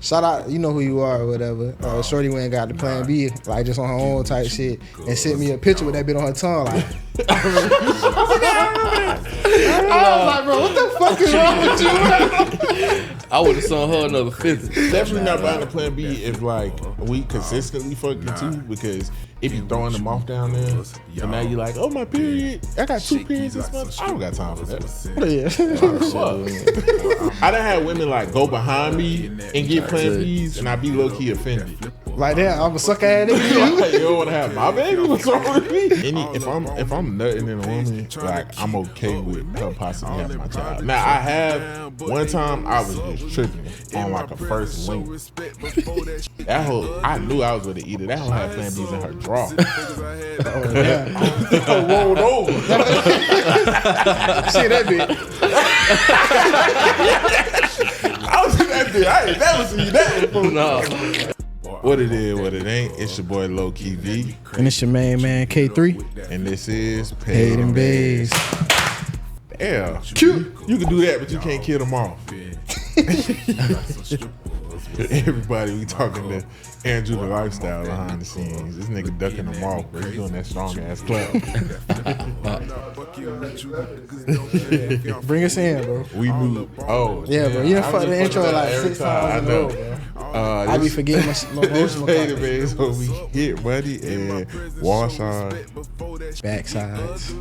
Shout out, you know who you are or whatever. Shorty went and got the Plan B, like just on her own type shit, and sent me a picture with that bit on her tongue, like. I was like, bro, what the fuck is wrong with you? I would have sung her another 50. Definitely not buying the Plan B if like we consistently fucking too, because if you throwing them off down there, and now you like, oh my period, I got 2 periods this month. I don't got time for that. I done had women like go behind me and get Plan Bs, and I be low key offended. Like that, I'm a sucker at it. You don't want to have my baby? What's wrong with me? If I'm nutting in a woman, like I'm okay with her possibly having my child. Now I have one time I was just tripping on like a first link. That whole I knew I was with the eater. That whole had Plan Bs in her drawer. I rolled over. See that bit? I was in that bit. I ain't never seen that before. No. What it is, what it ain't. It's your boy Low Key V. And it's your main man K3. And this is Paid N Bazed. Yeah, cute. You can do that, but you can't kill them off. Everybody, we talking to Andrew the lifestyle behind the scenes. This nigga ducking them off, bro. He's doing that strong ass clap. Bring us in, bro. We knew. Oh, yeah, bro. You done fucked the intro like 6 times. I know. I be forgetting my this Paid N Bazed, so we hit buddy and wash our backsides.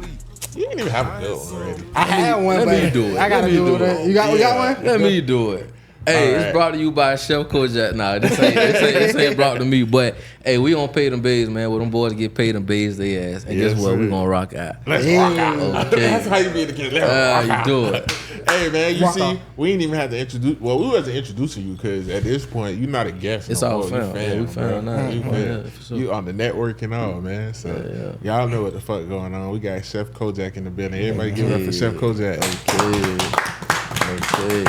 You didn't even have a good one already. I had one, let me do it. I gotta do it. You got one? Let me do it. Hey, it's brought to you by Chef Kojak. Nah, this ain't brought to me. But hey, we on Paid N Bazed, man. Where them boys get paid and bazed their ass. And guess what? We gonna rock out. Let's rock out. Okay. That's how you be the kid. You do it. Hey man, you see, we ain't even have to introduce. Well, we wasn't introducing you because at this point you're not a guest. It's all fam. We found out. You on the network and all, man. So y'all know what the fuck going on. We got Chef Kojak in the building. Everybody give it up for Chef Kojak. Okay.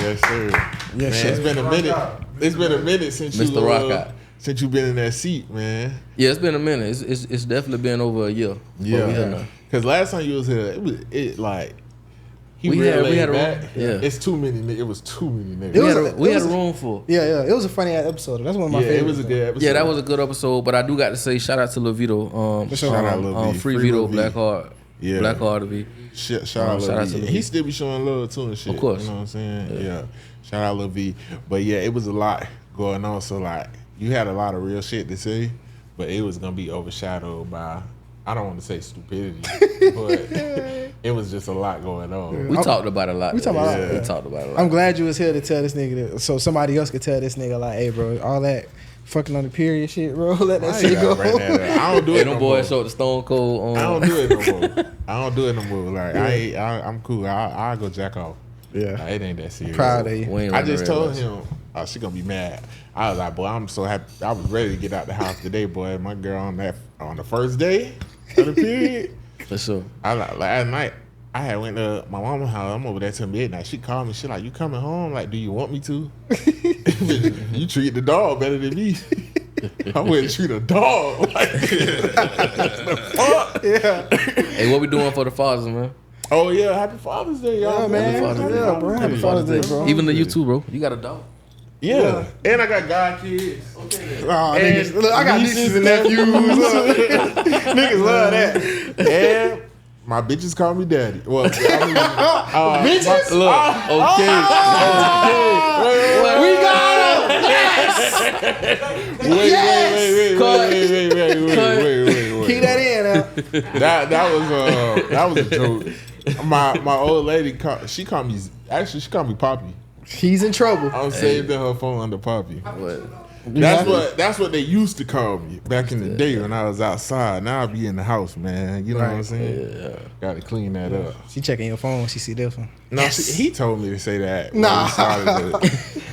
Yes sir. Man, it's been a minute. It's been a minute since Mr. Rockout. Since you been in that seat, man. Yeah, it's been a minute. It's definitely been over a year. Yeah. Because last time you was here, it like. We had a room. Yeah. It's too many niggas. It was too many niggas. We had a room full. Yeah. It was a funny ass episode. That's one of my favorites. It was a good episode. Yeah, that was a good episode. But I do got to say, shout out to Lil Vito. Shout out Lil V. Free Vito, Black Heart. Yeah. Black Heart to be. Shout out Lil V. He still be showing love too and shit. Of course. You know what I'm saying? Yeah. Shout out Lil V. But yeah, it was a lot going on. So like, you had a lot of real shit to say, but it was gonna be overshadowed by, I don't want to say stupidity, but it was just a lot going on. We talked about it a lot. We talked about it a lot. I'm glad you was here to tell this nigga that, so somebody else could tell this nigga like, hey bro, all that fucking on the period shit, bro. Let that shit go. I don't do it no more. Boys showed the Stone Cold. I don't do it no more. I don't do it no more. Like I'm cool. I'll go jack off. Yeah, it ain't that serious. Proud of you. I just told him, she gonna be mad. I was like, boy, I'm so happy. I was ready to get out the house today, boy. My girl on the first day of the period. For sure. Last night, I had went to my mama's house. I'm over there till midnight. She called me. She like, you coming home? Like, do you want me to? You treat the dog better than me. I wouldn't treat a dog. Like, the fuck? Yeah. Hey, what we doing for the fathers, man? Oh yeah, happy Father's Day, y'all. Yeah, man. Happy Father's Day, bro. Even you too, bro. You got a dog. Yeah. And I got god kids. Okay. Niggas, look, I got nieces and nephews. Niggas love that. And my bitches call me daddy. Well, bitches? Okay. We got him. Wait. Keep that in now. That was a joke. My old lady called me Poppy. He's in trouble. I'm saved in her phone under Poppy. That's what they used to call me back in the day when I was outside. Now I be in the house, man. You know what I'm saying? Yeah. Got to clean that up. She checking your phone. She see this one. No, he told me to say that. Nah.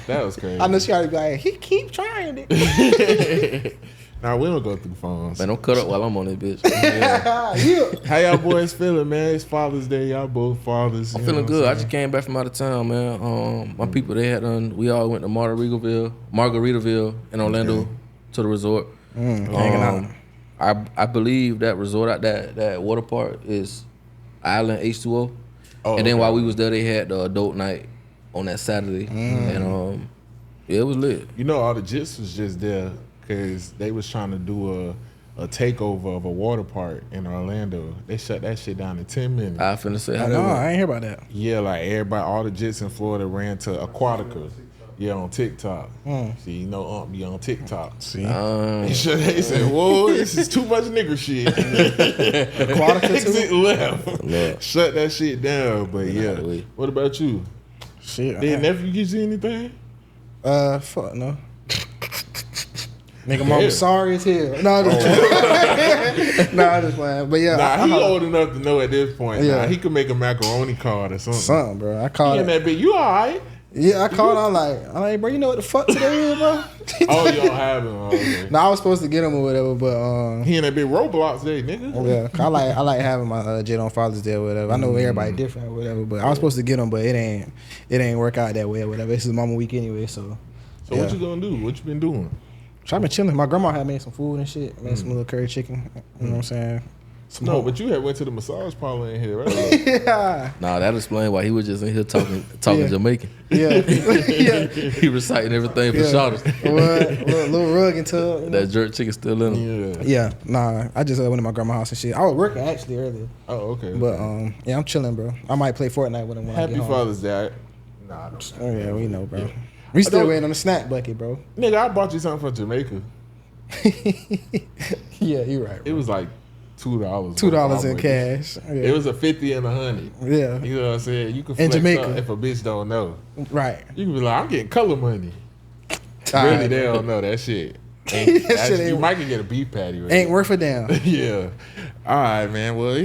That was crazy. I know she already be like, he keep trying it. Nah, we don't go through phones. Man, don't cut up while I'm on that bitch. Yeah. How y'all boys feeling, man? It's Father's Day. Y'all both fathers. I'm feeling good. I just came back from out of town, man. My people, we all went to Margaritaville in Orlando to the resort. Hanging out. I believe that resort out that water park is Island H2O. And then while we was there, they had the adult night on that Saturday. And Yeah, it was lit. You know, all the jits was just there because they was trying to do a takeover of a water park in Orlando. They shut that shit down in 10 minutes. I finna say how No, that I ain't hear about that. Yeah, like everybody, all the jits in Florida ran to Aquatica. Yeah, on TikTok. See, you know, be on TikTok. See, They said, "Whoa, this is too much nigger shit." Exit left. Shut that shit down. But yeah, what about you? shit. Did nephew get you anything? Fuck no. Nigga, mama sorry as hell. No, I'm just I'm just playing. But yeah, Nah, he old enough to know at this point. Yeah, he could make a macaroni card or something. Something, bro. I called in that bitch. You all right? Yeah, I called. I'm like, bro, you know what the fuck today is, bro? Oh, you don't have him. Oh, okay. No, I was supposed to get him or whatever, but he in that big Roblox day, nigga. Yeah, I like having my jet on Father's Day or whatever. I know everybody different or whatever, but I was supposed to get him, but it ain't work out that way or whatever. This is Mama week anyway, so. So what you gonna do? What you been doing? So I've been chilling. My grandma had made some food and shit. Made some little curry chicken. You know what I'm saying? But you had went to the massage parlor in here, right? Yeah. Nah, that explains why he was just in here talking Jamaican. Yeah. He reciting everything for shouters. Little rug and tub. You know? That jerk chicken still in him. Yeah. Nah, I just went to my grandma's house and shit. I was working actually earlier. Oh, okay. But yeah, I'm chilling, bro. I might play Fortnite with him when I get home. Happy Father's Day. Nah. Oh yeah, we know, bro. We still waiting on the snack bucket, bro. Nigga, I bought you something from Jamaica. Yeah, you right, bro. It was like $2. $2 in cash. Yeah. It was a 50 and 100. Yeah. You know what I'm saying? You can In flex Jamaica. up if a bitch don't know. Right. You can be like, I'm getting color money. All Really, right, they bro. don't know that shit. You might can get a beef patty. Right? Ain't worth a damn. Yeah. All right, man. Well,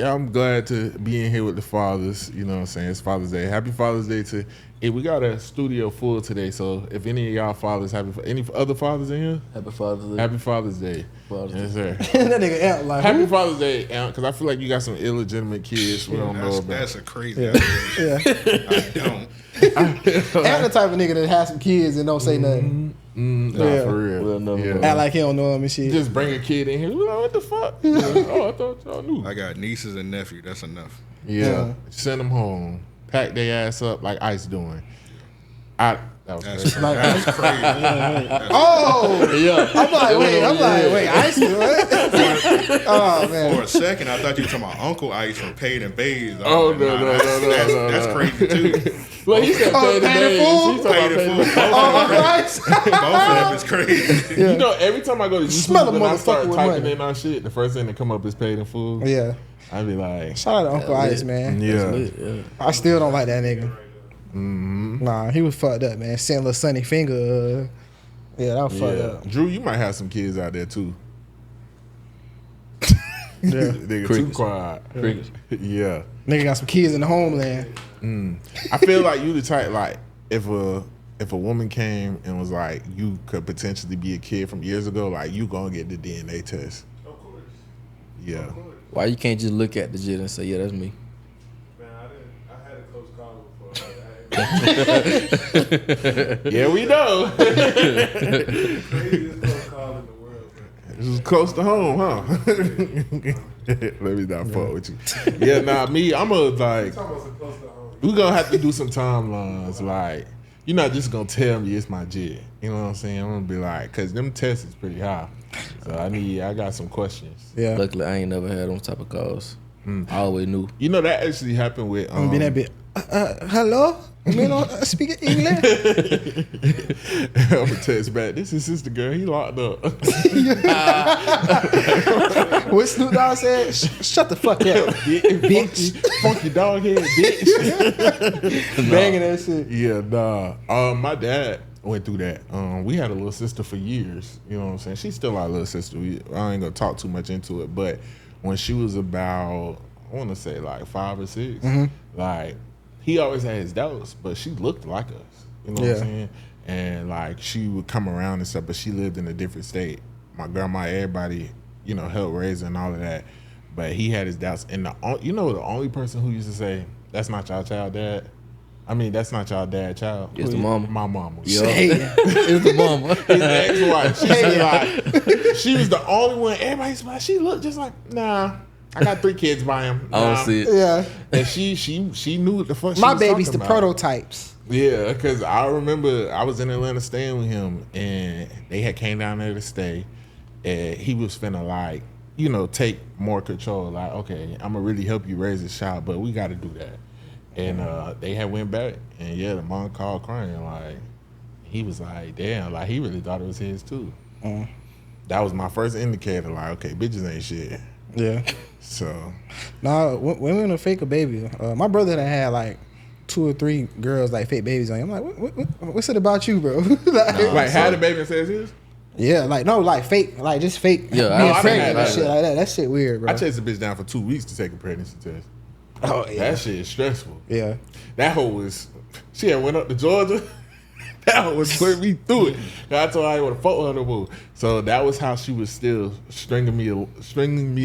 I'm glad to be in here with the fathers. You know what I'm saying? It's Father's Day. Happy Father's Day to. Hey, we got a studio full today, so if any of y'all fathers, any other fathers in here? Happy Father's Day. Happy Father's Day. Yes, sir. That nigga out like Happy Father's Day, because I feel like you got some illegitimate kids we don't know about. That's a crazy. Yeah. I don't. Act the type of nigga that has some kids and don't say nothing. Nah, for real. Well, no, Yeah. Act like he don't know him and shit. Just bring a kid in here. Like, what the fuck? Oh, I thought y'all knew. I got nieces and nephew. That's enough. Yeah. Send them home. Pack their ass up like Ice doing. That was That's crazy. crazy. That's crazy. Oh! Yeah. I'm like, wait, Ice? What? Oh, man. For a second, I thought you were talking about Uncle Ice from Paid N Bazed. Oh, Like, no. That's crazy, too. Well, he said Paid N Bazed. Paid in full. Ice? Both of them is crazy. You know, every time I go to YouTube Smell a and I start motherfucker with typing money. in our shit, the first thing that come up is Paid in Full. Yeah. I be like, Shout out to Uncle Ice, man. yeah. I still don't like that nigga. Nah, he was fucked up, man. Sent little Sunny Finger. Yeah, that was fucked up. Drew, you might have some kids out there too. Yeah. Nigga, too Crickets. quiet. Crickets. Yeah. Nigga got some kids in the homeland. I feel like you the type, like, if a woman came and was like, you could potentially be a kid from years ago, like, you gonna get the DNA test. Of course. Yeah. Why you can't just look at the jit and say, yeah, that's me? Man, I had a close call before. Yeah, we know. Craziest close call in the world, man. This is close to home, huh? Let me not fuck with you. Yeah, nah, me, I'm a, like, Talking about some close to home. we gonna have to do some timelines. Like, you're not just gonna tell me it's my jit. You know what I'm saying? I'm gonna be like, cause them tests is pretty high. So I got some questions. Yeah. Luckily, I ain't never had those type of calls. I always knew. You know that actually happened with. I'm gonna be that bit. Hello? You know, speak English? I'm gonna text back. This is sister girl. He locked up. What Snoop Dogg said? Shut the fuck up, bitch. Funky dog head, bitch. Banging that shit. Yeah, nah. My dad went through that. We had a little sister for years. You know what I'm saying? She's still our little sister. I ain't gonna talk too much into it, but when she was about, I want to say like 5 or 6, like he always had his doubts, but she looked like us. You know what I'm saying? And like she would come around and stuff, but she lived in a different state. My grandma, everybody, you know, helped raise her and all of that. But he had his doubts. And the only person who used to say, "That's not y'all child, dad." I mean, that's not y'all dad, child. It's the mama. My mama. It's the mama. His ex-wife. She said, like, she was the only one. Everybody's like, she looked just like, nah. I got 3 kids by him. I don't see it. Yeah. And she knew what the fuck she My was baby's talking the about. prototypes. Yeah, because I remember I was in Atlanta staying with him, and they had came down there to stay, and he was finna like, you know, take more control. Like, okay, I'm gonna really help you raise this child, but we got to do that. And they had went back, and yeah, the mom called crying. Like, he was like, damn, like he really thought it was his too. That was my first indicator. Like, okay, bitches ain't shit. Yeah. So, Nah, women will fake a baby. My brother that had like 2 or 3 girls like fake babies on him. I'm like, what's it about you, bro? like, had the baby and says his. Yeah, like no, like fake, like just fake. Yeah, being I pregnant done and had shit that. like that. That shit weird, bro. I chased a bitch down for 2 weeks to take a pregnancy test. Oh yeah, That shit is stressful. yeah. That hoe was, she had went up to Georgia. That hoe was putting me through it. I told her I didn't want to fuck with her no more. So that was how she was still stringing me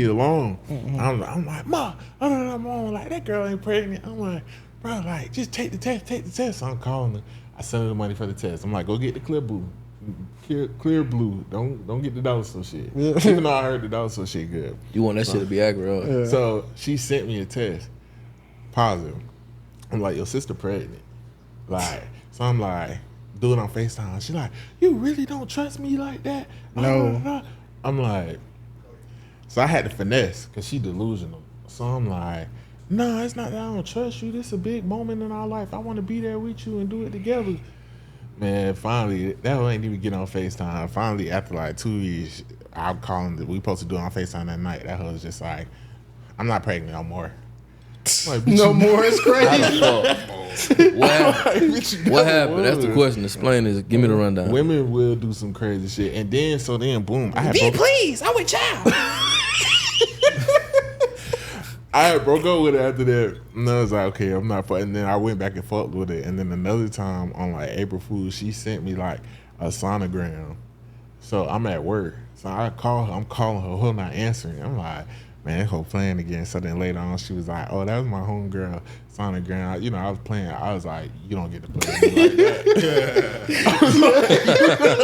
along. I'm like, Ma, I'm on. Like, that girl ain't pregnant. I'm like, bro, like, just take the test. So I'm calling her. I sent her the money for the test. I'm like, go get the clear blue. Clear blue. Don't get the dollar store shit. Even though I heard the dollar store shit good. You want that shit to be accurate. Right? Yeah. So she sent me a test. Positive. I'm like, your sister pregnant. Like, so I'm like, do it on FaceTime. She like, you really don't trust me like that? No. I'm like, so I had to finesse because she delusional. So I'm like, no, it's not that I don't trust you. This is a big moment in our life. I want to be there with you and do it together. Man, finally, that hoe ain't even get on FaceTime. Finally, after like 2 years, I'm calling. We supposed to do it on FaceTime that night. That hoe was just like, I'm not pregnant no more. Like, No more. It's crazy. What happened? That's the question. Explain this. Give me the rundown. Women will do some crazy shit, and then boom, I had B, broke, please. I'm with child. I had broke up with her after that, and I was like, okay, I'm not. And then I went back and fucked with it, and then another time on like April Fool's, she sent me like a sonogram. So I'm at work, so I call her. I'm calling her, her not answering. I'm like, man, that hoe playing again. So then later on, she was like, oh, that was my homegirl sonogram. You know, I was playing. I was like, you don't get to play with me like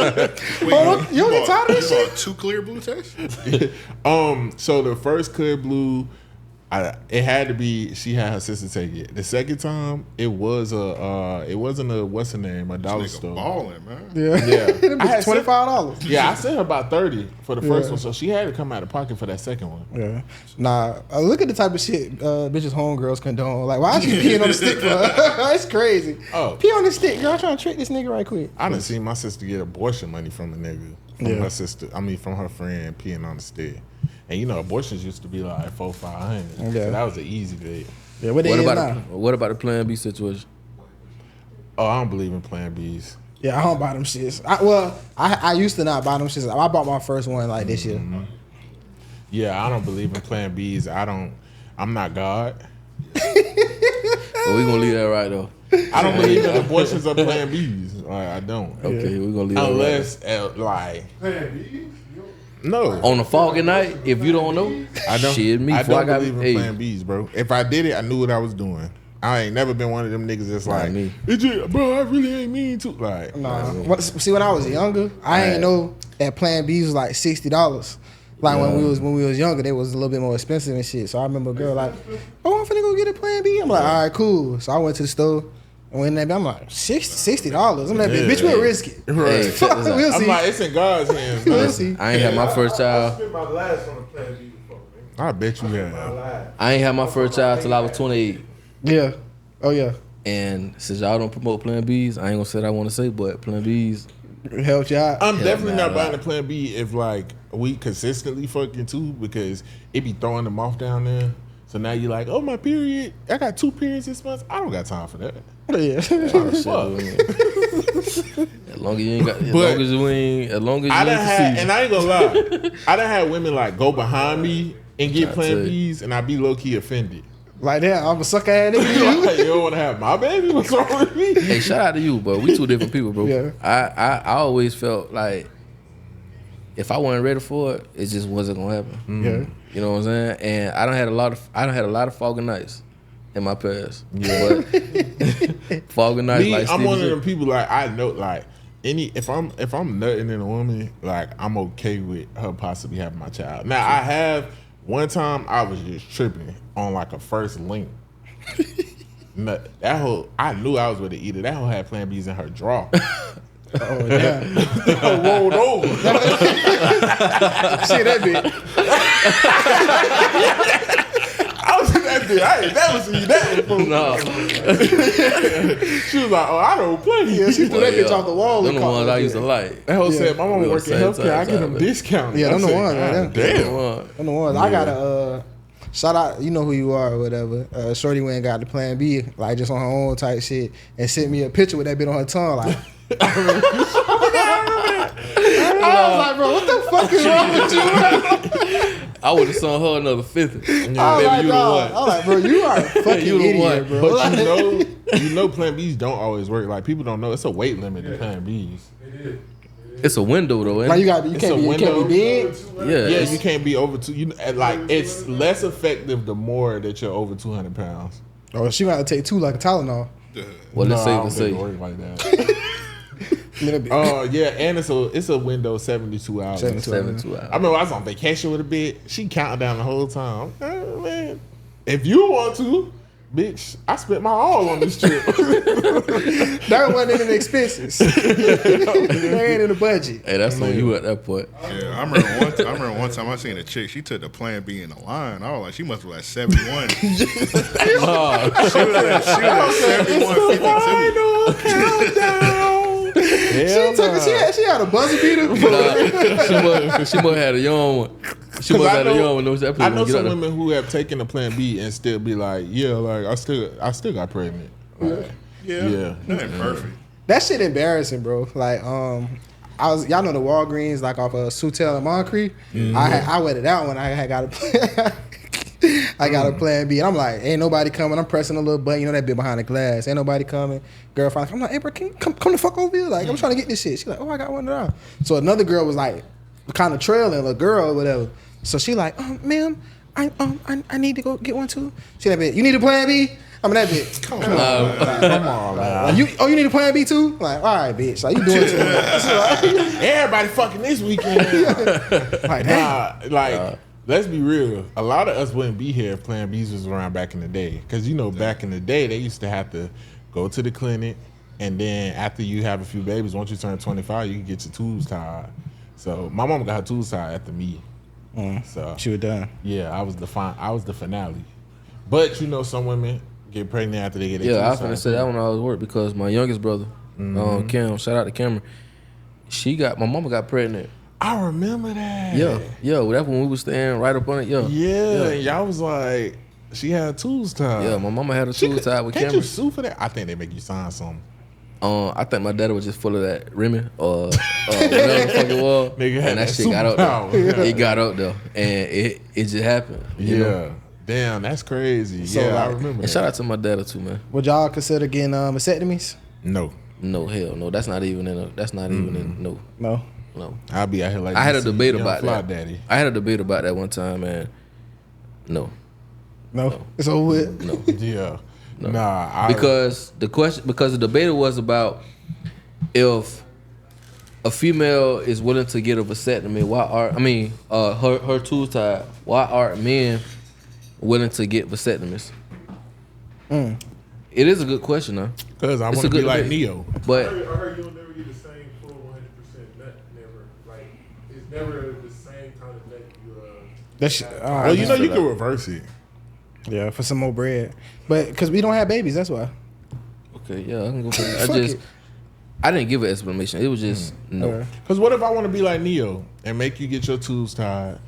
that. Wait, you don't get tired of this you shit? bought 2 clear blue tests? So the first clear blue, it had to be, she had her sister take it. The second time, it wasn't a what's her name, a dollar Nigga store. balling, man. Yeah. Yeah, I had $25. Yeah, I sent her about 30 for the first Yeah. one, so she had to come out of pocket for that second one. Yeah. Nah, look at the type of shit bitches homegirls condone. Like, why is she peeing on the stick for her? It's crazy. Oh. Pee on the stick, girl. I'm trying to trick this nigga right quick. I done seen my sister get abortion money from a nigga. From her friend peeing on the stick. And you know, abortions used to be like $400-500. Yeah. So that was an easy bit. Yeah, what they is now? What about the Plan B situation? Oh, I don't believe in Plan Bs. Yeah, I don't buy them shits. I used to not buy them shits. I bought my first one like this year. Yeah, I don't believe in Plan Bs. I'm not God. But we gonna leave that right though. I don't believe in abortions or Plan Bs. Like, I don't. Okay, we gonna leave that Unless, like, no. on a foggy night. If you don't know, I don't. shit, me. I before don't got believe in hey, Plan Bs, bro. If I did it, I knew what I was doing. I ain't never been one of them niggas that's like, me. "It's just, bro, I really ain't mean to." Like, Nah. See, when I was younger, I ain't know that Plan B was like $60. Like when we was younger, they was a little bit more expensive and shit. So I remember a girl like, "Oh, I'm finna go get a Plan B." I'm like, "All right, cool." So I went to the store. And when that, I'm like, $60. I'm like, bitch, we'll risk it. right. Hey, check this out. We'll I'm see. like, it's in God's hands. We'll Man. see. I ain't had my first I child. spent my last on a Plan B before, man. I bet you My have. last. I ain't had my first child till I was 28. Yeah. Oh yeah. And since y'all don't promote Plan Bs, I ain't gonna say what I want to say, but Plan Bs. It helped you out. I'm Hell definitely nah, not buying nah. a Plan B if like we consistently fucking too, because it be throwing them off down there. So now you're like, oh, my period. I got 2 periods this month. I don't got time for that. Yeah. As long as you ain't got, as But long as you ain't I done had, conceived. and I ain't gonna lie, I done had women like go behind me and get That's Plan it. Bs, and I be low key offended. Like that, I'm a sucker ass nigga. Like, you don't want to have my baby? What's wrong with me? Hey, shout out to you, but we 2 different people, bro. Yeah. I always felt like if I wasn't ready for it, it just wasn't gonna happen. Yeah. You know what I'm saying? And I done had a lot of foggy nights in my past. Yeah. But foggy nights, Me, like I'm Steve one of said. them people like I know like if I'm nutting in a woman, like I'm okay with her possibly having my child. Now I have One time I was just tripping on like a first link. That whole, I knew I was with the eater. That whole had Plan B's in her drawer. Oh damn! I rolled over. See that bitch? I was in that bitch. I ain't never seen that before. No. She was like, "Oh, I don't play." Yeah, she threw that bitch off the wall. Them and the called ones it I a used to bitch. like. That whole said, "My mama We on work in the same healthcare. I side, get them man. discounted." Yeah, I them the said, ones, "God man. damn." I'm the ones. I got a shout out. You know who you are or whatever. Shorty went and got the Plan B, like just on her own type shit, and sent me a picture with that bit on her tongue. Like, I was like, bro, what the fuck is wrong with you? I would have sung her another 50. I was Baby, like, you the dog. one. I was like, bro, you are a fucking You the idiot, one. bro. But Like, you know, Plan B's don't always work. Like people don't know it's a weight limit to Plan B's. It's a window though, like, ain't you it? can't be big. Yeah. Yes, you can't be over two. Like it's less effective the more that you're over 200 pounds. Oh, she got to take two like a Tylenol. Well, let's I say don't to think it say. works like that. Oh yeah, and it's a window 72 hours. 72 I hours. remember I was on vacation with a bitch. She counting down the whole time. Man, if you want to, bitch, I spent my all on this trip. That wasn't in the expenses. They ain't in the budget. Hey, that's on you at that point. Yeah, I remember one time I seen a chick. She took the Plan B in the line. I was like, she must be like 71. She was at 71.52. She had a buzzer beater. She must have a young one. She must have a young one. I know some women who have taken the Plan B and still be like, yeah, like I still got pregnant. Like, yeah. That ain't perfect. That shit embarrassing, bro. Like, y'all know the Walgreens, like off of Sutel and Moncrief. I went it out when I had got a Plan B, and I'm like, ain't nobody coming. I'm pressing a little button, you know that bit behind the glass. Ain't nobody coming. Girl, finally, I'm like, hey, bro, can you come the fuck over here? Like, I'm trying to get this shit. She's like, oh, I got one now. So another girl was like, kind of trailing a girl or whatever. So she like, ma'am, I need to go get one too. She that bit, you need a Plan B? I'm that bitch. Come on, man. You need a Plan B too? Like, all right, bitch. Like, you doing too much. Everybody fucking this weekend. Like, let's be real. A lot of us wouldn't be here if Plan B's was around back in the day. Because, back in the day, they used to have to go to the clinic, and then after you have a few babies, once you turn 25, you can get your tubes tied. So, my mom got her tubes tied after me. So she was done. Yeah, I was the finale. But, some women get pregnant after they get their I was tubes gonna tied. say that when I was work because my youngest brother, Kim, shout out to Cameron. My mama got pregnant. I remember that. Yeah. Well, that's when we was staying right up on it. Yeah. Y'all was like, she had tools tied. Yeah, my mama had a tools tied with Can't Cameron. you sue for that? I think they make you sign something. I think my daddy was just full of that Remy or whatever the fuck it was. Nigga had and that that shit got up there. superpower. It got up there. And it just happened. You know? Damn, that's crazy. So, I like, remember And that. shout out to my daddy too, man. Would y'all consider getting vasectomies? No. No, hell no. That's not even no. No. I'll be out here like I had a this debate young about fly that. daddy. I had a debate about that one time, man. No. It's over with. No. Yeah. Nah. Because the debate was about if a female is willing to get a vasectomy, her tools tied, why aren't men willing to get vasectomies? It is a good question, though. Because I It's want a to be good like debate. Neo. But I heard you'll never get the same full 100% nut. Never. Like, it's never the same kind of nut you That's Well, you can reverse it. yeah, for some more bread. But because we don't have babies, that's why. okay, yeah, I can go for that. Fuck it. I didn't give an explanation. It was just no. Because what if I want to be like Neo and make you get your tubes tied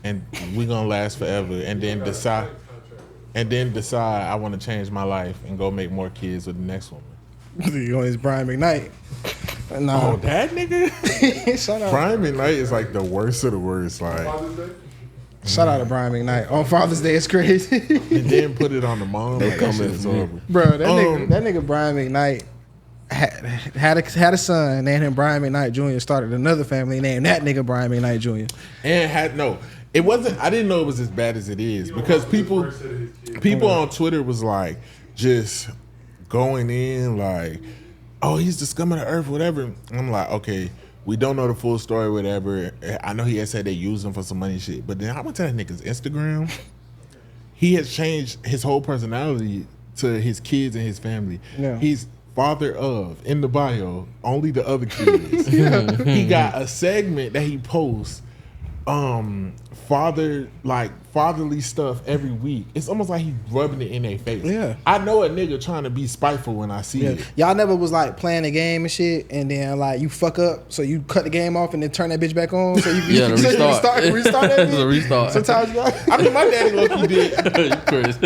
and we're going to last forever and then decide I want to change my life and go make more kids with the next woman. You on his Brian McKnight. Oh, No. that nigga? Shout out. Brian McKnight is like the worst of the worst. Like, Shout out to Brian McKnight. On Father's Day, it's crazy. and then put it on the mom. Like, that shit is horrible. Bro, that nigga Brian McKnight had a son named him Brian McKnight Jr. Started another family named that nigga Brian McKnight Jr. And it wasn't. I didn't know it was as bad as it is because people on Twitter was like just going in like, oh, he's the scum of the earth, whatever. And I'm like, okay, We don't know the full story, whatever. I know he had said they used him for some money and shit. But then I went to that nigga's Instagram. He has changed his whole personality to his kids and his family. Yeah. He's father of, in the bio, only the other kids. He got a segment that he posts, fatherly stuff every week. It's almost like he's rubbing it in their face. Yeah. I know a nigga trying to be spiteful when I see it. Y'all never was like playing a game and shit, and then like you fuck up, so you cut the game off and then turn that bitch back on, so you the restart. restart that bitch. The restart. Sometimes you I mean, my daddy low-key did.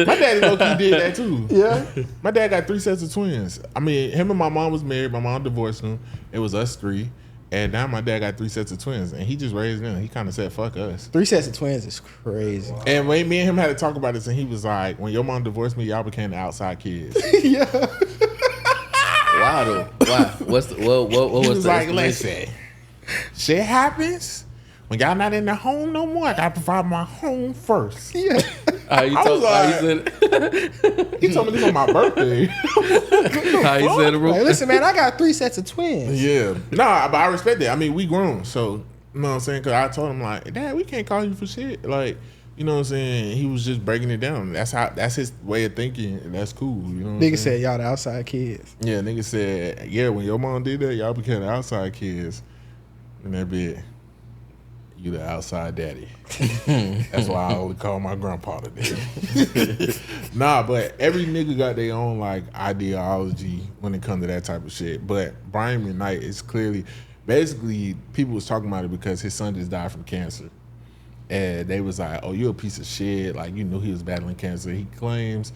My daddy low-key did that too. Yeah. My dad got 3 sets of twins. I mean, him and my mom was married. My mom divorced him. It was us 3. And now my dad got 3 sets of twins, and he just raised them. He kind of said, "Fuck us." 3 sets of twins is crazy. And when me and him had to talk about this, and he was like, "When your mom divorced me, y'all became the outside kids." Yeah. Wow, though. Wow. What He was was the like, explanation? "Listen, shit happens when y'all not in the home no more. I gotta provide my home first." Yeah. How you I was like, said it? He told me this on my birthday. How you said it, bro? Like, listen, man, I got 3 sets of twins. Yeah. Nah, but I respect that. I mean, we grown, so you know what I'm saying? Because I told him like, "Dad, we can't call you for shit." Like, you know what I'm saying? He was just breaking it down. That's his way of thinking, and that's cool. You know what Nigga I'm saying? said y'all the outside kids. Yeah, nigga said, yeah, when your mom did that, y'all became the outside kids. And that bit, you the outside daddy. That's why I only call my grandpa the daddy. Nah, but every nigga got their own like ideology when it comes to that type of shit. But Brian McKnight is clearly, basically, people was talking about it because his son just died from cancer. And they was like, "Oh, you a piece of shit. Like, you knew he was battling cancer." He claims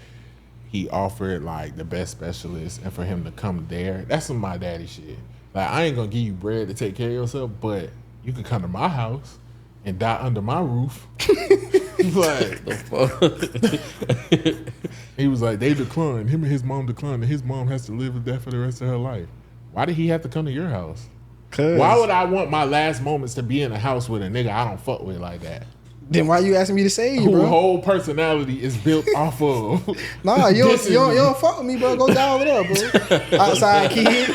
he offered like the best specialist and for him to come there. That's some my daddy shit. Like, I ain't gonna give you bread to take care of yourself, but you could come to my house and die under my roof. He's like, he was like, they declined. Him and his mom declined, and his mom has to live with that for the rest of her life. Why did he have to come to your house? Why would I want my last moments to be in a house with a nigga I don't fuck with like that? Then why you asking me to save you, Whose bro? whole personality is built off of. Nah, you don't fuck with me, bro. Go down over there, bro. Outside kid.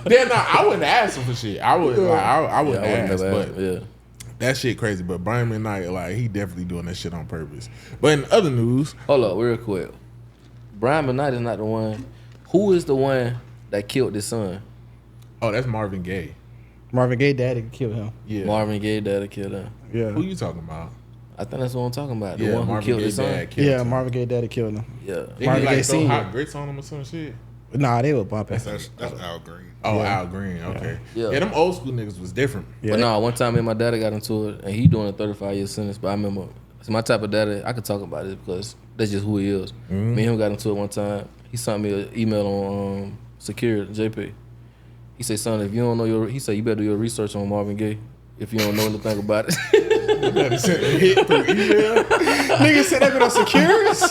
Then I wouldn't ask him for shit. I would I wouldn't ask, but yeah. that shit crazy. But Brian McKnight, like, he definitely doing that shit on purpose. But in other news, Hold up, real quick. Brian McKnight is not the one. Who is the one that killed his son? oh, that's Marvin Gaye. Marvin Gaye daddy killed him. Yeah. Marvin Gaye daddy killed him. Yeah. Who you talking about? I think that's what I'm talking about. The Yeah, one who Marvin killed Gaye his son. dad killed Yeah, him. Marvin Gaye daddy killed him. Yeah. Did he Marvin Gaye like throw Senior. hot grits on him or some shit? Nah, they were bumping. That's Al Green. Oh, Yeah. Al Green. Okay. Yeah. Yeah, them old school niggas was different. Yeah. But no, one time me and my daddy got into it, and he doing a 35-year sentence. But I remember, it's my type of daddy. I could talk about it because that's just who he is. Me and him got into it one time. He sent me an email on Secure JP. He said, "Son, if you don't know he said you better do your research on Marvin Gaye if you don't know anything about it." They sent a hit through email. Nigga said that been on Securus.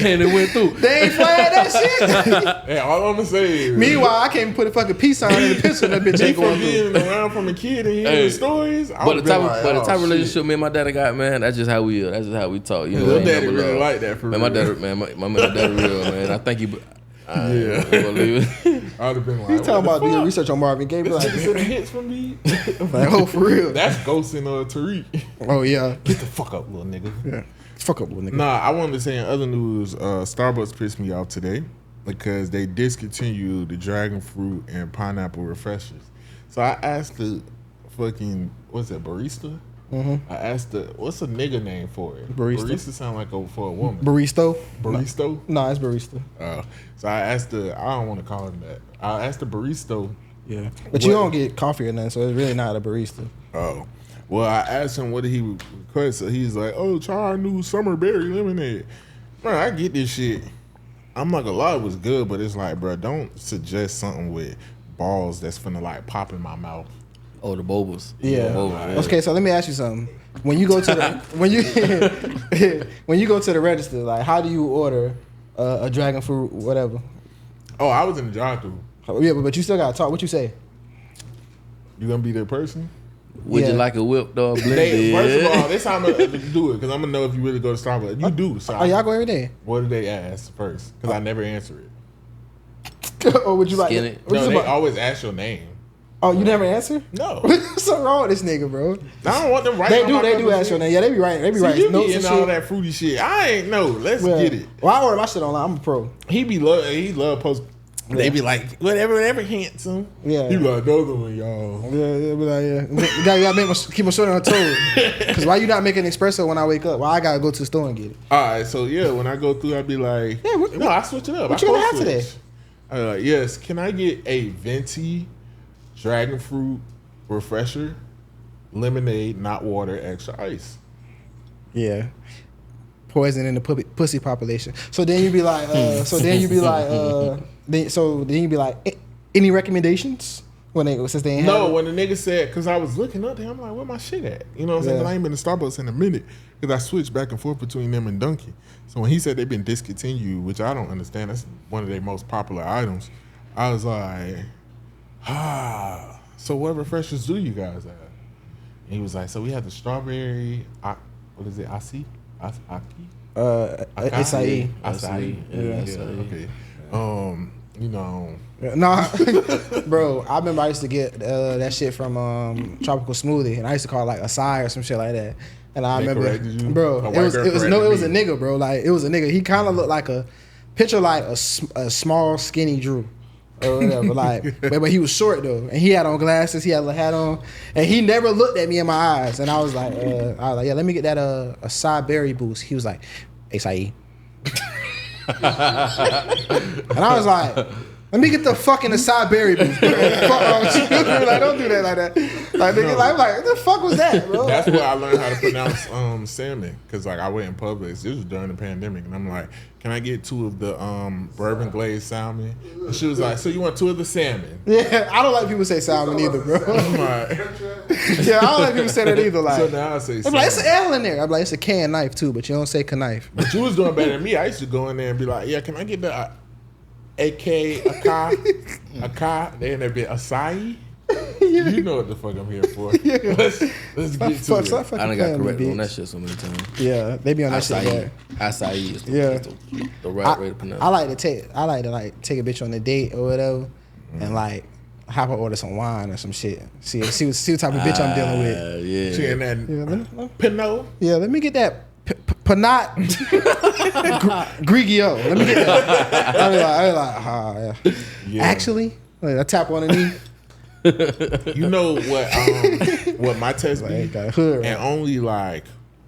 And it went through. They ain't flagged that shit. Hey, all I'm gonna say is, Meanwhile, I can't even put a fucking peace sign in the picture that bitch me ain't from going through. being around from a kid and hearing the stories, I But the would've type, been like, but the oh, type of shit. relationship me and my daddy got, man, that's just how we are. That's just how we talk. You know, Little ain't daddy never really love. like that for Man, real. my daddy, man, my man, daddy real, man. I think he. Yeah. Believe it. I'd have been like, He's talking what about the doing fuck? research on Marvin Gaye. Be This like, nigga sending hits from me. like, oh, for real. That's Ghost and Tariq. Oh, yeah. Get the fuck up, little nigga. Yeah. Fuck up, little nigga. Nah, I wanted to say in other news, Starbucks pissed me off today because they discontinued the dragon fruit and pineapple refreshers. So I asked the fucking, what's that, barista? I asked what's a nigga name for it? Barista. Barista sound like for a woman. Baristo? Baristo? No, it's barista. So I asked I don't want to call him that. I asked the barista. Yeah. But you don't get coffee or nothing, so it's really not a barista. Oh. Well, I asked him what did he request. So he's like, "Oh, try our new summer berry lemonade." Bro, I get this shit. I'm not gonna lie, it was good, but it's like, bro, don't suggest something with balls that's finna like pop in my mouth. Oh, the bobas. Yeah. Bobas, Okay, so let me ask you something. When you go to the when you go to the register, like how do you order a dragon fruit, whatever? Oh, I was in the drive-thru. Yeah, but you still gotta talk. What you say? You gonna be that person? Would Yeah. you like a whipped or blended? First of all, this how I'm gonna do it because I'm gonna know if you really go to Starbucks. You do. So Oh, y'all go every day. what do they ask first? Because I never answer it. Or would you like? Skin it. what No, you they about- always ask your name. Oh, you never answer? No. What's so wrong with this nigga, bro? I don't want them right. They do ask your name. Yeah, they be writing. They be See, writing you notes be and in all shit. that fruity shit. I ain't know. Let's Yeah. get it. Well, I order my shit online. I'm a pro. He love post. They be like, whatever, handsome. Yeah. He be like, another one, y'all. Yeah, be like, yeah. You gotta keep my shorty on toes. Because why you not making espresso when I wake up? Why I gotta go to the store and get it? All right, so yeah, when I go through, I be like, Yeah, no, I switch it up. what I you gonna code have today? switch. I be like, yes, can I get a venti dragon fruit refresher, lemonade, not water, extra ice? Yeah. Poison in the pussy population. So then you be like, any recommendations since they ain't No, have it? when the nigga said, because I was looking up there, I'm like, where my shit at? You know what I'm saying? Yeah. 'Cause I ain't been to Starbucks in a minute because I switched back and forth between them and Dunkin'. So when he said they've been discontinued, which I don't understand, that's one of their most popular items. I was like, so what refreshers do you guys have? And he was like, so we have the strawberry, what is it, Aki? Acai. Acai. Yeah, Okay. You know, Nah, bro. I remember I used to get that shit from Tropical Smoothie, and I used to call it like acai or some shit like that. And I They remember, corrected you? bro, A it white was girl it was corrected a me? nigga, bro. Like it was a nigga. He kind of looked like a picture like a small skinny Drew. Or whatever, like, but he was short though, and he had on glasses, he had a hat on, and he never looked at me in my eyes, and I was like, yeah, let me get that acai berry boost. He was like, acai, and I was like, let me get the fucking acai berry boost. Bro. Fuck wrong with you? Like, don't do that like that. Like, nigga, like, what the fuck was that, bro? that's where I learned how to pronounce salmon. Cause like I went in Publix. This was during the pandemic, and I'm like, can I get 2 of the bourbon glazed salmon? And she was like, so you want 2 of the salmon? Yeah, I don't like people say salmon either, bro. I'm like, Yeah, I don't like people say that either. Like, so now I say I'm salmon. like, it's an L in there. I'm like, it's a can knife too, but you don't say knife. But you was doing better than me. I used to go in there and be like, yeah, can I get the AK Akai? Then there'd be acai. You know what the fuck I'm here for. Let's get to it. I done got corrected on that shit so many times. Yeah, they be on that shit. Acai. Bad. Acai is Yeah. the right way to pronounce I like to take a bitch on a date or whatever, and like have her order some wine or some shit. See what type of bitch I'm dealing with. Yeah. She in that Yeah, Pinot. let me get that Panat Grigio. Let me get that. I be like, yeah. Actually, like, I tap on the knee. You know what my test be? Like, got hood, right? And only like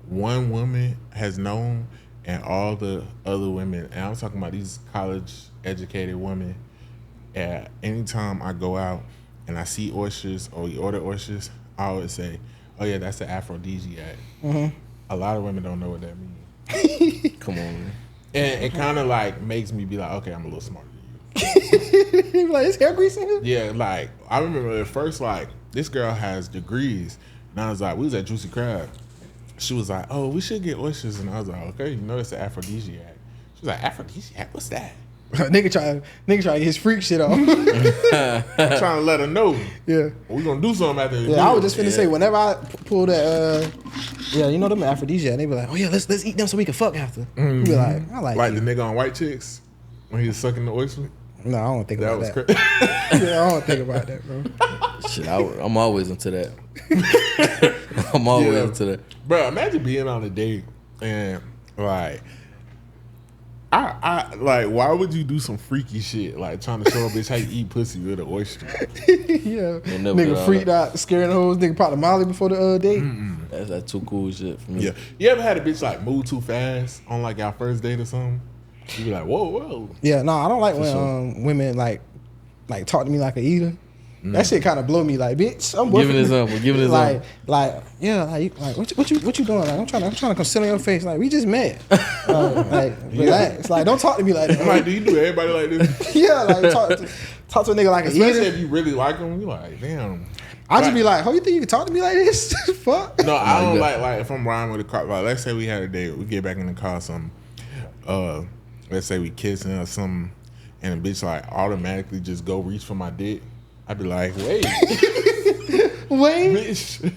one woman has known, and all the other women, and I'm talking about these college educated women. Anytime I go out and I see oysters or we order oysters, I always say, "Oh yeah, that's the aphrodisiac." Mm-hmm. A lot of women don't know what that means, Come on, man. and it kind of like makes me be like, "Okay, I'm a little smarter." Like, is hair grease in here? Yeah, like I remember at first, like this girl has degrees, and I was like, we was at Juicy Crab. She was like, oh, we should get oysters, and I was like, okay, you know it's an aphrodisiac. She was like, aphrodisiac, what's that? nigga trying to get his freak shit off. I'm trying to let her know. Yeah. We gonna do something after this. Yeah, I was just finna say, whenever I pull that, you know them aphrodisiac, they be like, oh yeah, let's eat them so we can fuck after. You be like, I like the nigga on White Chicks when he was sucking the oyster. No, I don't think That about was that. crazy. Yeah, I don't think about that, bro. Shit, I'm always into that. I'm always Yeah. into that. Bro, imagine being on a date and like I like why would you do some freaky shit like trying to show a bitch how you eat pussy with an oyster? Yeah, never get nigga all freaked out, scaring the hoes. Nigga popped a Molly before the date. That's too cool shit for me. Yeah. You ever had a bitch like move too fast on like our first date or something? You be like, whoa. Yeah, no, I don't like when sure. women like talk to me like a eater. That shit kind of blow me. Like, bitch, I'm Give an example. Give an example. like what you doing? Like, I'm trying to come sit on your face. Like, we just met. Like, relax. Like, don't talk to me like that. I'm like, do you do everybody like this? Yeah, like talk to a nigga like an Especially eater. if you really like them, you like, damn. I just be like, oh, you think you can talk to me like this? Fuck. No, I you don't got- like if I'm riding with a car. Like, let's say we had a date, we get back in the car, or something. Let's say we kissing or something, and the bitch like automatically just go reach for my dick. I'd be like, wait, Wait, bitch,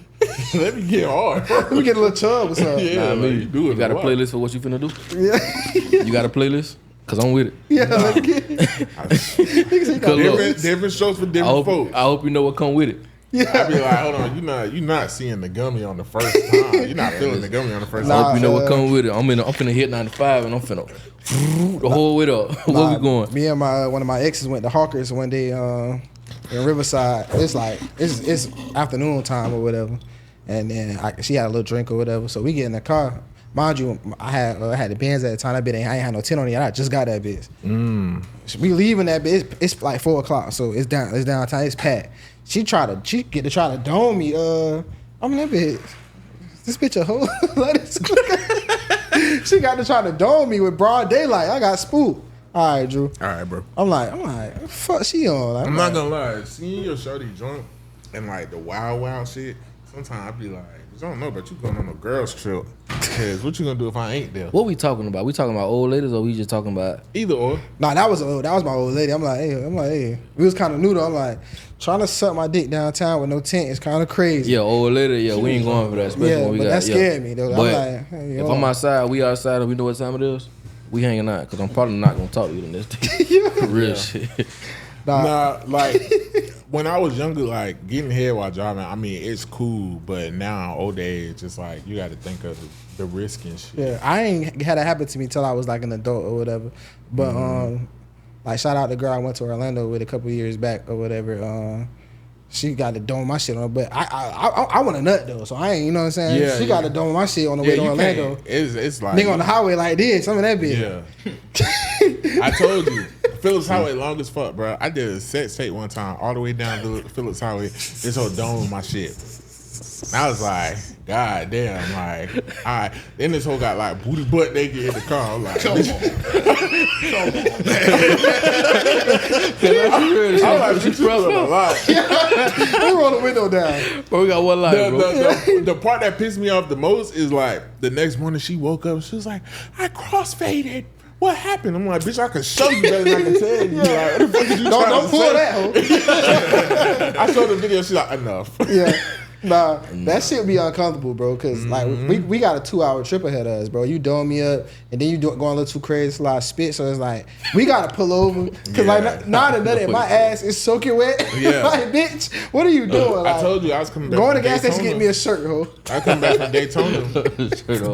let me get hard. let me get a little chub or something. Yeah, Nah, like, me. you do it You got a lot. playlist for what you finna do? Yeah. You got a playlist? Cause I'm with it. Yeah, let's get it. Nigga say you got Look, different strokes for I different hope, folks. I hope you know what come with it. I be like, hold on, you not seeing the gummy on the first time. You're not feeling the gummy on the first I time. hope you know what come with it. I'm finna hit 95 and I'm finna the whole way up. Where we going? Me and one of my exes went to Hawkers one day in Riverside. It's like it's afternoon time or whatever, and then she had a little drink or whatever. So we get in the car. Mind you, I had the Benz at the time. That bitch I ain't had no 10 on it. I just got that bitch. We leaving that bitch. It's like 4 o'clock, so it's downtown. It's packed. She try to dome me. I'm that bitch. This bitch a hoe. She got to try to dome me with broad daylight. I got spooked. All right, Drew. All right, bro. I'm like, fuck she on. Like, I'm not gonna lie. Seeing your shorty drunk and like the wild shit, sometimes I be like, I don't know, but you going on a girls trip. Cause what you gonna do if I ain't there? What we talking about? We talking about old ladies or we just talking about? Either or. Nah, that was my old lady. I'm like, hey. We was kind of new though. I'm like, trying to suck my dick downtown with no tent is kind of crazy. Yeah, old lady. Yeah, we ain't going for that. Especially when we but got. that scared me though. But I'm like, hey, if I'm outside, we outside, and we know what time it is. We hanging out because I'm probably not gonna talk to you the next day. Real shit. Nah, like when I was younger, like getting head while driving, I mean it's cool, but now old age, just like you got to think of the risk and shit. Yeah, I ain't had that happen to me till I was like an adult or whatever. But like shout out the girl I went to Orlando with a couple years back or whatever. She got to dome my shit on, but I want a nut though, so I ain't, you know what I'm saying? Yeah, she got to dome my shit on the way to Orlando. It's like Nigga on the highway like this, some of that bitch. Yeah. I told you, Phillips Highway long as fuck, bro. I did a sex tape one time all the way down to Phillips Highway. This whole dome my shit. And I was like, God damn, like, all right. Then this whole got like booty butt naked in the car. I'm like, come on. I was like, you brother a lot. We roll the window down. Bro, we got one life, bro. The part that pissed me off the most is like the next morning she woke up and she was like, I crossfaded. What happened? I'm like, bitch, I can show you better than I can tell you. Like, what the fuck is you Don't pull say? that, hoe. I showed the video. She's like, enough. Yeah. Nah, that shit be uncomfortable, bro. Cause like we got a 2-hour trip ahead of us, bro. You dome me up, and then you going a little too crazy, it's a lot of spit. So it's like we gotta pull over, cause like now that my ass is soaking wet. Yeah. Like, bitch, what are you doing? Like, I told you I was coming back. Going to from gas station, Daytona. get me a shirt, ho. I come back from Daytona,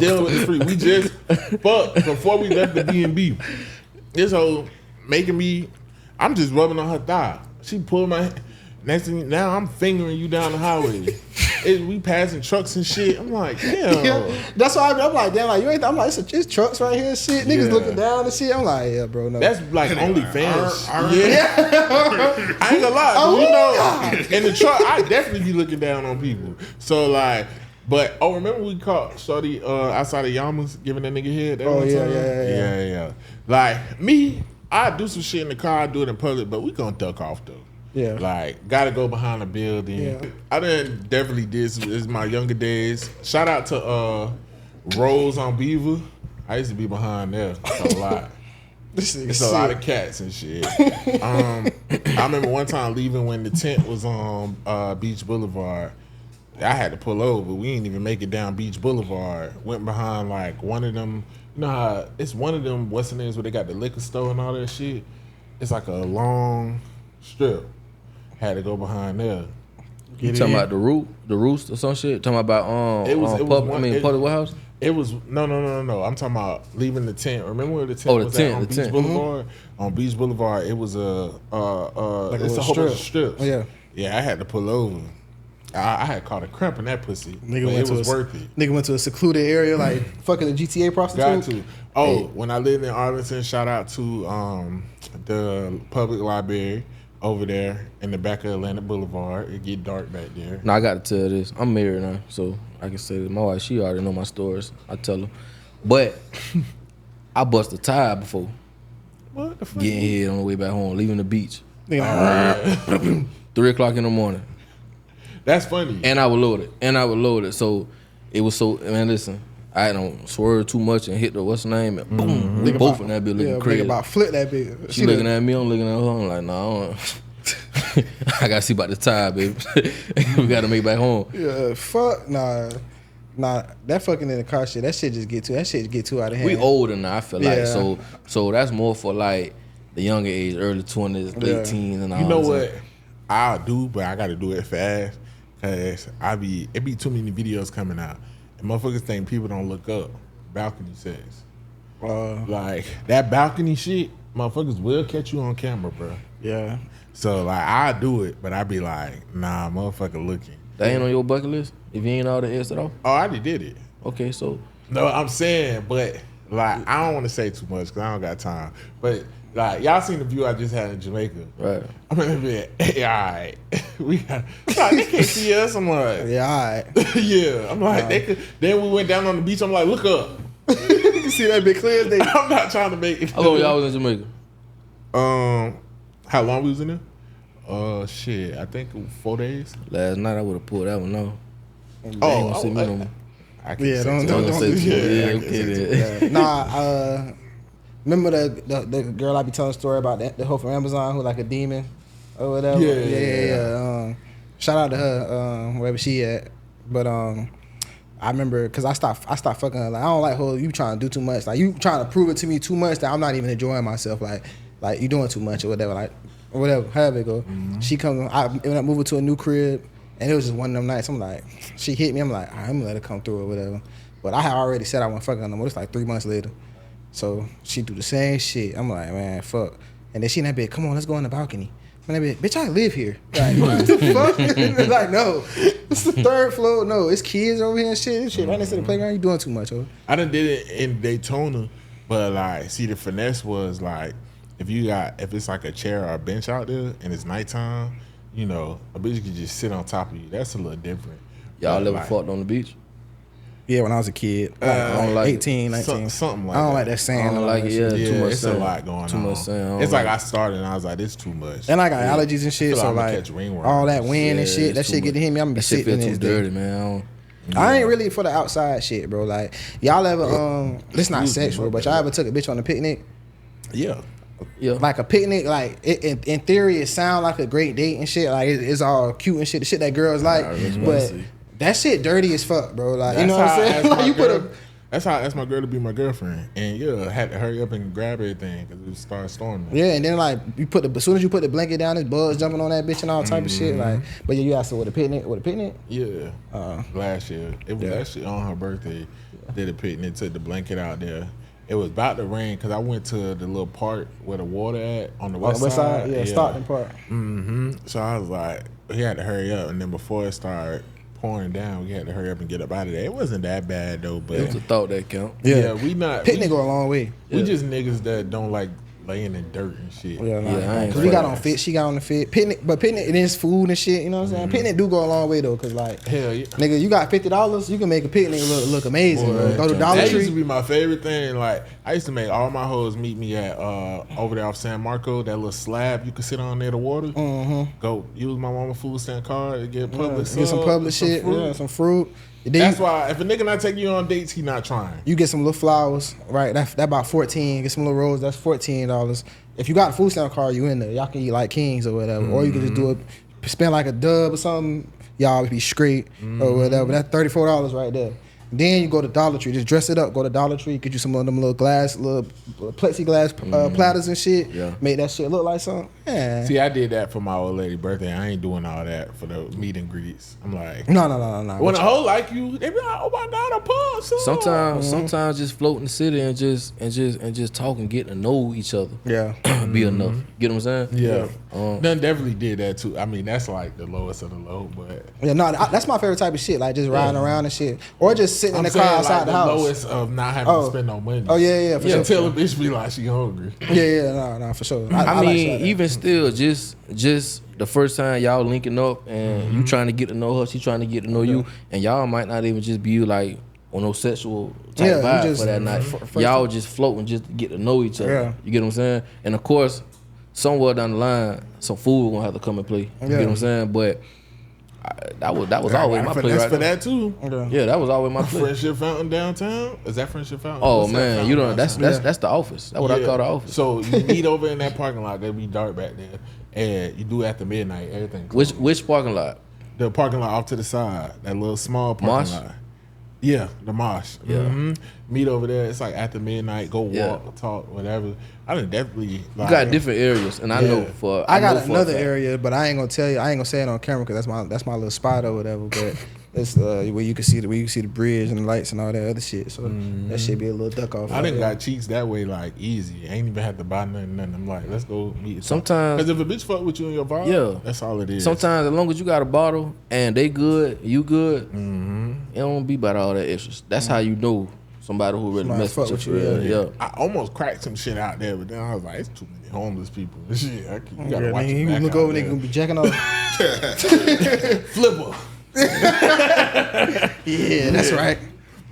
dealing with the free. We just fuck before we left the B&B. This whole making me, I'm just rubbing on her thigh. She pulled my. Next thing, now I'm fingering you down the highway. We passing trucks and shit. I'm like, damn. Yeah, that's why I'm like, damn, like you ain't. I'm like, it's trucks right here, and shit. Niggas looking down and shit. I'm like, yeah, bro, no. That's like OnlyFans. Yeah. I ain't gonna lie, you know, in the truck, I definitely be looking down on people. So like, but remember we caught Shorty outside of Yamas giving that nigga head. That one time? Yeah. Like me, I do some shit in the car, I do it in public, but we gonna duck off though. Yeah. Like, gotta go behind the building. Yeah. I done definitely did some, this is my younger days. Shout out to Rose on Beaver. I used to be behind there a lot. It's a lot of cats and shit. I remember one time leaving when the tent was on Beach Boulevard. I had to pull over. We didn't even make it down Beach Boulevard. Went behind like one of them, you know how it's one of them, what's the names where they got the liquor store and all that shit? It's like a long strip. Had to go behind there. You talking about the roost or some shit? Talking about public warehouse? It was no. I'm talking about leaving the tent. Remember where the tent was at on Beach Boulevard? On Beach Boulevard, it was a it's a whole bunch of strips. Yeah. Yeah, I had to pull over. I had caught a cramp in that pussy. Nigga but went it was worth it. Nigga went to a secluded area like fucking a GTA prostitute. Got to. Oh, when I lived in Arlington, shout out to the public library over there in the back of Atlantic Boulevard. It get dark back there. Now I got to tell this. I'm married now, so I can say that my wife, she already know my stories. I tell her, but I bust a tire before What the fuck? getting head on the way back home, leaving the beach. Nigga, 3 o'clock in the morning. That's funny. And I would load it. So it was so, man, listen, I don't swerve too much and hit the, what's the name? And boom, we both in that bitch looking crazy. Nigga about flip that bitch. She looking at me, I'm looking at her. I'm like, nah, I gotta see about the tire, baby. We gotta make it back home. Yeah, fuck, nah. Nah, that fucking in the car shit. That shit get too out of hand. We older now, I feel like. Yeah. So that's more for like the younger age, early 20s, late teens, and all. You know that. what I'll do, but I got to do it fast, cause it be too many videos coming out, and motherfuckers think people don't look up balcony sex. Like that balcony shit, motherfuckers will catch you on camera, bro. Yeah. So like I do it, but I be like, nah, motherfucker looking. That ain't on your bucket list? If you ain't all the S at all? Oh, I already did it. Okay, so No, I'm saying, but like I don't want to say too much because I don't got time. But like y'all seen the view I just had in Jamaica. right. I'm gonna be like, hey, all right. We got, like, they can't see us. I'm like, Yeah, all right. yeah. I'm like, they could. Then we went down on the beach. I'm like, look up. You can see that big clear as day. I'm not trying to make it. How long y'all was in Jamaica? How long we was in there? Shit, I think 4 days. Last night I would have pulled that one off. Oh, See me no more. I can't Yeah, say don't too much. Don't say too much. Yeah, I Yeah, can't say too okay, then. Nah, remember the girl I be telling a story about the hoe from Amazon who like a demon or whatever? Yeah. Shout out to her, wherever she at. But I remember because I stopped fucking her. Like I don't like her. You trying to do too much. Like you trying to prove it to me too much that I'm not even enjoying myself. Like you doing too much or whatever. Like or whatever. However it go. Mm-hmm. She comes. I ended up moving to a new crib. And it was just one of them nights. I'm like, she hit me. I'm like, all right, I'm gonna let her come through or whatever. But I had already said I wasn't fucking her no more. It's like 3 months later. So she do the same shit. I'm like, man, fuck. And then she in that bitch, come on, let's go on the balcony. And that bitch, I live here. Like, what the fuck? Like, no. It's the 3rd floor. No, it's kids over here and shit. Shit, right next to the playground. You doing too much, oh. I done did it in Daytona, but like, see, the finesse was like, if it's like a chair or a bench out there and it's nighttime, you know, a bitch could just sit on top of you. That's a little different. Y'all But, ever like, fucked on the beach? Yeah, when I was a kid. I don't like 18, 19. Something like I don't that. like that sand. I don't like it, yeah. Yeah, Too much it's sand. a lot going on. Too much sand. I don't It's like like I started and I was like, this too much. And I got allergies and shit, feel so like I'ma like catch ringworm. all that wind and Yeah, shit, that it's shit too get to hit me. I'm gonna be That shit sitting feel in too this dirty, man. I ain't really for the outside shit, bro. Like y'all ever this not sexual, but y'all ever took a bitch on a picnic? Yeah. Yeah. Like a picnic, like in theory, it sound like a great date and shit. Like it's all cute and shit. The shit that girls like, but that shit dirty as fuck, bro. Like you know what I'm saying? Like, you put a That's how I asked my girl to be my girlfriend, and yeah, I had to hurry up and grab everything because it started storming. yeah, and then like as soon as you put the blanket down, there's bugs jumping on that bitch and all type of shit. Like, but yeah, you asked her with a picnic. Yeah. Last year, it was actually on her birthday. Did a picnic, took the blanket out there. It was about to rain because I went to the little park where the water at on the west side. Yeah, Stockton Park. So I was like, we had to hurry up, and then before it started pouring down, we had to hurry up and get up out of there. It wasn't that bad though, but It was a thought that count. yeah, we not Picnic go a long way. we just niggas that don't like laying in dirt and shit. Yeah, nah, Yeah, I ain't cause we got fucking- on fit. She got on the fit. Picnic, but picnic it is food and shit. You know what I'm saying? Picnic do go a long way though, cause like, Hell yeah. nigga, you got $50, you can make a picnic look amazing. Boy, Bro. Go to Dollar that used to Tree. be my favorite thing. Like I used to make all my hoes meet me at over there off San Marco, that little slab you could sit on near the water. Go use my mama food stamp card and get public Get some sub, public some shit. fruit. Yeah, some fruit. And then That's why if a nigga not taking you on dates, he not trying. you get some little flowers, right? That about 14. Get some little roses. That's $14. If you got a food stamp card, you in there. Y'all can eat like kings or whatever, or you can just do it, spend like a dub or something. Y'all be straight or whatever. That's $34 right there. Then you go to Dollar Tree, just dress it up. Go to Dollar Tree, get you some of them little plexiglass platters and shit. Yeah. Make that shit look like something. Yeah. See, I did that for my old lady birthday. I ain't doing all that for the meet and greets. I'm like, No. when a hoe like you, they be like, oh my god, a pub. son." Sometimes just float in the city and just talk and get to know each other. Yeah. Be enough. Get what I'm saying? Yeah, Done definitely did that too. I mean, that's like the lowest of the low, but Yeah, no, that's my favorite type of shit. Like just riding around and shit, or just sitting in the car outside like the house. lowest of not having to spend no money. Oh yeah, for sure. Until a bitch be like she hungry. Yeah, no, for sure. I like mean, shit like that. even still, just the first time y'all linking up and you trying to get to know her, she trying to get to know you, and y'all might not even just be like on no sexual type Yeah, you vibe just- for that night. first Y'all just floating just to get to know each other. Yeah. You get what I'm saying? And of course, somewhere down the line, some food gonna have to come and play. You get what I'm saying? But that was always my play That's right for there. that too. Yeah, that was always my play. Friendship Fountain downtown. Is that Friendship Fountain? Oh What's that man, fountain you know that's downtown? that's the office. That's what I Yeah. call the office. So you meet over in that parking lot. There be dark back there, and you do after midnight. Everything. closed. Which parking lot? The parking lot off to the side, that little small parking Mosh? lot. Yeah, the Mosh. Yeah. Meet over there. It's like after midnight. Go walk, Yeah. talk, whatever. I done definitely. You Like, got different areas, and I know for I got know for a another fact. area, but I ain't gonna tell you. I ain't gonna say it on camera because that's my little spot or whatever. But it's where you can see the bridge and the lights and all that other shit. So that shit be a little duck off. I right done there. got cheeks that way, like easy. I ain't even had to buy nothing. I'm like, let's go meet. Sometimes- because if a bitch fuck with you and your vibe, Yeah. that's all it is. Sometimes, as long as you got a bottle and they good, you good, it don't be about all that extras. That's how you know somebody who really Somebody mess fuck with you. with you, Yeah, yeah. I almost cracked some shit out there, but then I was like, it's too many homeless people. Shit, you gotta Yeah, watch nigga, your you back look out over, there. nigga gonna be jacking off. Flipper. Yeah, that's right.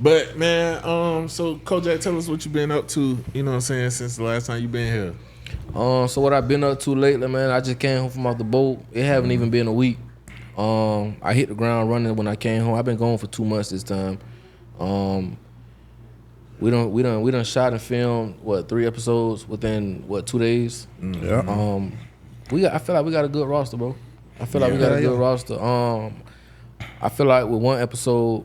But man, so Kojak, tell us what you been up to. You know what I'm saying, since the last time you been here. So what I've been up to lately, man, I just came home from off the boat. It haven't even been a week. I hit the ground running when I came home. I've been gone for 2 months this time. We done shot and filmed 3 episodes within 2 days. Yeah. I feel like we got a good roster, bro. I feel like we got a good roster. I feel like with one episode,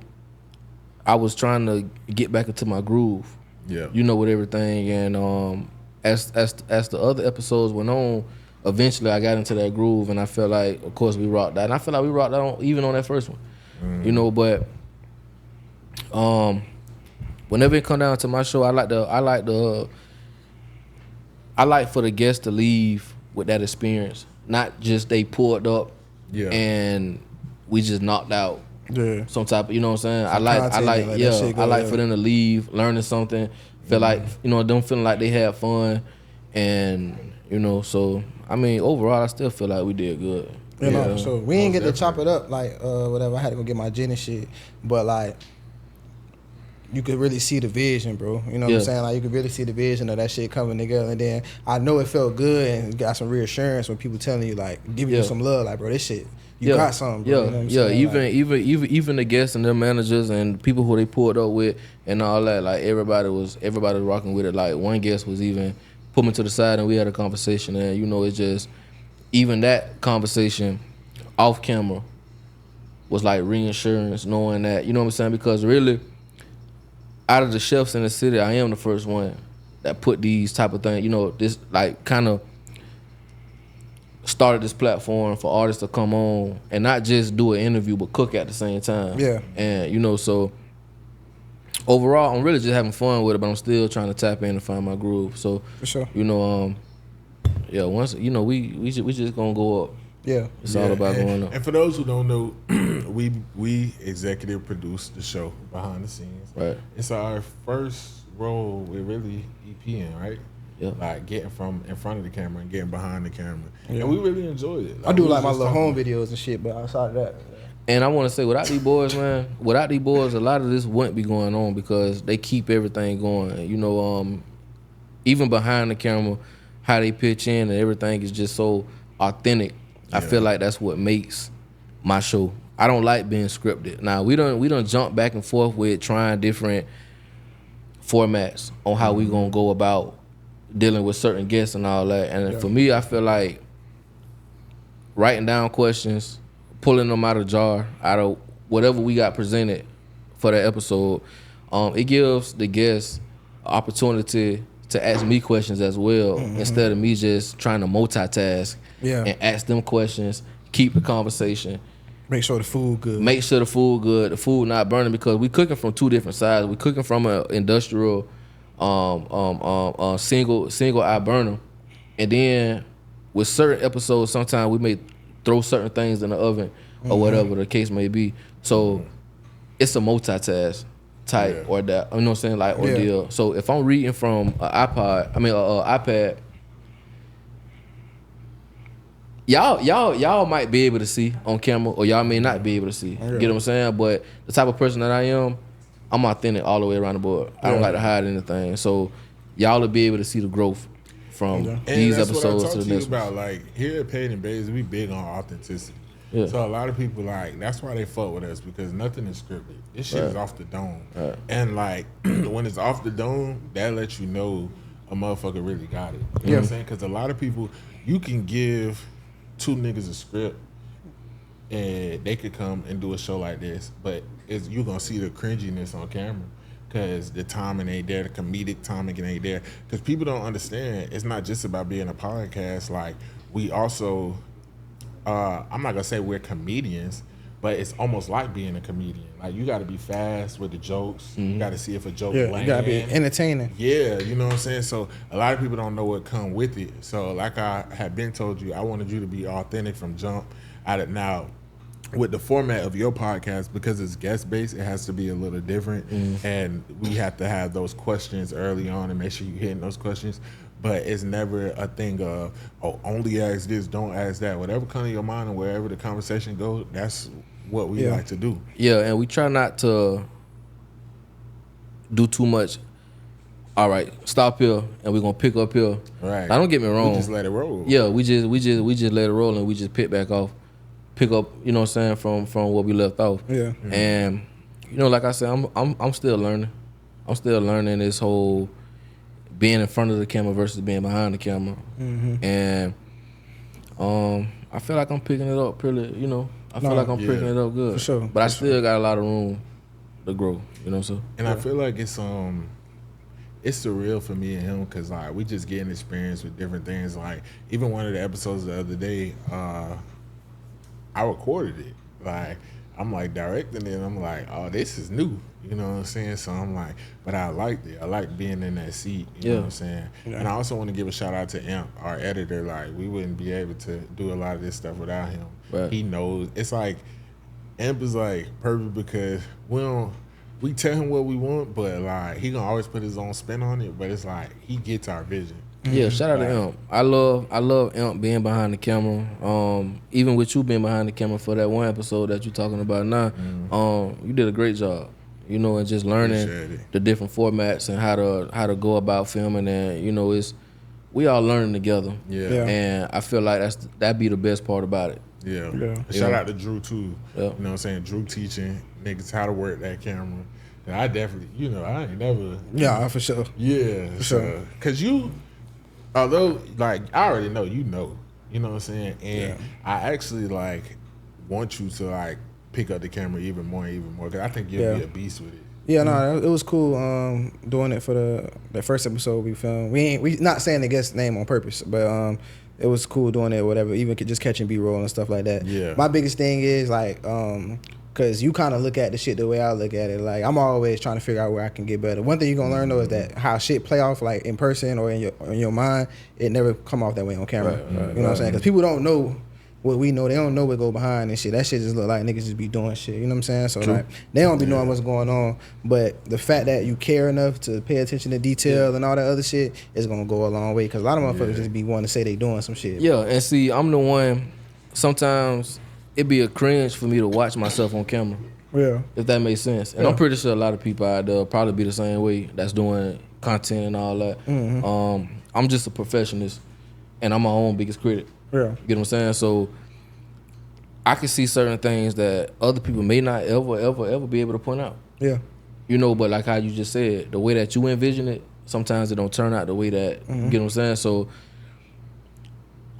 I was trying to get back into my groove. Yeah. You know, with everything, and as the other episodes went on, eventually I got into that groove, and I felt like, of course, we rocked that, and I feel like we rocked that even on that first one. You know, but whenever it come down to my show, I like for the guests to leave with that experience, not just they pulled up and we just knocked out Yeah. some type of, you know what I'm saying? Some content, like that shit go, I like yeah. for them to leave learning something, feel like, you know, them feeling like they had fun, and you know, so I mean, overall, I still feel like we did good. You know, Yeah. so we ain't get to chop it up like whatever. I had to go get my gin and shit, but like you could really see the vision, bro. You know what I'm Yeah. saying? Like you could really see the vision of that shit coming together. And then I know it felt good and got some reassurance when people telling you like giving you some love, like bro, this shit you got something, bro. Yeah, You know what I'm yeah. saying? Even the guests and their managers and people who they pulled up with and all that, like everybody was rocking with it. Like one guest was even put me to the side and we had a conversation, and you know, it's just even that conversation off camera was like reassurance, knowing that, you know what I'm saying, because really out of the chefs in the city, I am the first one that put these type of things, you know, this like kind of started this platform for artists to come on and not just do an interview but cook at the same time. Yeah. And you know, so overall I'm really just having fun with it, but I'm still trying to tap in and find my groove. So For sure. you know, yeah, once you know, we just gonna go up. Yeah. It's all about going up. And for those who don't know, we executive produced the show behind the scenes. Right. It's our first role with really EPing, right? Yeah. Like getting from in front of the camera and getting behind the camera. And we really enjoyed it. I do we like was my just little talking- home videos and shit, but outside of that, And I want to say, without these boys, man, a lot of this wouldn't be going on because they keep everything going. You know, even behind the camera, how they pitch in and everything is just so authentic. I feel like that's what makes my show. I don't like being scripted. Now we don't jump back and forth with trying different formats on how we gonna go about dealing with certain guests and all that. And for me, I feel like writing down questions, pulling them out of jar, out of whatever we got presented for the episode, it gives the guests opportunity to ask me questions as well, instead of me just trying to multitask and ask them questions, keep the conversation. make sure the food good. Make sure the food good, the food not burning, because we cooking from two different sides. We cooking from an industrial single eye burner, and then with certain episodes, sometimes we may throw certain things in the oven or whatever the case may be. So it's a multitask type or that, you know what I'm saying, like ordeal. So if I'm reading from an iPad, y'all might be able to see on camera, or y'all may not be able to see. Get what I'm saying? But the type of person that I am, I'm authentic all the way around the board. I don't like to hide anything. So y'all will be able to see the growth from these that's episodes what I to talk the next one. about. Like here at Paid N Bazed, we big on authenticity. Yeah. So a lot of people like that's why they fuck with us, because nothing is scripted. This shit is off the dome. And like when it's off the dome, that lets you know a motherfucker really got it. You know what I'm saying? Because a lot of people, you can give two niggas a script and they could come and do a show like this, but you're gonna see the cringiness on camera because the timing ain't there, the comedic timing ain't there. Because people don't understand, it's not just about being a podcast. Like we also, I'm not gonna say we're comedians, but it's almost like being a comedian. Like you got to be fast with the jokes. You got to see if a joke lands. You gotta be entertaining. Yeah, you know what I'm saying? So a lot of people don't know what come with it. So like I had been told you, I wanted you to be authentic from jump. Now, with the format of your podcast, because it's guest-based, it has to be a little different. And we have to have those questions early on and make sure you're hitting those questions. But it's never a thing of, only ask this, don't ask that. Whatever comes to your mind and wherever the conversation goes, that's what we like to do. Yeah, and we try not to do too much. All right, stop here, and we're gonna pick up here. Right. Now, don't get me wrong. We just let it roll. Yeah, we just let it roll, and we just pick up. You know what I'm saying, from where we left off. Yeah. And you know, like I said, I'm still learning. I'm still learning this whole being in front of the camera versus being behind the camera. And I feel like I'm picking it up pretty. You know. I feel like I'm picking it up good. For sure. But I still got a lot of room to grow, you know, so. And I feel like it's surreal for me and him because, like, we just getting experience with different things. Like, even one of the episodes the other day, I recorded it. Like, I'm, like, directing it, and I'm like, oh, this is new. You know what I'm saying? So I'm like, but I liked it. I like being in that seat. You know what I'm saying? Yeah. And I also want to give a shout out to Imp, our editor. Like, we wouldn't be able to do a lot of this stuff without him. Right. He knows. It's like, Imp is like perfect because we tell him what we want, but like he gonna always put his own spin on it. But it's like he gets our vision. Yeah, shout out to Imp. I love Imp being behind the camera. Even with you being behind the camera for that one episode that you're talking about now, you did a great job. You know, and just learning the different formats and how to go about filming, and you know, we all learning together. Yeah. And I feel like that'd be the best part about it. Yeah. Shout out to Drew too. You know what I'm saying? Drew teaching niggas how to work that camera. And I definitely, you know, I ain't never. Yeah, for sure. Yeah, for sure. Cause although like I already know, you know what I'm saying, and I actually like want you to like pick up the camera even more, because I think you'll be a beast with it. Yeah, no, it was cool doing it for the first episode we filmed. We not saying the guest name on purpose, but it was cool doing it, whatever, even just catching B-roll and stuff like that. Yeah. My biggest thing is like, because you kind of look at the shit the way I look at it. Like, I'm always trying to figure out where I can get better. One thing you're going to learn, though, is that how shit play off, like, in person or in your mind, it never come off that way on camera. You know what I'm saying? Because people don't know what we know. They don't know what go behind and shit. That shit just look like niggas just be doing shit. You know what I'm saying? So, like, they don't be knowing what's going on. But the fact that you care enough to pay attention to detail and all that other shit is going to go a long way. Because a lot of motherfuckers just be wanting to say they doing some shit. Yeah, and see, I'm the one, sometimes it be a cringe for me to watch myself on camera. Yeah. If that makes sense. And I'm pretty sure a lot of people out there probably be the same way that's doing content and all that. I'm just a perfectionist and I'm my own biggest critic. Yeah. You get what I'm saying? So I can see certain things that other people may not ever be able to point out. Yeah. You know, but like how you just said, the way that you envision it, sometimes it don't turn out the way that you get what I'm saying? So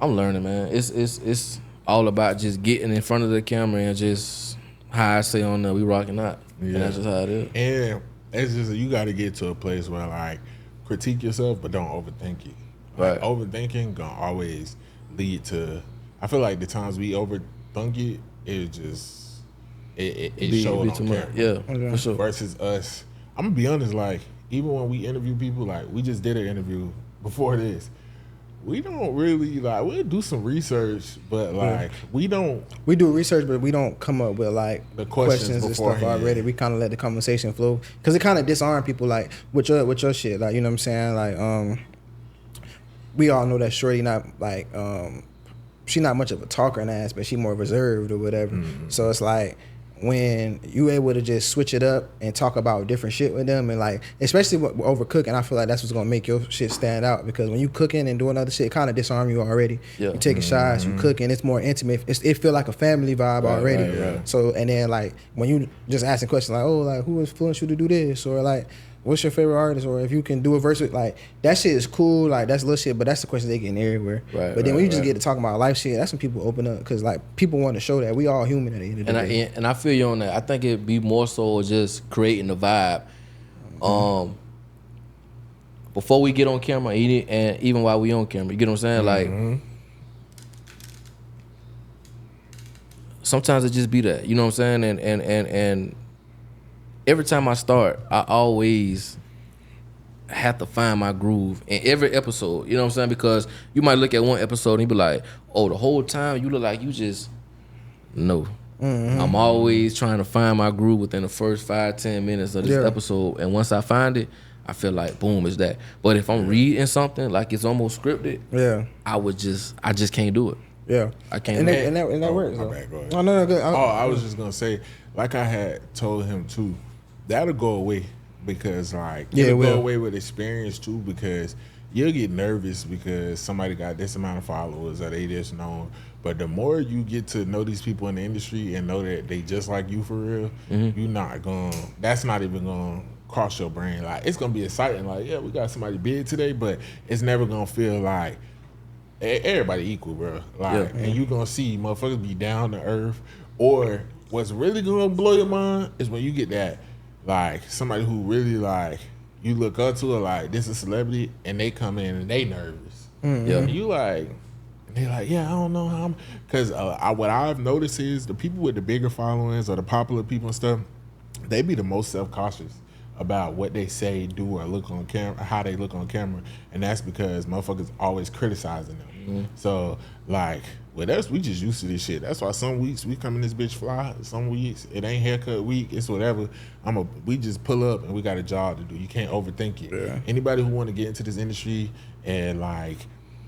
I'm learning, man. It's all about just getting in front of the camera and just how I say on there, we rocking out. Yeah. And that's just how it is. And it's just you got to get to a place where like critique yourself, but don't overthink it. Like, overthinking gonna always lead to. I feel like the times we overthink it, it just it showed on camera. Yeah, for sure. Versus us, I'm gonna be honest. Like even when we interview people, like we just did an interview before this. We don't really like. We'll do some research, but like we don't. We do research, but we don't come up with like the questions and stuff already. We kind of let the conversation flow because it kind of disarm people like with your shit. Like, you know what I'm saying? Like we all know that Shorty not like she not much of a talker in that aspect. She more reserved or whatever. So it's like when you able to just switch it up and talk about different shit with them and like, especially over cooking, I feel like that's what's gonna make your shit stand out because when you cooking and doing other shit, it kind of disarm you already. Yeah. You taking shots, you cooking, it's more intimate. It feel like a family vibe already. Right. So, and then like when you just asking questions like, oh, like who influenced you to do this? Or like, What's your favorite artist? Or if you can do a verse with, like, that shit is cool, like, that's little shit, but that's the question they getting everywhere. Right, but then when you just right. get to talking about life shit, that's when people open up, because, like, people want to show that we all human at the end of the day. And I feel you on that. I think it'd be more so just creating the vibe. Before we get on camera, and even while we on camera, you get what I'm saying? Like, sometimes it just be that, you know what I'm saying? And every time I start, I always have to find my groove in every episode, you know what I'm saying? Because you might look at one episode and you be like, oh, the whole time you look like you just, no. I'm always trying to find my groove within the first 5-10 minutes of this episode. And once I find it, I feel like, boom, it's that. But if I'm reading something like it's almost scripted, I just can't do it. Yeah, I can't. And that works. My bad, go ahead. Oh, no, good. I was just gonna say, like I had told him too, that'll go away because like it'll go away with experience too, because you'll get nervous because somebody got this amount of followers or they just known. But the more you get to know these people in the industry and know that they just like you for real, you're not gonna. That's not even gonna cross your brain. Like, it's gonna be exciting. Like, yeah, we got somebody big today, but it's never gonna feel like everybody equal, bro. Like, and you gonna see motherfuckers be down to earth. Or what's really gonna blow your mind is when you get that, like, somebody who really like you look up to, or like this is a celebrity, and they come in and they nervous. And you like. They're like, yeah, I don't know how I'm, because what I've noticed is the people with the bigger followings or the popular people and stuff, they be the most self-cautious about what they say, do, or look on camera, how they look on camera, and that's because motherfuckers always criticizing them. So, like, with us, we just used to this shit. That's why some weeks we come in this bitch fly, some weeks it ain't haircut week, it's whatever. We just pull up and we got a job to do. You can't overthink it. Yeah. Anybody who want to get into this industry and like,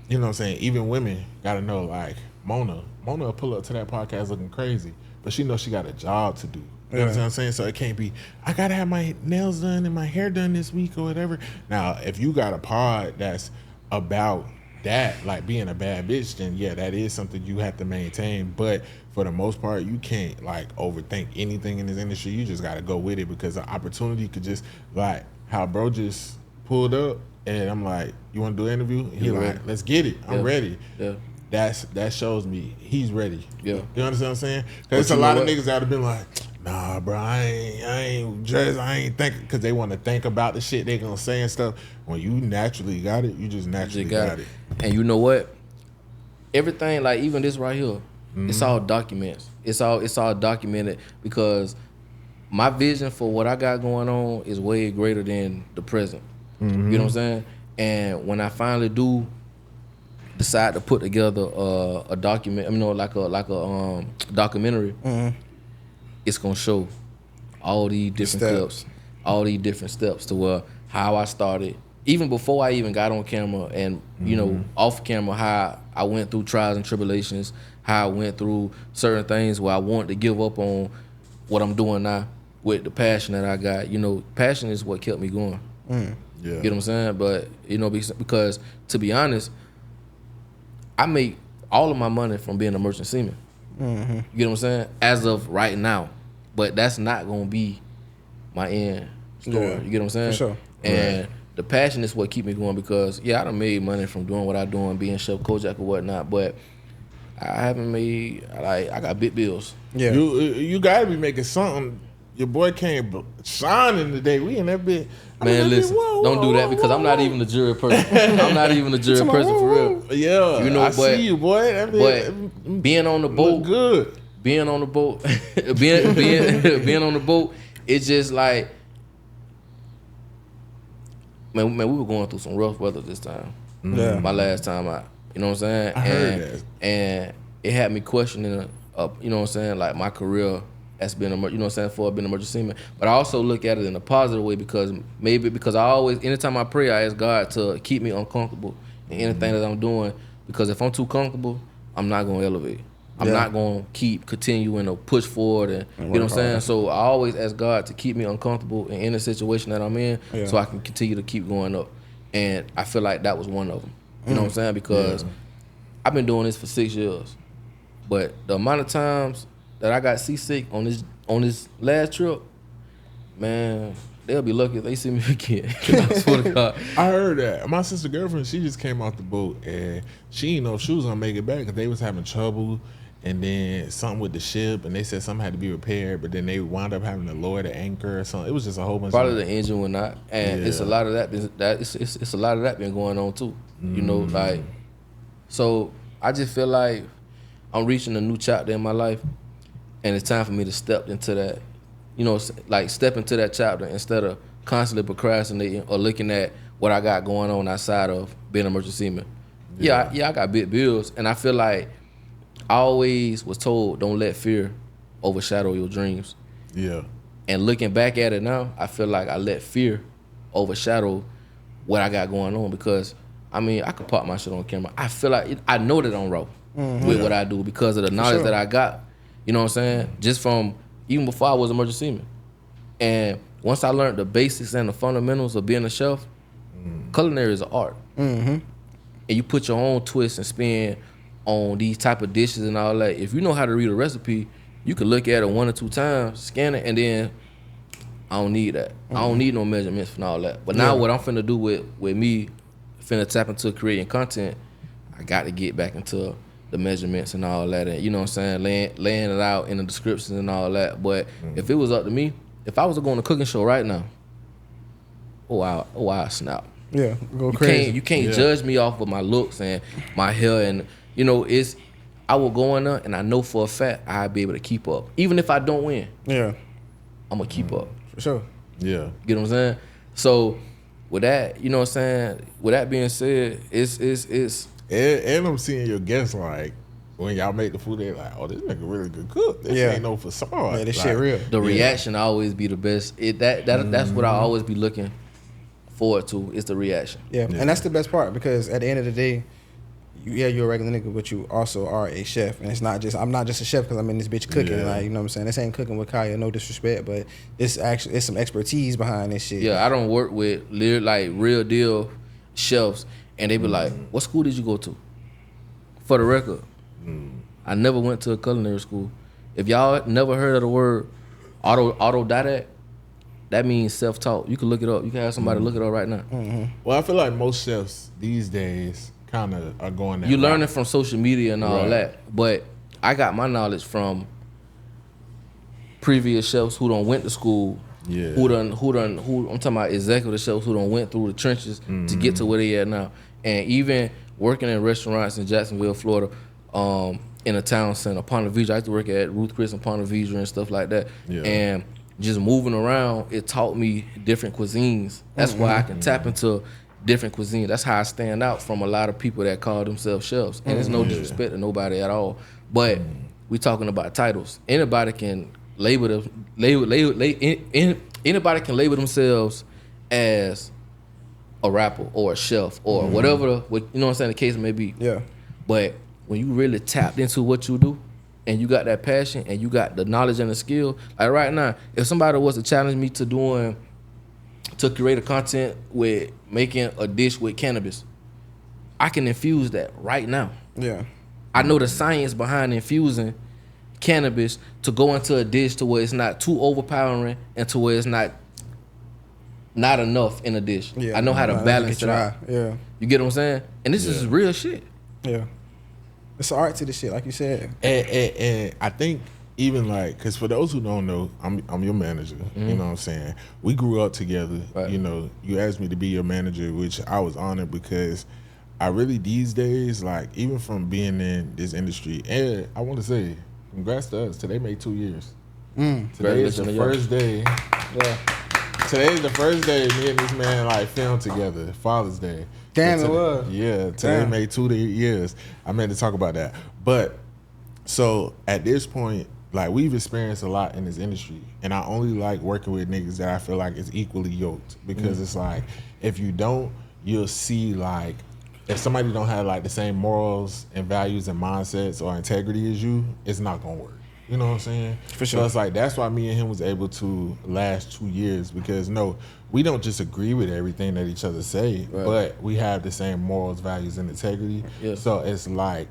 you know what I'm saying? Even women gotta know, like, Mona will pull up to that podcast looking crazy, but she knows she got a job to do. You know what I'm saying? So it can't be, I gotta have my nails done and my hair done this week or whatever. Now, if you got a pod that's about that, like being a bad bitch, then yeah, that is something you have to maintain. But for the most part, you can't like overthink anything in this industry. You just gotta go with it, because the opportunity could just, like how bro just pulled up. And I'm like, you want to do an interview? He like, let's get it. I'm ready. Yeah. That shows me he's ready. Yeah. You understand what I'm saying? Because there's a lot of niggas that have been like, nah, bro, I ain't thinking, because they want to think about the shit they gonna say and stuff. When you naturally got it, you just naturally got it. And you know what? Everything, like even this right here, it's all documents. It's all documented, because my vision for what I got going on is way greater than the present. You know what I'm saying? And when I finally do decide to put together a document, like a documentary, it's gonna show all these different steps to where how I started, even before I even got on camera, and you know, off camera, how I went through trials and tribulations, how I went through certain things where I wanted to give up on what I'm doing now with the passion that I got. You know, passion is what kept me going. Yeah. You know what I'm saying? But, you know, because to be honest, I make all of my money from being a merchant seaman. You know what I'm saying? As of right now. But that's not going to be my end story. Yeah. You get what I'm saying? For sure. And the passion is what keep me going, because, yeah, I done made money from doing what I do and being Chef Kojak or whatnot, but I haven't made, like, I got big bills. Yeah. You got to be making something. Your boy came shining today. We in that bit. Man, listen, don't do that, because I'm not even a jury person. I'm not even a jury person for real. Yeah, you know, I see you, boy. That but being on the boat, good. Being on the boat, being on the boat, it's just like, man, we were going through some rough weather this time. Yeah, my last time out. You know what I'm saying? I heard that, and it had me questioning, you know what I'm saying, like my career. That's been you know what I'm saying, for being a merchant seaman. But I also look at it in a positive way, because I always, anytime I pray, I ask God to keep me uncomfortable in anything that I'm doing, because if I'm too comfortable, I'm not gonna elevate. I'm not gonna keep continuing to push forward, and you know what I'm saying. So I always ask God to keep me uncomfortable in any situation that I'm in, so I can continue to keep going up. And I feel like that was one of them. You know what I'm saying? Because I've been doing this for 6 years, but the amount of times that I got seasick on this last trip, man, they'll be lucky if they see me again. I swear to God. I heard that. My sister girlfriend, she just came off the boat and she didn't know if she was gonna make it back because they was having trouble, and then something with the ship, and they said something had to be repaired, but then they wound up having to lower the anchor or something. It was just a whole bunch. Probably the engine will not, and it's a lot of that. It's a lot of that been going on too. You know, like, so I just feel like I'm reaching a new chapter in my life, and it's time for me to step into that. You know, like step into that chapter instead of constantly procrastinating or looking at what I got going on outside of being a merchant seaman. Yeah, I got big bills, and I feel like I always was told don't let fear overshadow your dreams. Yeah. And looking back at it now, I feel like I let fear overshadow what I got going on because, I mean, I could pop my shit on camera. I feel like I know that I'm raw with what I do because of the knowledge that I got. You know what I'm saying? Just from even before I was a merchant seaman. And once I learned the basics and the fundamentals of being a chef, culinary is an art. And you put your own twist and spin on these type of dishes and all that. If you know how to read a recipe, you can look at it 1 or 2 times, scan it, and then I don't need that. I don't need no measurements and all that. But now what I'm finna do with me, finna tap into creating content, I got to get back into the measurements and all that. And you know what I'm saying? Laying it out in the descriptions and all that. But if it was up to me, if I was to go on a cooking show right now, I snap. Yeah, go crazy. You can't judge me off of my looks and my hair, and you know I will go in there and I know for a fact I'll be able to keep up. Even if I don't win, I'm gonna keep up. For sure. Yeah. Get what I'm saying? So with that, you know what I'm saying? With that being said, it's And I'm seeing your guests like when y'all make the food, they're like, "Oh, this nigga really good cook. This ain't no facade. Yeah, this like, shit real." the reaction always be the best. That's what I always be looking forward to is the reaction. Yeah, and that's the best part because at the end of the day, you're a regular nigga, but you also are a chef, and it's not just I'm not just a chef because I'm in this bitch cooking. Like, you know what I'm saying? This ain't cooking with Kaya, no disrespect, but it's some expertise behind this shit. Yeah, I don't work with like real deal chefs, and they be like, "What school did you go to?" For the record, I never went to a culinary school. If y'all never heard of the word autodidact, that means self-taught. You can look it up. You can have somebody look it up right now. Well, I feel like most chefs these days kind of are going that You route. learn it from social media and all that, but I got my knowledge from previous chefs who done went to school. Yeah. Who I'm talking about executive chefs who done went through the trenches to get to where they at now. And even working in restaurants in Jacksonville, Florida, in a town center, Ponte Vedra. I used to work at Ruth Chris and Ponte Vedra and stuff like that. Yeah. And just moving around, it taught me different cuisines. That's why I can tap into different cuisines. That's how I stand out from a lot of people that call themselves chefs. And there's no disrespect to nobody at all. But we talking about titles. Anybody can anybody can label themselves as a rapper or a chef or whatever, you know what I'm saying, the case may be. Yeah. But when you really tapped into what you do and you got that passion and you got the knowledge and the skill, like right now, if somebody was to challenge me to create a content with making a dish with cannabis, I can infuse that right now. Yeah. I know the science behind infusing cannabis to go into a dish to where it's not too overpowering and to where it's not enough in a dish. Yeah. I know how to balance it out. Yeah. You get what I'm saying? And this is real shit. Yeah. It's an art to this shit, like you said. And I think even like, because for those who don't know, I'm your manager. You know what I'm saying? We grew up together. Right. You know, you asked me to be your manager, which I was honored because I really these days, like even from being in this industry, and I want to say, congrats to us. Today made 2 years. Today is the first day. Yeah. Today is the first day me and this man like filmed together. Father's Day. Damn, So it was. Yeah, today Damn. made 2 years. I meant to talk about that. But so at this point, like we've experienced a lot in this industry, and I only like working with niggas that I feel like is equally yoked because it's like if you don't, you'll see like if somebody don't have like the same morals and values and mindsets or integrity as you, it's not gonna work. You know what I'm saying? For sure. So it's like that's why me and him was able to last 2 years because we don't just agree with everything that each other say, but we have the same morals, values, and integrity. Yeah. So it's like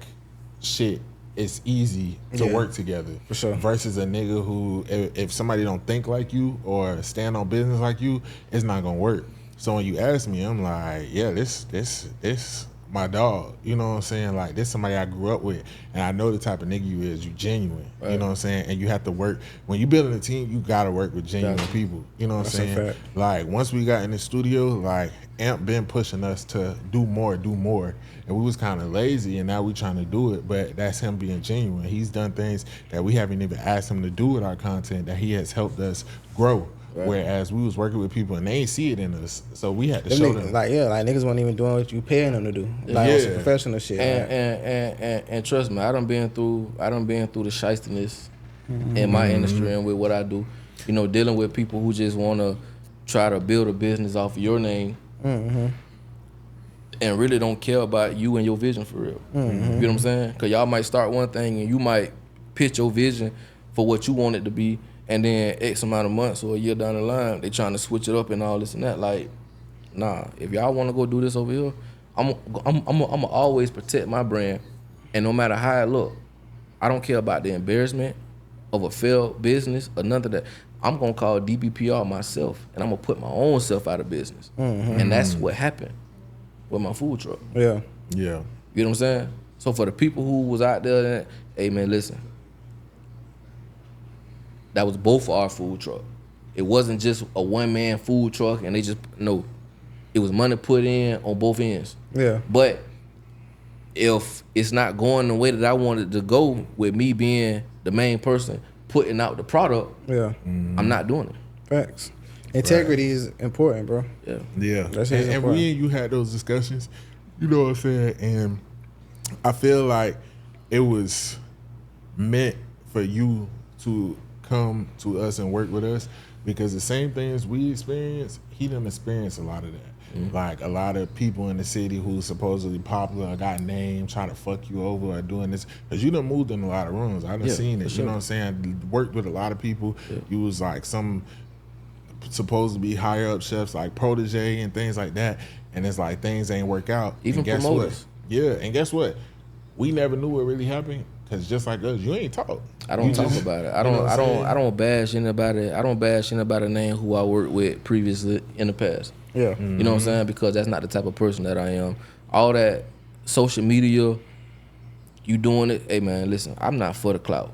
shit. it's easy to work together. For sure. Versus a nigga who, if somebody don't think like you or stand on business like you, it's not gonna work. So when you ask me, I'm like, yeah, this my dog. You know what I'm saying? Like, this somebody I grew up with, and I know the type of nigga you is. You genuine. Right. You know what I'm saying? And you have to work. When you building a team, you gotta work with genuine people. You know what I'm saying? Like, once we got in the studio, like, Amp been pushing us to do more. And we was kind of lazy, and now we trying to do it, but that's him being genuine. He's done things that we haven't even asked him to do with our content that he has helped us grow. Right. Whereas we was working with people and they ain't see it in us, so we had to show them. Like niggas wasn't even doing what you paying them to do, like on some professional shit. And trust me, I done been through the shystiness in my industry and with what I do. You know, dealing with people who just want to try to build a business off of your name. And really don't care about you and your vision for real. You know what I'm saying? Because y'all might start one thing and you might pitch your vision for what you want it to be, and then X amount of months or a year down the line, they trying to switch it up and all this and that. Like, nah, if y'all want to go do this over here, I'm always protect my brand, and no matter how it look, I don't care about the embarrassment of a failed business or none of that. I'm gonna call DBPR myself, and I'm gonna put my own self out of business, and that's what happened with my food truck. Yeah. You know what I'm saying? So for the people who was out there, hey man, listen, that was both our food truck. It wasn't just a one-man food truck and they just, no. It was money put in on both ends. Yeah. But if it's not going the way that I wanted to go with me being the main person putting out the product, I'm not doing it. Facts. Integrity is important, bro. Yeah. That's and we and you had those discussions, you know what I'm saying? And I feel like it was meant for you to come to us and work with us, because the same things we experience, he done experienced a lot of that. Like, a lot of people in the city who's supposedly popular or got names trying to fuck you over or doing this, because you done moved in a lot of rooms. I done seen it. You know what I'm saying? Worked with a lot of people. You was like some supposed to be higher up chefs like Protege and things like that, and it's like things ain't work out. Even and guess promoters. What? And guess what? We never knew what really happened, because just like us, you ain't talk. I don't talk about it. I don't bash anybody. I don't bash anybody name who I worked with previously in the past. You know what I'm saying? Because that's not the type of person that I am. All that social media, you doing it, hey man, listen, I'm not for the clout.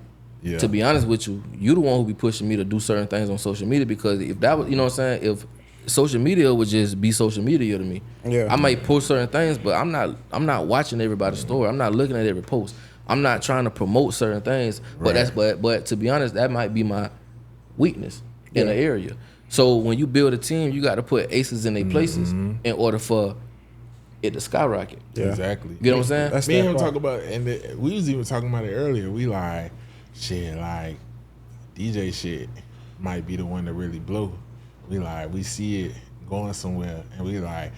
To be honest with you, you the one who be pushing me to do certain things on social media, because if that was, you know what I'm saying, if social media would just be social media to me, I might post certain things, but I'm not watching everybody's story. I'm not looking at every post. I'm not trying to promote certain things, but to be honest, that might be my weakness in the area. So when you build a team, you got to put aces in their places in order for it to skyrocket. Exactly. You know what I'm saying? That's me and him talk about, and we was even talking about it earlier. We like, shit, like DJ shit might be the one to really blow. We see it going somewhere, and we like,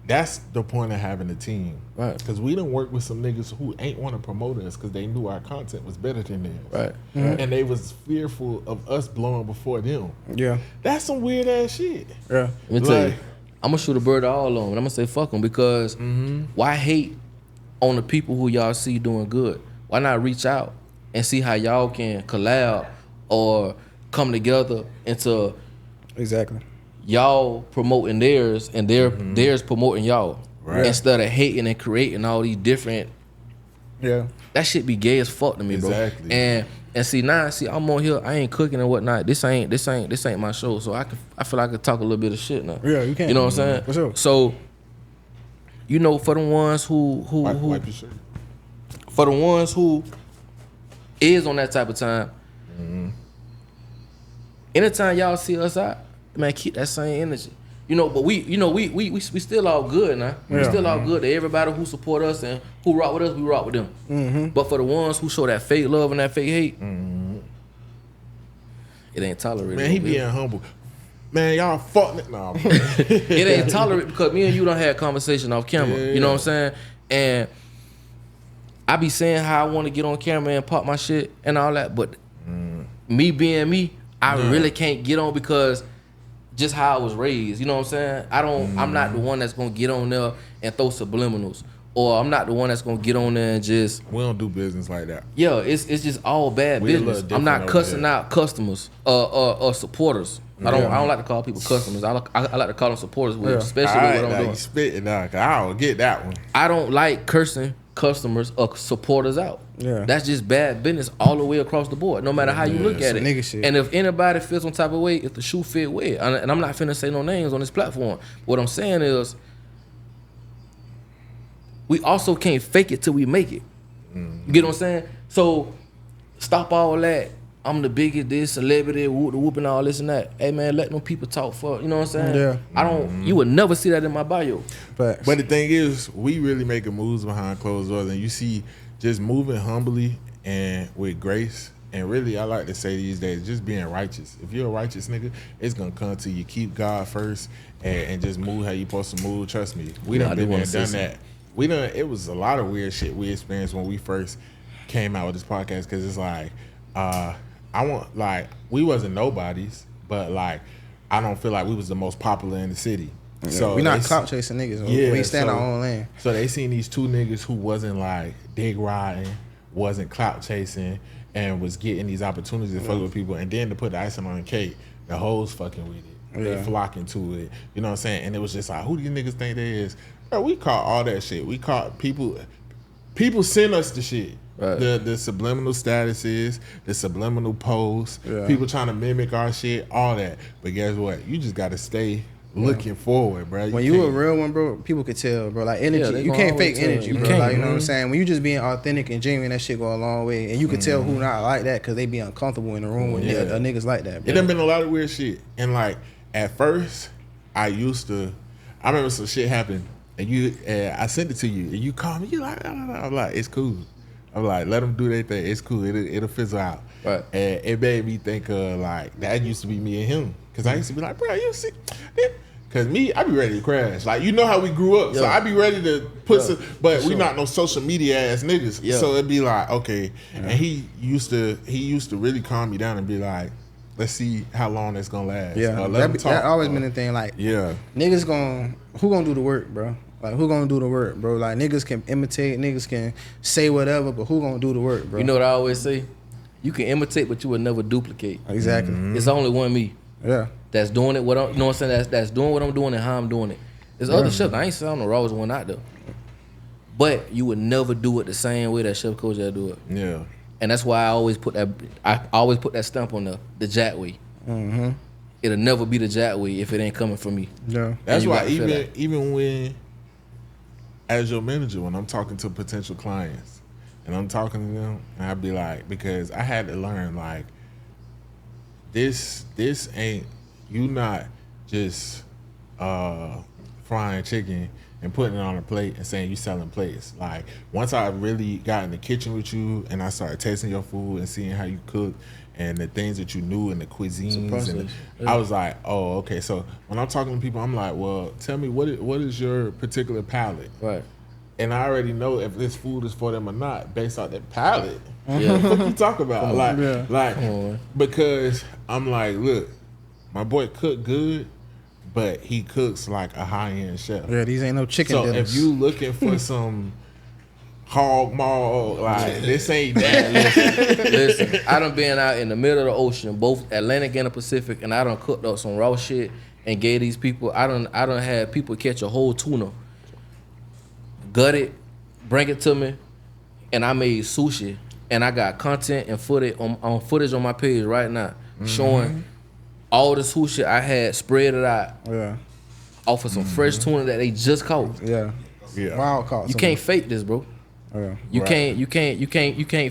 that's the point of having a team, right? Because we done work with some niggas who ain't want to promote us because they knew our content was better than theirs, right? And they was fearful of us blowing before them. That's some weird ass shit. Let me tell you, I'm gonna shoot a bird all on them. I'm gonna say fuck them, because why hate on the people who y'all see doing good? Why not reach out and see how y'all can collab or come together into y'all promoting theirs and theirs promoting y'all, instead of hating and creating all these different. That shit be gay as fuck to me, bro. And see now, I'm on here, I ain't cooking and whatnot. This ain't my show, so I feel like I could talk a little bit of shit now. You can. You know what I'm saying? For sure. So, you know, for the ones who wipe your shirt. For the ones who is on that type of time, anytime y'all see us out, man, keep that same energy. You know, but we still all good now. We still all good to everybody who support us and who rock with us, we rock with them. But for the ones who show that fake love and that fake hate, it ain't tolerated. Man, he being humble. Man, y'all fucking it now. It ain't tolerated, because me and you done had conversation off camera. You know what I'm saying? And I be saying how I want to get on camera and pop my shit and all that, but me being me, I really can't get on, because just how I was raised, you know what I'm saying? I'm not the one that's gonna get on there and throw subliminals or I'm not the one that's gonna get on there and just. We don't do business like that. Yeah, it's just all bad We a business. little I'm not different cussing over there. out customers or supporters. I don't like to call people customers. I like to call them supporters, especially with what I'm doing. You spitting out, 'cause I don't get that one. I don't like cursing customers or supporters out. Yeah. That's just bad business all the way across the board, no matter how you look at some it. nigga shit. And if anybody feels some type of way, if the shoe fit well, and I'm not finna say no names on this platform, what I'm saying is we also can't fake it till we make it. You get what I'm saying? So stop all that. I'm the biggest, this celebrity, whooping all this and that. Hey man, let them people talk for, you know what I'm saying? Yeah. I don't. You would never see that in my bio. Facts. But the thing is, we really making moves behind closed doors, and you see just moving humbly and with grace. And really, I like to say these days, just being righteous. If you're a righteous nigga, it's gonna come to you. Keep God first and just move how you supposed to move. Trust me, we done been there and done that. We done. It was a lot of weird shit we experienced when we first came out with this podcast, because it's like, we wasn't nobodies, but like, I don't feel like we was the most popular in the city. Yeah, So we not clout chasing niggas. Yeah, We stand so- our own lane. So they seen these two niggas who wasn't like dig riding, wasn't clout chasing, and was getting these opportunities to fuck with people. And then to put the icing on the cake, the hoes fucking with it. They Yeah. flocking to it. You know what I'm saying? And it was just like, who do you niggas think they is? Bro, we caught all that shit. We caught people send us the shit. Right. The subliminal statuses, the subliminal posts, Yeah. people trying to mimic our shit, all that. But guess what? You just gotta stay looking forward, bro. When you a can't- real one, bro, people could tell, bro. Like energy, they you gonna can't always fake tell. energy, You bro. can't. Like, you know what I'm saying? When you just being authentic and genuine, that shit go a long way. And you could tell who not like that because they be uncomfortable in the room with Yeah. niggas like that, It bro. done been a lot of weird shit. And like at first, I remember some shit happened, and I sent it to you, and you called me. You like, I'm like, it's cool. I'm like, let them do their thing. It's cool. It'll fizzle out. Right. And it made me think of like that used to be me and him, because I used to be like, bro, you see. Cause me, I be ready to crash. Like, you know how we grew up, so Yeah. I be ready to put some. But we sure. not no social media ass niggas. Yeah. So it'd be like, okay. And he used to really calm me down and be like, let's see how long it's gonna last. Yeah, Let them that always been the thing. Like, Yeah. niggas who gonna do the work, bro? Like, who gonna do the work, bro? Like, niggas can imitate, niggas can say whatever, but who gonna do the work, bro? You know what I always say? You can imitate, but you will never duplicate. Exactly. It's only one me Yeah. that's doing it. You know what I'm saying? That's doing what I'm doing and how I'm doing it. There's other chefs. I ain't saying I'm the rawest one out there, but you would never do it the same way that Chef Coach do it. Yeah. And that's why I always put that stamp on the Jack way. Mm-hmm. It'll never be the Jack way if it ain't coming from me. Yeah. That's you why gotta feel that. even when, as your manager, when I'm talking to potential clients and I'm talking to them, and I be like, because I had to learn, like, this ain't, you not just frying chicken and putting it on a plate and saying you selling plates. Like, once I really got in the kitchen with you and I started tasting your food and seeing how you cook and the things that you knew and the cuisines, and process. I was like, oh, okay. So when I'm talking to people, I'm like, well, tell me what is your particular palate? Right. And I already know if this food is for them or not based on their palate. Yeah. What you talk about? Like, Come on. because I'm like, look, my boy cook good, but he cooks like a high-end chef. Yeah, these ain't no chicken So dinners. if you looking for some hog maw, like, this ain't that. Listen, I done been out in the middle of the ocean, both Atlantic and the Pacific, and I done cooked up some raw shit and gave these people. I done had people catch a whole tuna, gut it, bring it to me, and I made sushi. And I got content and footage on my page right now showing all the sushi I had spread it out yeah. off of some fresh tuna that they just caught. Yeah. Yeah. Wild caught. You can't fake this, bro. Yeah. You Right. can't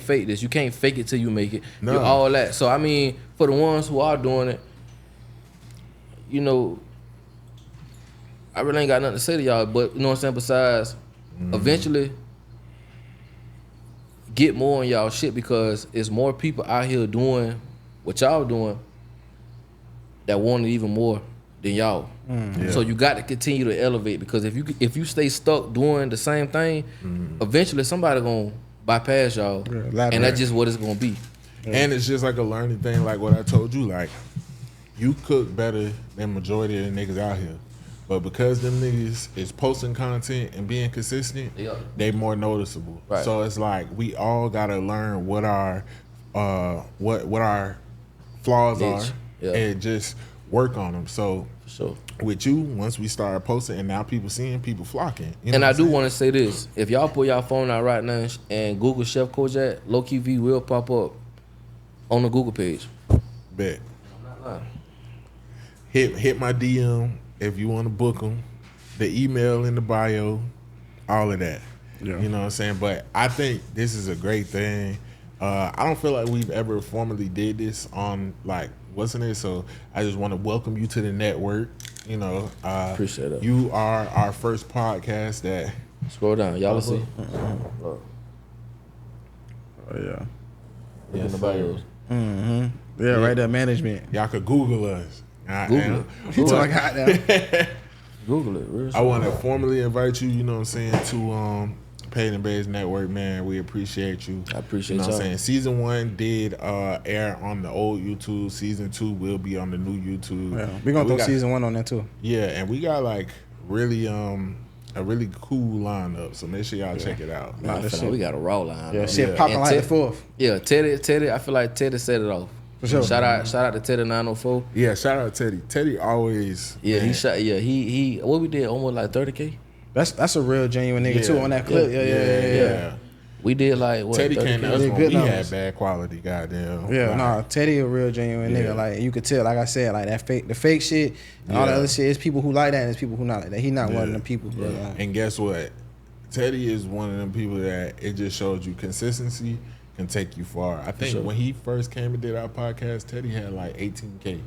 fake this. You can't fake it till you make it. No. You all that. So I mean, for the ones who are doing it, you know, I really ain't got nothing to say to y'all. But you know what I'm saying. Besides, eventually, get more on y'all shit, because it's more people out here doing what y'all doing that want it even more than y'all. Yeah. So you got to continue to elevate, because if you stay stuck doing the same thing, eventually somebody gonna bypass y'all, elaborate. and that's just what it's gonna be. And it's just like a learning thing, like what I told you. Like, you cook better than majority of the niggas out here. But because them niggas is posting content and being consistent, they more noticeable. Right. So it's like we all gotta learn what our what our flaws are and just work on them. So For sure. with you, once we start posting and now people seeing, people flocking. You know And what I I'm do saying? want to say this: if y'all pull y'all phone out right now and Google Chef Kojak, Low Key V will pop up on the Google page. Bet. I'm not lying. Hit my DM if you want to book them. The email in the bio, all of that. Yeah. You know what I'm saying? But I think this is a great thing. I don't feel like we've ever formally did this on like wasn't it? So I just want to welcome you to the network. You know, Appreciate it. You are our first podcast that. Scroll down, y'all will see. Oh yeah. Look in the bios. Yeah, right there, management. Y'all could Google us. Google it. He talking out there. Google it. Real I want to formally invite you, you know what I'm saying, to Paid N Bazed Network, man. We appreciate you. I appreciate you know what I'm y'all. saying. Season 1 did air on the old YouTube. Season 2 will be on the new YouTube. Yeah, we're gonna throw got, season 1 on there too. Yeah, and we got like really a really cool lineup. So make sure y'all check it out. Nah, I feel like we got a raw line. Yeah, though. shit Yeah. popping And like the Ted- fourth. Yeah, Teddy. I feel like Teddy set it off. For sure. Shout out to Teddy 904. Yeah, shout out Teddy. Teddy always. Yeah, man, he shot. Yeah, he. What we did almost like 30K. That's a real genuine nigga too on that clip. Yeah. We did like what? Teddy came to 30K? us Did when good we numbers. had bad quality. Goddamn. Yeah, Like, nah, Teddy a real genuine Yeah. nigga. Like you could tell, like I said, like the fake shit and all the Yeah. other shit. It's people who like that and it's people who not like that. He not one Yeah. of them people, bro. Yeah. Like, And guess what? Teddy is one of them people that it just showed you consistency can take you far. I think sure. when he first came and did our podcast, Teddy had like 18K.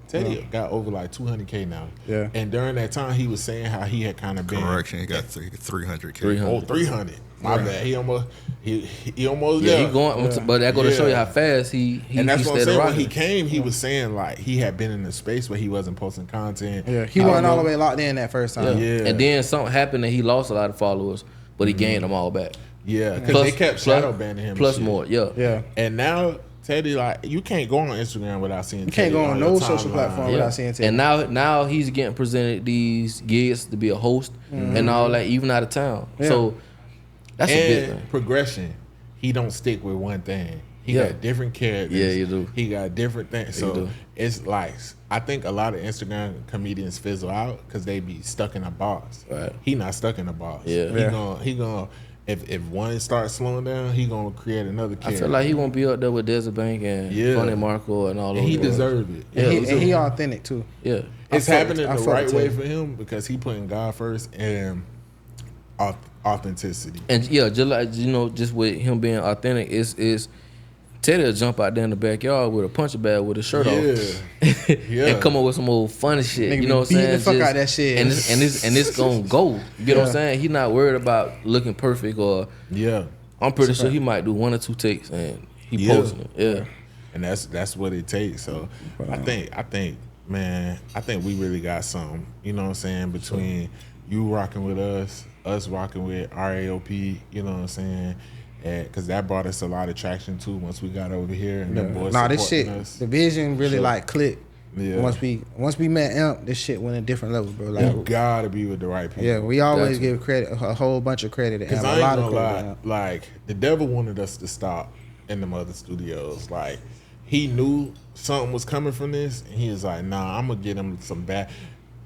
Teddy got over like 200K now. Yeah. And during that time, he was saying how he had kind of been. Correction, he got 300K. 300. Oh, 300. My bad. He almost Yeah, there. he going. But that go to show you Yeah. how fast he And that's he what I'm stayed saying. When rocking. he came, he was saying like he had been in a space where he wasn't posting content. yeah, he I wasn't don't all the know. way locked in that first time. Yeah. And then something happened and he lost a lot of followers, but he gained them all back. Yeah, because Plus- they kept plus- shadow banning him. Plus and shit. more, yeah. Yeah. And now Teddy, like, you can't go on Instagram without seeing. You can't go on no social platform Yeah. without seeing Teddy. And now he's getting presented these gigs to be a host and all that, even out of town. Yeah. So that's a big And thing. progression. He don't stick with one thing. He Yeah. got different characters. Yeah, you do. He got different things. You So do. it's like I think a lot of Instagram comedians fizzle out because they be stuck in a box. Right. He not stuck in a box. Yeah. He gonna if one starts slowing down, he gonna create another I character. feel like he won't be up there with Desert Bank and Yeah. Funny Marco and all and those. he guys. deserved it. Yeah, and he authentic too. Yeah. It's fuck happening with- I the fuck right with way Teddy. for him because he putting God first and authenticity. And yeah, just like just with him being authentic, is Teddy will jump out there in the backyard with a puncher bag with his shirt off. Yeah. And come up with some old funny shit. Nigga You be know what I'm beating saying? the fuck out that shit. And it's gonna go. You get what I'm saying? He's not worried about looking perfect or Yeah. I'm pretty sure he might do 1 or 2 takes and he Yeah. posting it. Yeah. And that's what it takes. So I think man, I think we really got something. You know what I'm saying? Between you rocking with us rocking with RAOP, you know what I'm saying? Because that brought us a lot of traction too once we got over here and them boys Nah, this shit, supporting us. the vision really Sure. like clicked. Yeah. Once we met Amp, this shit went a different level, bro. Like, You gotta be with the right people. yeah, we always Gotcha. give credit, a whole bunch of credit to Because Amp. I A ain't lot gonna of credit to lie, Amp. like the devil wanted us to stop in them other studios. Like he knew something was coming from this, and he was like, "Nah, I'm gonna get him some bad."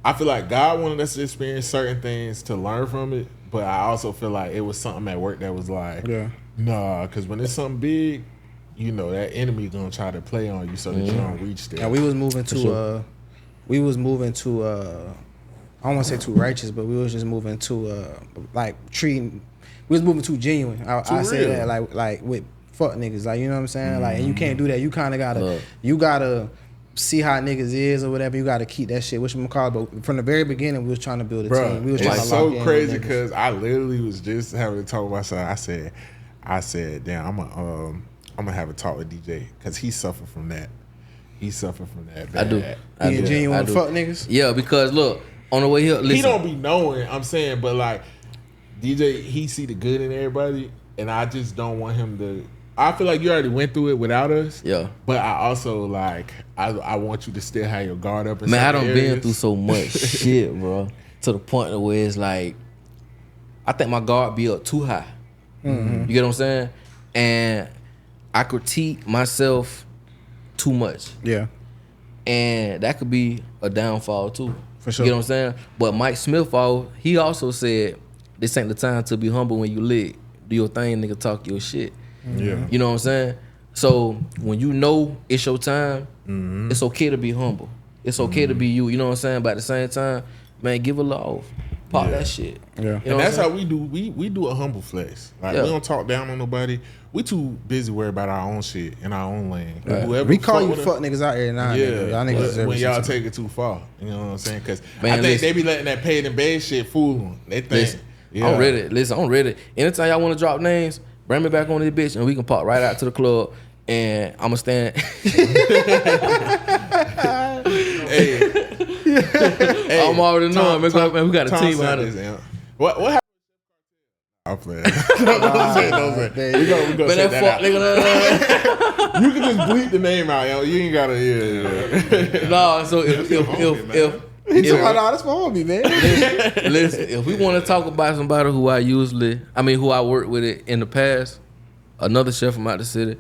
I feel like God wanted us to experience certain things to learn from it, but I also feel like it was something at work that was like, Yeah. nah, because when it's something big, you know that enemy gonna try to play on you so that you don't reach there. And we was moving to I don't want to say too righteous, but we was just moving to like treating. We was moving too genuine. I say real. that like with fuck niggas, like, you know what I'm saying? Like, and you can't do that. You kind of gotta Look. you gotta see how niggas is or whatever. You gotta keep that shit. Which I'm call, but from the very beginning, we was trying to build a Bro, team. We was trying it's to so lock in with crazy niggas. because I literally was just having a talk with myself. I said, damn, I'm gonna have a talk with DJ because he suffered from that. He suffered from that. I do. bad. I Being do. genuine I with do. fuck niggas. Yeah, because look, on the way here, listen. He don't be knowing. I'm saying, but like DJ, he see the good in everybody, and I just don't want him to. I feel like you already went through it without us. Yeah. But I also like I want you to still have your guard up. In Man, I certain done been areas. through so much shit, bro. To the point of where it's like, I think my guard be up too high. You get what I'm saying? And I critique myself too much. Yeah. And that could be a downfall too. For sure. You get what I'm saying? But Mike Smith, he also said, this ain't the time to be humble when you lit. Do your thing, nigga, talk your shit. Yeah. You know what I'm saying? So when you know it's your time, it's okay to be humble. It's okay to be you. You know what I'm saying? But at the same time, man, give a love. Pop that shit. Yeah. You know And what that's I'm how we do. We do a humble flex. Like Yeah. we don't talk down on nobody. We too busy worried about our own shit in our own lane. Right. Whoever We call fuck you with fuck us- niggas out here now. Yeah, Nigga. Y'all niggas deserve when shit y'all too. take it too far, you know what I'm saying? Because Man, I think listen. they be letting that Paid N Bazed shit fool them. They think, Listen, I'm ready. Listen, I'm ready. Anytime y'all want to drop names, bring me back on this bitch and we can pop right out to the club and I'ma stand. Hey, I'm already knowing. Man, we got a Tom team said behind this, us. Am. What happened? I'm playing. Don't say it. We gonna Man, say that fuck that out. nigga. You can just bleep the name out, yo. You ain't gotta. Yeah. No, so if He talking about, nah, that's my homie, man. listen, if we want to talk about somebody who I worked with it in the past, another chef from out the city,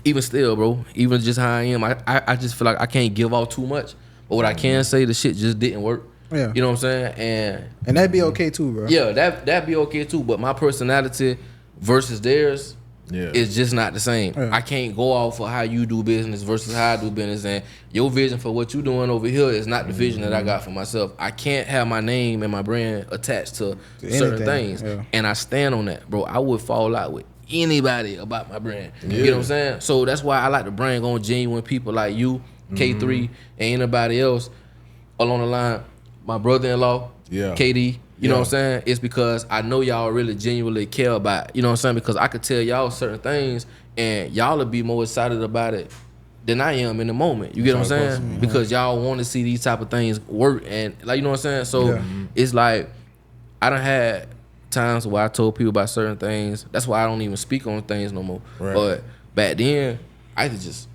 even still, bro, even just how I am, I just feel like I can't give off too much. But what I can say, the shit just didn't work. Yeah. You know what I'm saying? And that'd be okay too, bro. Yeah, that'd be okay too. But my personality versus theirs Yeah. is just not the same. Yeah. I can't go off for how you do business versus how I do business, and your vision for what you doing over here is not the vision that I got for myself. I can't have my name and my brand attached to certain anything, things, yeah. and I stand on that, bro. I would fall out with anybody about my brand. You get what I'm saying? So that's why I like to bring on genuine people like you, K3, and anybody else along the line. My brother-in-law, Yeah. KD. You know what I'm saying? It's because I know y'all really genuinely care about it. You know what I'm saying? Because I could tell y'all certain things and y'all will be more excited about it than I am in the moment. You get what I'm saying? Because y'all want to see these type of things work and like, you know what I'm saying? So it's like I done had times where I told people about certain things. That's why I don't even speak on things no more. Right. But back then, I could just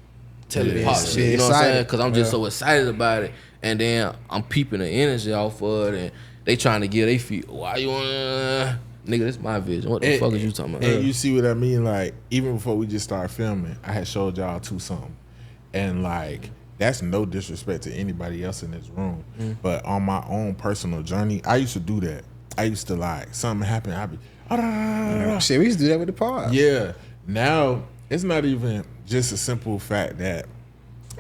tell it pop Excited. shit. You know what I'm saying? Because I'm just so excited about it. And then I'm peeping the energy off of it and they trying to get their feet. Why you wanna nigga, this my vision. What the fuck is you talking about? And you see what I mean? Like, even before we just started filming, I had showed y'all something. And like, that's no disrespect to anybody else in this room. But on my own personal journey, I used to do that. I used to like, something happened, I'd be, Shit, we used to do that with the pod. yeah. Now, it's not even just a simple fact that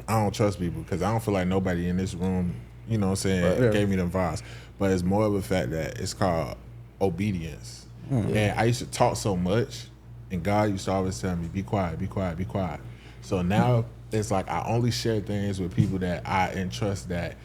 I don't trust people because I don't feel like nobody in this room, you know what I'm saying, gave me them vibes. But it's more of a fact that it's called obedience. And I used to talk so much, and God used to always tell me, be quiet, be quiet, be quiet. So now it's like I only share things with people that I entrust that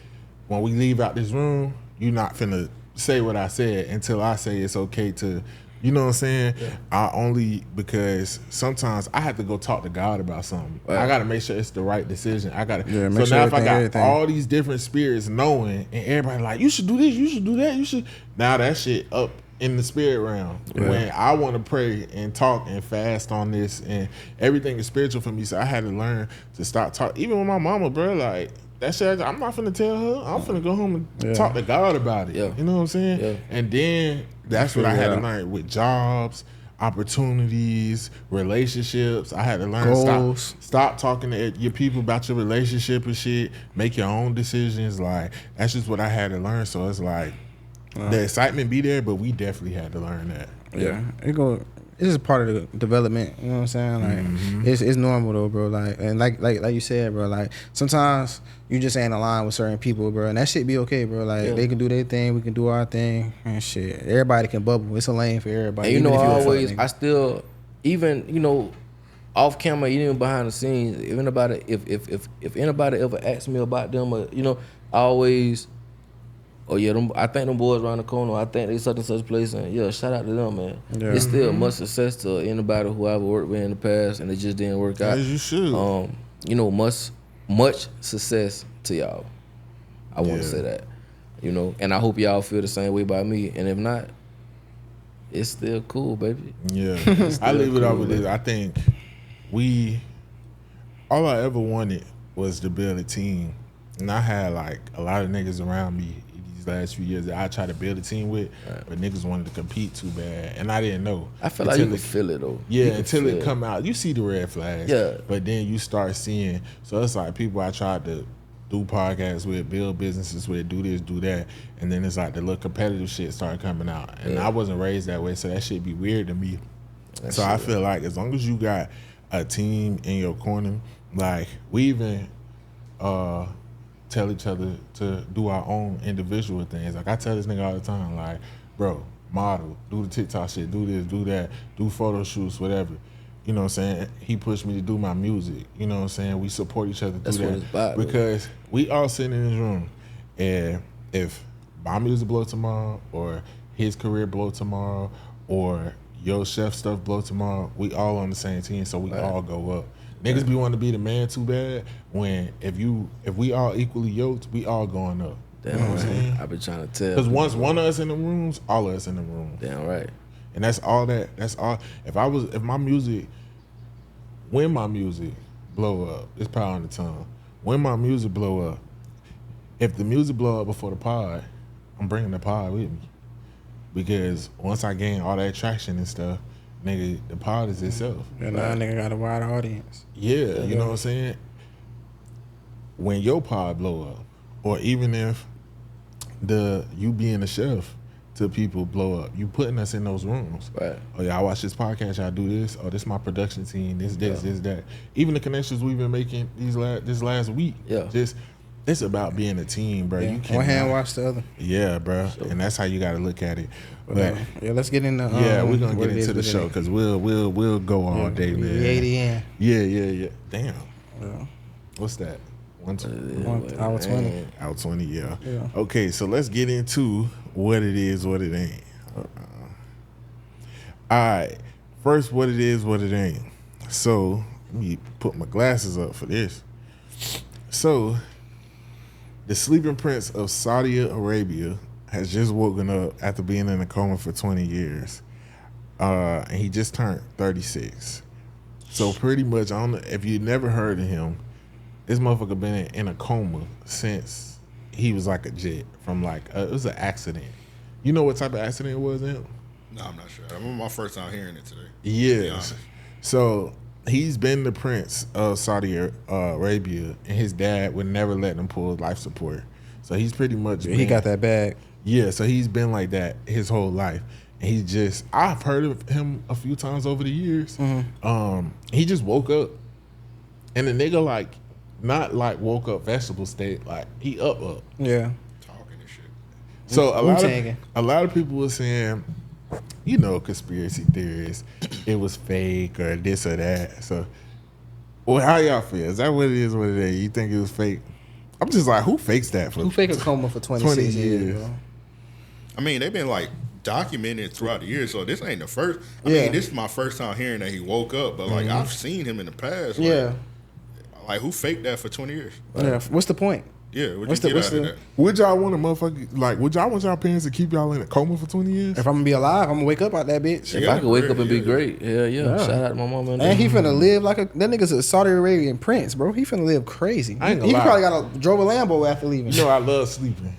when we leave out this room, you're not finna say what I said until I say it's okay to, you know what I'm saying? I only, because sometimes I have to go talk to God about something. I got to make sure it's the right decision. I got to. Yeah, So make sure now if I got everything. all these different spirits knowing, and everybody like, you should do this, you should do that, you should. Now that shit up in the spirit realm. When I want to pray and talk and fast on this, and everything is spiritual for me. So I had to learn to stop talking. Even with my mama, bro, like, that shit, I'm not finna tell her. I'm finna go home and talk to God about it. Yeah. You know what I'm saying? Yeah. And then that's what I had to learn with jobs, opportunities, relationships. I had to learn Goals. stop talking to your people about your relationship and shit. Make your own decisions. Like, that's just what I had to learn. So it's like the excitement be there, but we definitely had to learn that. Yeah, it's just part of the development. You know what I'm saying? Like it's normal though, bro. Like and like you said, bro. Like sometimes you just ain't aligned with certain people, bro, and that shit be okay, bro. Like they can do their thing, we can do our thing, and shit. Everybody can bubble. It's a lane for everybody. And you know, even if you a fuck always, nigga. I still, even, you know, off camera, even behind the scenes, if anybody ever asks me about them, or, you know, I always, oh yeah, I think them boys around the corner, I think they such and such place, and yeah, shout out to them, man. Yeah. It's still much success to anybody who I've worked with in the past, and it just didn't work out. As you should. You know, much success to y'all. I want to say that, you know, and I hope y'all feel the same way about me, and if not, it's still cool, baby. Yeah, I leave it off with this. I think all I ever wanted was to build a team, and I had like a lot of niggas around me these last few years that I tried to build a team with, but niggas wanted to compete too bad, and I didn't know. I feel like you can feel it though. Yeah, until it come out, you see the red flags. Yeah, but then you start seeing. So it's like people I tried to do podcasts with, build businesses with, do this, do that, and then it's like the little competitive shit started coming out, and I wasn't raised that way, so that shit be weird to me. So I feel like as long as you got a team in your corner, like we even tell each other to do our own individual things. Like I tell this nigga all the time, like, bro, model, do the TikTok shit, do this, do that, do photo shoots, whatever. You know what I'm saying? He pushed me to do my music. You know what I'm saying? We support each other through that. About, because we all sitting in this room, and if my music blow tomorrow, or his career blow tomorrow, or your chef stuff blow tomorrow, we all on the same team, so we all go up. Niggas be wanting to be the man too bad, when if we all equally yoked, we all going up. Damn, you know what I'm saying? I've been trying to tell. Because once one of us in the rooms, all of us in the room. Damn right. And that's all. When my music blow up, it's power on the tongue. When my music blow up, if the music blow up before the pod, I'm bringing the pod with me. Because once I gain all that traction and stuff, nigga, the pod is itself. Yeah, now nigga got a wide audience. Yeah, you know what I'm saying? When your pod blow up, or even if you being a chef to people blow up, you putting us in those rooms. Right. Oh yeah, I watch this podcast, y'all do this. Oh, this is my production team. This, that. Even the connections we've been making this last week. Yeah. It's about being a team, bro. Yeah. You can't one hand wash the other. Yeah, bro. Sure. And that's how you got to look at it. But yeah, let's get into. We're gonna get into the show because we'll go all day, man. Yeah. Damn. Yeah. What's that? 120. Hour 20. Hour 20. Yeah. Okay, so let's get into what it is, what it ain't. All right. First, what it is, what it ain't. So let me put my glasses up for this. So, the sleeping prince of Saudi Arabia has just woken up after being in a coma for 20 years. And he just turned 36. So pretty much, I don't know if you never heard of him, this motherfucker been in a coma since he was like a jet from it was an accident. You know what type of accident it was in? No, I'm not sure. I remember my first time hearing it today. Yes. So he's been the prince of Saudi Arabia, and his dad would never let him pull life support. So he's pretty much he got that bag. Yeah, so he's been like that his whole life. And I've heard of him a few times over the years. Mm-hmm. He just woke up, and the nigga not woke up vegetable state, he up. Yeah. Talking and shit. So a lot of people were saying, conspiracy theories, it was fake or this or that. So, how y'all feel? Is that what it is? What it is? You think it was fake? I'm just like, who fakes that for? Who fake a coma for 26 years? Bro? I mean, they've been documented throughout the years, so this ain't the first. I mean, this is my first time hearing that he woke up, but I've seen him in the past. Who faked that for 20 years? Yeah. What's the point? Yeah, would y'all want a motherfucker would y'all want y'all parents to keep y'all in a coma for 20 years? If I'm gonna be alive, I'm gonna wake up out that bitch. If I could wake up and be great, yeah. Shout out to my mom and he finna live that nigga's a Saudi Arabian prince, bro. He finna live crazy. He probably drove a Lambo after leaving. I love sleeping.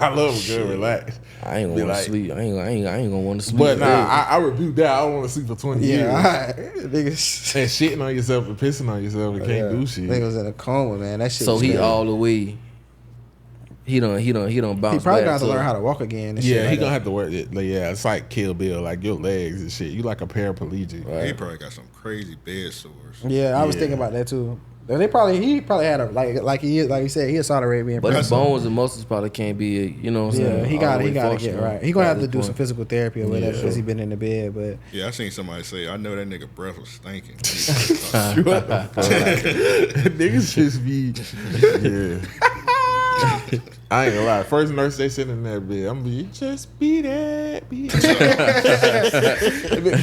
I love a good relax. I ain't gonna want to sleep. I ain't gonna want to sleep. But I rebuke that. I don't want to sleep for 20 years. Right. And shitting on yourself and pissing on yourself and can't do shit. Nigga was in a coma, man. That shit. So he all the way. He done bounce. He probably gonna have to learn how to walk again. And he gonna have to work it. It's like Kill Bill, your legs and shit. You like a paraplegic. Right. He probably got some crazy bed sores. Yeah, I was thinking about that too. He probably had a like you said, he a Saudi Arabian. But his bones and muscles probably can't be, what I'm saying? He got to get right. He gonna have to do some physical therapy or whatever because he been in the bed. But yeah, I seen somebody say, I know that nigga breath was stinking. Niggas just be I ain't gonna lie. First nurse they sitting in that bed, I'm be just be that,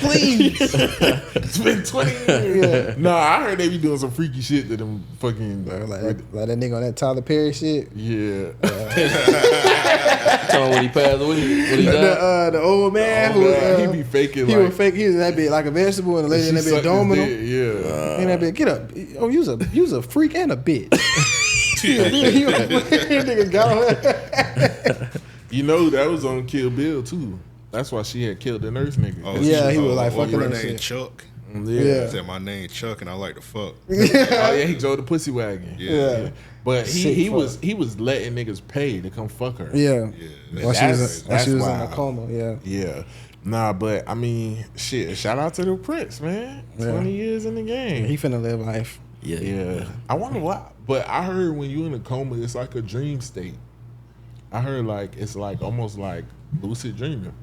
Please. It's been 20 years. No, I heard they be doing some freaky shit to them fucking Like that nigga on that Tyler Perry shit. Yeah. Tell him when he passed away. When he died. The old man Oh, who God. He be faking he like was fake. He was in that bit like a vegetable, and the lady in that bit doming him. Yeah. In that bit, get up. Oh, you was a freak and a bitch. Nigga got on. You know that was on Kill Bill too. That's why she had killed the nurse nigga. Oh, Yeah, he was like what fucking her that name shit. Chuck. Yeah. He said my name Chuck and I like to fuck. Oh yeah, he drove the pussy wagon. Yeah. But Sick he fuck. was letting niggas pay to come fuck her. Yeah. Yeah. While she was That's in a wild. coma. Yeah. Yeah. Nah, but I mean, shit. Shout out to the Prince, man. 20 years in the game. He finna live life. Yeah. I wonder why. But I heard when you in a coma, it's like a dream state. I heard like it's like almost like lucid dreaming.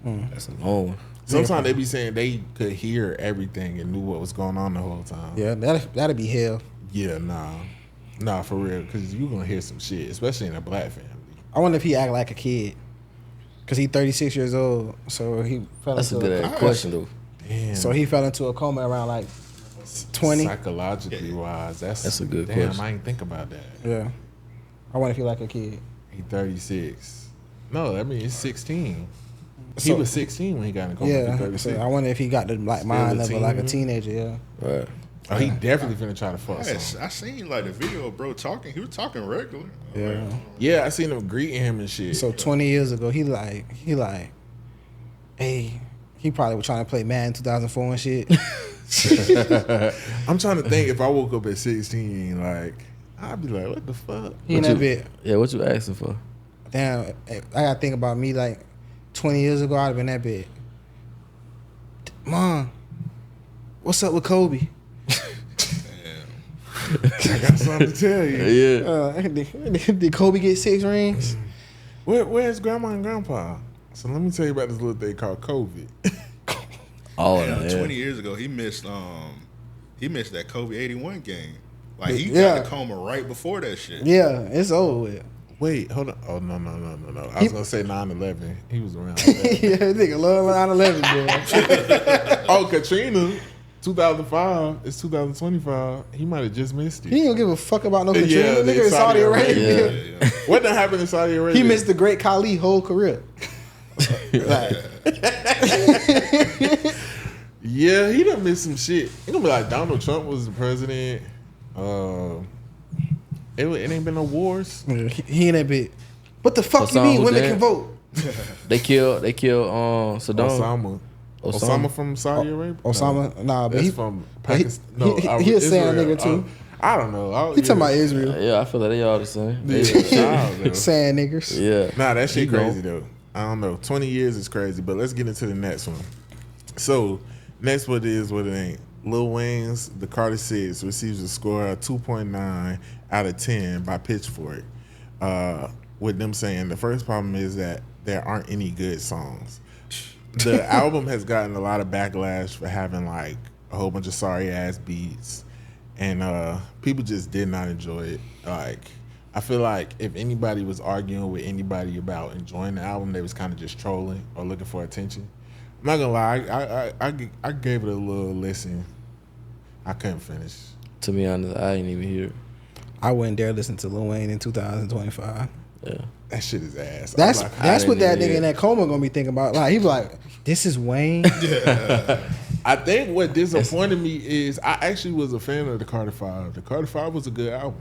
That's a long one. Sometimes they be saying they could hear everything and knew what was going on the whole time. Yeah, that'd be hell. Yeah, nah, for real. Because you gonna hear some shit, especially in a black family. I wonder if he act like a kid. Cause he 36 years old, so he fell That's a into good ass question though. Damn. So he fell into a coma around like 20. Psychologically wise, that's a good damn, question. I ain't think about that. Yeah. I wonder if he like a kid. He 36. No, I mean it's 16. He So- was 16 when he got in coma. He Yeah. 36. So I wonder if he got the like Still mind a of like a teen. teenager. Yeah. Right. Oh, he definitely finna try to fuck Yes, some. I seen like the video of bro talking. He was talking regular. Yeah. Yeah, I seen him greeting him and shit. So 20 years ago, he like, hey, he probably was trying to play Madden 2004 and shit. I'm trying to think if I woke up at 16, like I'd be like, what the fuck? He in that bit. Yeah, what you asking for? Damn, I gotta think about me like 20 years ago. I'd have been that bit. Mom, what's up with Kobe? I got something to tell you. Yeah. Did Kobe get 6 rings? Where's grandma and grandpa? So let me tell you about this little thing called COVID. Oh, Yeah, yeah. 20 years ago, he missed that Kobe 81 game. Like he Yeah. got the coma right before that shit. Yeah, it's over with. Wait, hold on. Oh, no. I was going to say 9/11. He was around. that. Yeah, nigga love 9/11, bro. Oh, Katrina, 2005. It's 2025. He might have just missed He it. ain't gonna give a fuck about no Katrina. Yeah, Nigga in Saudi Arabia. Yeah. What done happened in Saudi Arabia? He missed the great Khali whole career. Yeah, he done missed some shit. He gonna be like Donald Trump was the president. It ain't been no wars. He in that bit. What the fuck you Osama mean women dead? can vote? They killed Saddam. Osama from Saudi Arabia. Osama, nah, but That's he from he- Pakistan. he a sand Israel. nigga too. I don't know. He talking about Israel. Yeah, I feel like they all the same. Yeah. Sand niggers. Yeah. Nah, that shit He gone. crazy though. I don't know. 20 years is crazy, but let's get into the next one. So, next what it is, what it ain't. Lil Wayne's The Carter 6 receives a score of 2.9 out of 10 by Pitchfork. With them saying the first problem is that there aren't any good songs. The album has gotten a lot of backlash for having like a whole bunch of sorry ass beats, and people just did not enjoy it. Like, I feel like if anybody was arguing with anybody about enjoying the album, they was kind of just trolling or looking for attention. I'm not gonna lie, I gave it a little listen. I couldn't finish. To be honest, I ain't even hear it. I wouldn't dare listen to Lil Wayne in 2025. Yeah. That shit is ass. That's I'm like, that's what that didn't nigga hear in that coma gonna be thinking about. Like he be like, this is Wayne. I think what disappointed me is I actually was a fan of the Carter 5. The Carter 5 was a good album,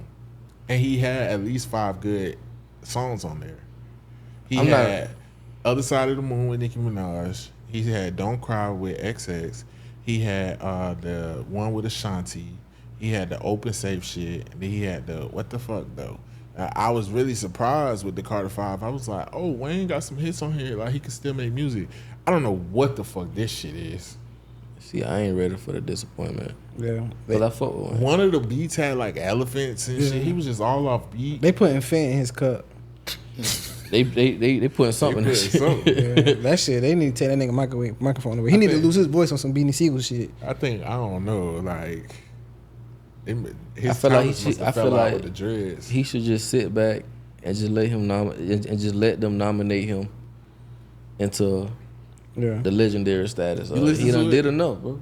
and he had at least 5 good songs on there. He I'm had Other Side of the Moon with Nicki Minaj. He had Don't Cry with XX. He had the one with Ashanti. He had the Open Safe shit. And then he had the What the Fuck though. I was really surprised with the Carter 5. I was like, oh, Wayne got some hits on here. Like he can still make music. I don't know what the fuck this shit is. See, I ain't ready for the disappointment. Yeah, But I fuck with one. One of the beats had like elephants and shit. He was just all off beat. they putting Fent in his cup. They putting something in They that put shit. something. Yeah, that shit. They need to take that nigga microphone away. He need to lose his voice on some Beanie Siegel shit. I don't know, like his I feel like he talents must should- have I fell feel out like with the dreads. He should just sit back and just let him and just let them nominate him into the legendary status. He done did enough, bro.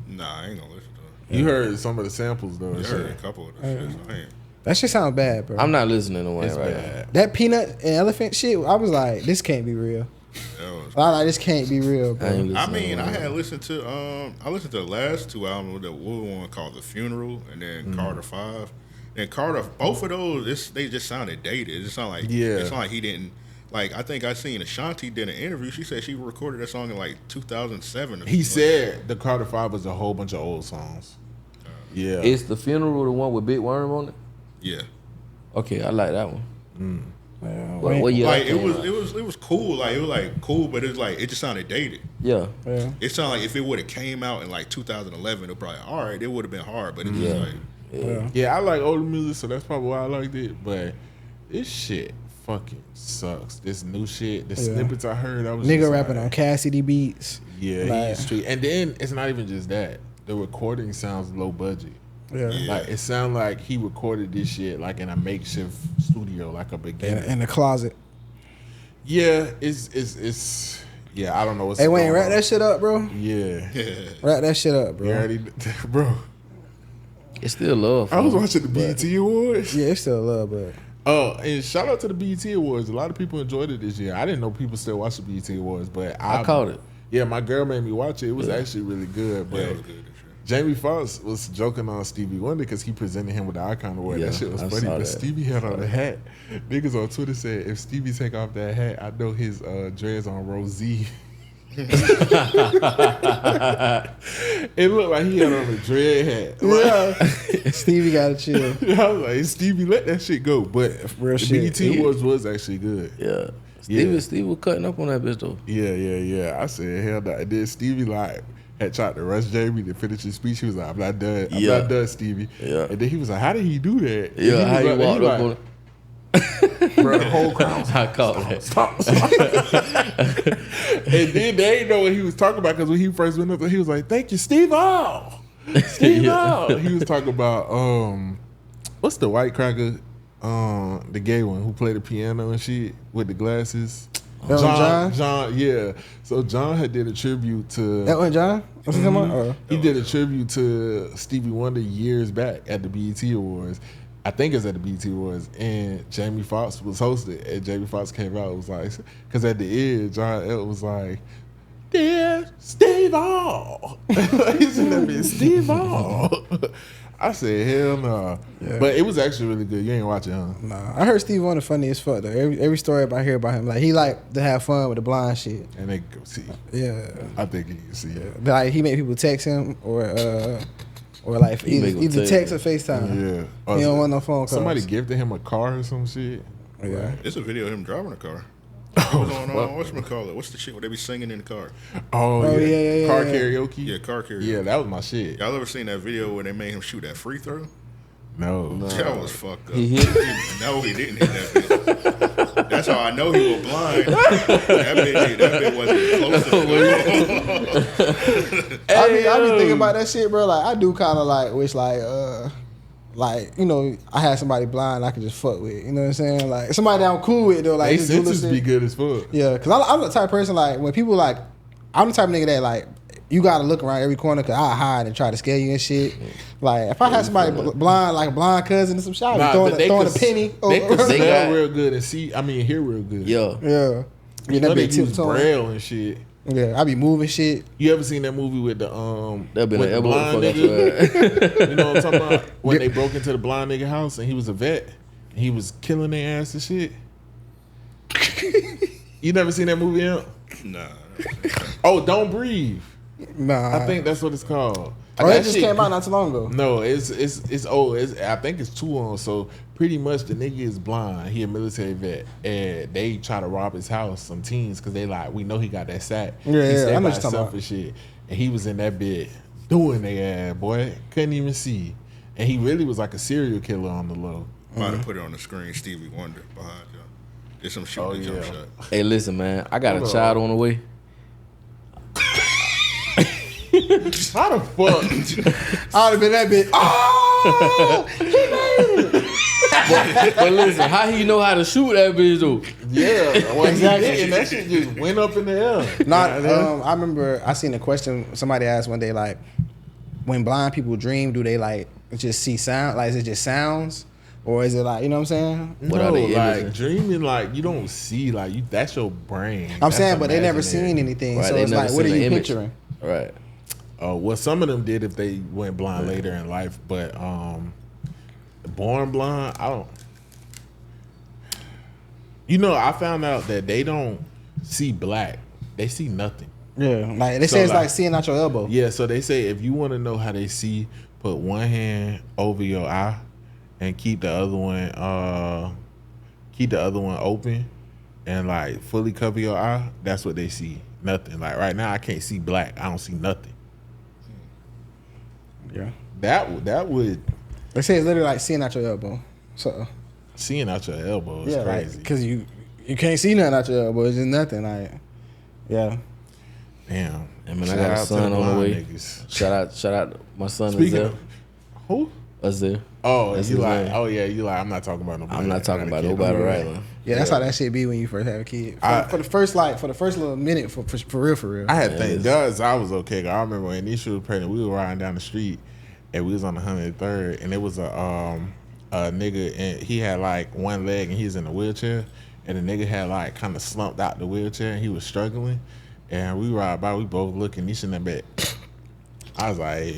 Nah, I ain't gonna listen to it. You heard some of the samples though. I heard a couple of them shit. So I ain't. That shit sound bad, bro. I'm not listening to Wayne It's right bad. now. That peanut and elephant shit, I was like, this can't be real. I like, this can't be real, bro. I mean, I had listened to I listened to the last two albums, the one called The Funeral and then Carter 5. And Carter, both of those, they just sounded dated. It sounded like it's not like he didn't like. I think I seen Ashanti did an interview. She said she recorded that song in like 2007. He said the Carter 5 was a whole bunch of old songs. Yeah, Is The Funeral the one with Big Worm on it? Yeah. Okay, I like that one. What year Like that came out? it was cool. Like it was like cool, but it was like it just sounded dated. Yeah. It sounded like if it would have came out in like 2011, it would probably all right. It would have been hard, but it just like yeah. I like older music, so that's probably why I liked it. But this shit fucking sucks. This new shit, the snippets I heard, I was Nigga just rapping like, on Cassidy beats. Yeah, Like- he's street. And then it's not even just that. The recording sounds low budget. Yeah. Like it sounds like he recorded this shit like in a makeshift studio, like a beginner. In the closet. Yeah, it's yeah. I don't know what's. Hey, Wayne, going wrap on. that shit up, bro. Yeah, Wrap that shit up, bro. you already, bro. It's still love. I was fam. watching the BET Awards. Yeah, it's still love, but Oh, and shout out to the BET Awards. A lot of people enjoyed it this year. I didn't know people still watch the BET Awards, but I caught it. Yeah, my girl made me watch it. It was actually really good. But it was good. Jamie Foxx was joking on Stevie Wonder because he presented him with the Icon Award. Yeah, That shit was I funny. saw But that. Stevie had on a hat. Niggas on Twitter said, if Stevie take off that hat, I know his dreads on Rosie. It looked like he had on a dread hat. yeah. Stevie gotta chill. I was like, Stevie, let that shit go. But Real the shit. BET Awards was actually good. Yeah. Yeah. Steve was cutting up on that bitch though. Yeah. I said, hell no. And then Stevie like had tried to rush Jamie to finish his speech. He was like, I'm not done. I'm Yeah. not done, Stevie. Yeah. And then he was like, how did he do that? And Yeah, how was you like- walked up on it. Bro, the whole crowd. I caught that. Stop. And then they didn't know what he was talking about because when he first went up there, he was like, thank you, Steve O. Steve O. He was talking about, what's the white cracker, the gay one who played the piano and shit with the glasses? John? John, yeah. So John had did a tribute to... That one, John? What's his name? Or? He did a tribute to Stevie Wonder years back at the BET Awards. I think it's at the BET Awards, and Jamie Foxx was hosted. And Jamie Foxx came out, was like, because at the end, John L was like, "Dear Steve O," he's in that bitch, Steve O. I said, hell no. But it was actually really good. You ain't watch it, huh? Nah, I heard Stevie Wonder funny as fuck though. Every story I hear about him, like he like to have fun with the blind shit. And they go see. Yeah, I think you can see it. like he make people text him or like He make 'em either text text or FaceTime. Yeah. He don't want no phone calls. Somebody gifted him a car or some shit. Yeah. It's a video of him driving a car. What's going on? Whatchamacallit? What's the shit where they be singing in the car? Oh, yeah. Car karaoke? Yeah, car karaoke. Yeah, that was my shit. Y'all ever seen that video where they made him shoot that free throw? No. That was fucked up. He hit No, he didn't hit that bitch. That's how I know he was blind. That bitch wasn't close to I be thinking about that shit, bro. Like I do kind of like wish like you know I had somebody blind I could just fuck with. You know what I'm saying? Like somebody that I'm cool with though. Like They just do little senses be shit. good as fuck. Yeah, cause I'm the type of person like when people like I'm the type of nigga that like you gotta look around every corner cause I hide and try to scare you and shit. Like if I had somebody blind like a blind cousin or some shit, I'd be throwing a penny. They can They smell got- real good and hear real good. Yeah. Yeah. You Yeah, know that they big use tiptoe. braille and shit. Yeah, I be moving shit. You ever seen that movie with the That'd be with like the blind fuck nigga? You know what I'm talking about? When they broke into the blind nigga house and he was a vet and he was killing their ass and shit. You never seen that movie yet? Nah. Oh, Don't Breathe. Nah. I think that's what it's called. Oh, That it just shit- came out not too long ago. No, it's old. I think it's 2 on. So pretty much the nigga is blind. He a military vet, and they try to rob his house. Some teens, cause they like we know he got that sack. Yeah, he yeah, stay I know by what you're talking himself about. and shit. And he was in that bed doing their ass, boy. Couldn't even see. And he really was like a serial killer on the low. Might have put it on the screen. Stevie Wonder behind you. Did some shooting jump shot. Hey, listen, man. I got Hold a on. child on the way. How the fuck? I'd have been that bitch. Oh, he made But listen, how he know how to shoot that bitch though? Yeah, well, exactly. And that shit just went up in the air. I remember I seen a question somebody asked one day, like, when blind people dream, do they like just see sound? Like, is it just sounds, or is it like, you know what I'm saying? What are No, they like imaging? dreaming, like you don't see, like you. That's your brain. I'm That's saying, but they never imaginary. seen anything, Right, so they it's never like, what are seen you the image. picturing? Right. Well, some of them did if they went blind later in life, but born blind, I don't. You know, I found out that they don't see black; they see nothing. Yeah, like they So, say it's like- like seeing out your elbow. Yeah, so they say if you want to know how they see, put one hand over your eye and keep the other one open and like fully cover your eye. That's what they see. Nothing. Like right now, I can't see black. I don't see nothing. Yeah, That would they say it's literally like seeing out your elbow. So seeing out your elbow is yeah, crazy. like, cause you can't see nothing out your elbow. It's just nothing. Like, yeah. Damn. I mean, I Shout got a out to son on the blind way. niggas. Shout out, my son Speaking Azir. of who? Azir. Oh, That's you his like? name. Oh yeah, you like? I'm not talking about nobody. I'm not talking about kid. nobody right now. Yeah, that's how that shit be when you first have a kid. For the first little minute, for real. I had Yeah, thank it God I was okay. 'Cause I remember when Nisha was pregnant, we were riding down the street and we was on the 103rd, and it was a nigga, and he had like one leg and he was in a wheelchair, and the nigga had like kind of slumped out the wheelchair and he was struggling, and we ride by, we both looking, Nisha in that bed. I was like,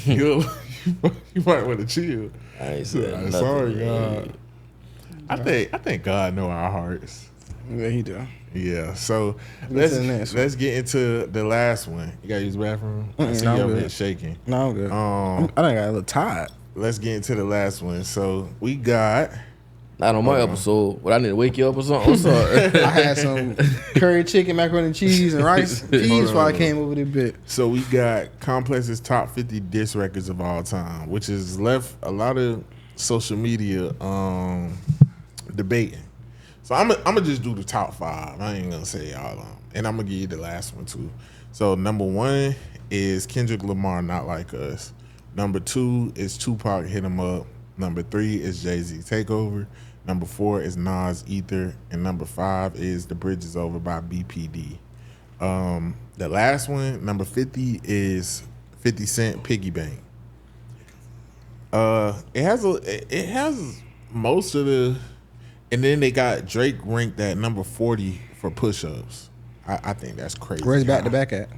you might want to chill. I ain't said I'm nothing. sorry, man. God. I think God know our hearts. Yeah, he do. Yeah, so Get to the next one. let's get into the last one. You gotta use the bathroom? I see no, you I'm over good. here shaking. No, I'm good. I think I got a little tired. Let's get into the last one. So we got Not on my episode. What, I need to wake you up or something? I'm sorry. I had some curry chicken, macaroni and cheese, and rice and peas before I came over this bit. Complex's top 50 diss records of all time, which has left a lot of social media debating. So I'm gonna just do the top 5. I ain't gonna say all of them, and I'm gonna give you the last one too. So number 1 is Kendrick Lamar, Not Like Us. Number 2 is Tupac, Hit 'Em Up. Number 3 is Jay-Z, Takeover. Number 4 is Nas, Ether. And number 5 is The Bridge Is Over by BPD. The last one, number 50, is 50 Cent, Piggy Bank. It has most of the, and then they got Drake ranked at number 40 for push-ups. I think that's crazy. Where's back to back at?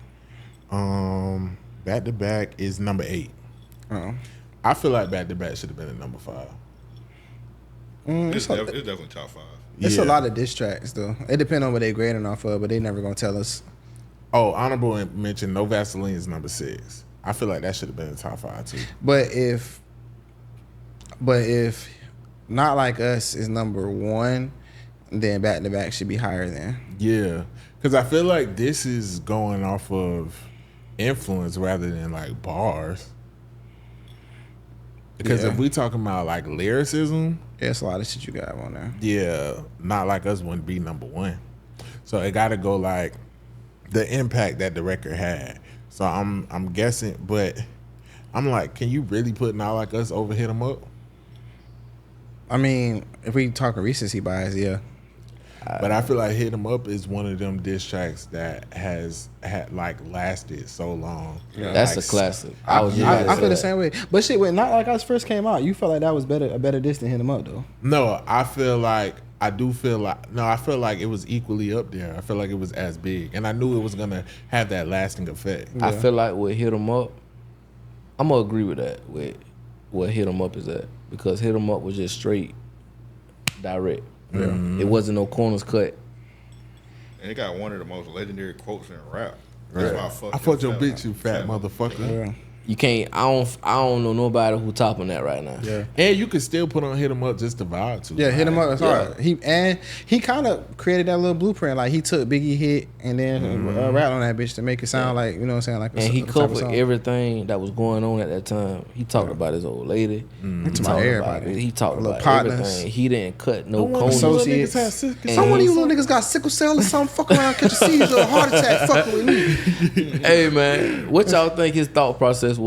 Back to back is number 8. Oh, I feel like back to back should have been at number 5. It's definitely top 5. it's Yeah. a lot of diss tracks though. It depends on what they grading off of, but they never gonna tell us. Oh, honorable mention, No Vaseline is number 6. I feel like that should have been in the top 5 too. But if Not Like Us is number 1, then back to back should be higher than. Yeah, because I feel like this is going off of influence rather than like bars. Because Yeah. if we talking about like lyricism, Yeah, it's a lot of shit you got on there. yeah, Not Like Us wouldn't be number 1. So it got to go like the impact that the record had. So I'm guessing, but I'm like, can you really put Not Like Us over Hit 'Em Up? I mean, if we talking recency bias, yeah. But I feel like Hit 'Em Up is one of them diss tracks that has had like lasted so long. That's Like, a classic. I was just about to feel say the that. same way. But shit, when Not Like Us first came out, you felt like that was a better diss than Hit 'Em Up though. No, I feel like it was equally up there. I feel like it was as big, and I knew it was gonna have that lasting effect. I feel like with Hit 'Em Up, I'm gonna agree with that. With what Hit 'Em Up is at, because Hit 'Em Up was just straight, direct. It wasn't no corners cut. And it got one of the most legendary quotes in rap. That's why I fucked your bitch, you fat motherfucker. Yeah. You can't. I don't know nobody who topping that right now. Yeah. And you could still put on Hit 'Em Up just to vibe to. Yeah, Hit 'Em Up is Yeah. hard. He kind of created that little blueprint. Like he took Biggie hit and then rapped on that bitch to make it sound like, you know what I'm saying, like And he type of covered song. everything that was going on at that time. He talked about his old lady. He talked talked everybody. about it. He talked Little about partners. everything. He didn't cut no Some corners. little Associates. niggas have sick- And Some of he- these little niggas got sickle cell or something. Fuck around, catch a seizure, or a heart attack. Fucking with me. Hey man, what y'all think his thought process experience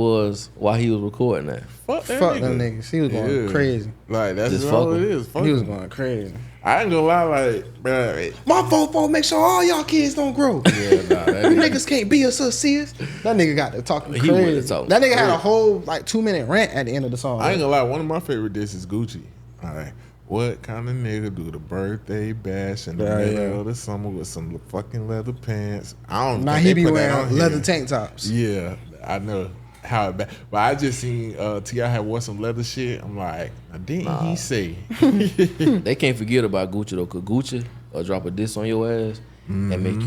was while he was recording that. Fuck them niggas. He was going crazy. Like that's Just just all fuck it 'em. is. Fuck He was 'em. going crazy. I ain't gonna lie, like, bro. My fault, make sure all y'all kids don't grow. Yeah, nah, that You niggas can't be a success. That nigga got to talking He crazy. was talking That nigga had a crazy. whole like 2-minute rant at the end of the song. I ain't gonna lie. One of my favorite discs is Gucci. All right. What kind of nigga do the birthday bash in the middle of the summer with some fucking leather pants? I don't. Nah, think he they be put that on wearing here. leather tank tops. Yeah, I know how it. But I just seen T.I. had wore some leather shit. I'm like, now, didn't he say? They can't forget about Gucci though, cause Gucci will drop a diss on your ass and make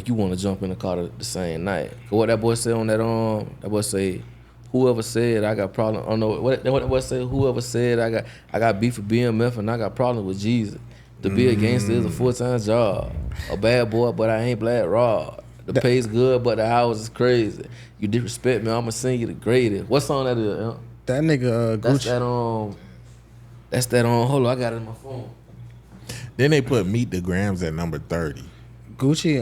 you want to jump in the car the same night. 'Cause what that boy said on that boy say, whoever said I got problem. I don't know what that boy said. Whoever said I got beef with BMF and I got problem with Jesus. To be a gangster is a full-time job. A bad boy, but I ain't Black Rod. The pay's good, but the house is crazy. You disrespect me, I'ma sing you the greatest. What song that is? That nigga That's Gucci. that hold on, I got it in my phone. Then they put Meet the Grams at number 30. Gucci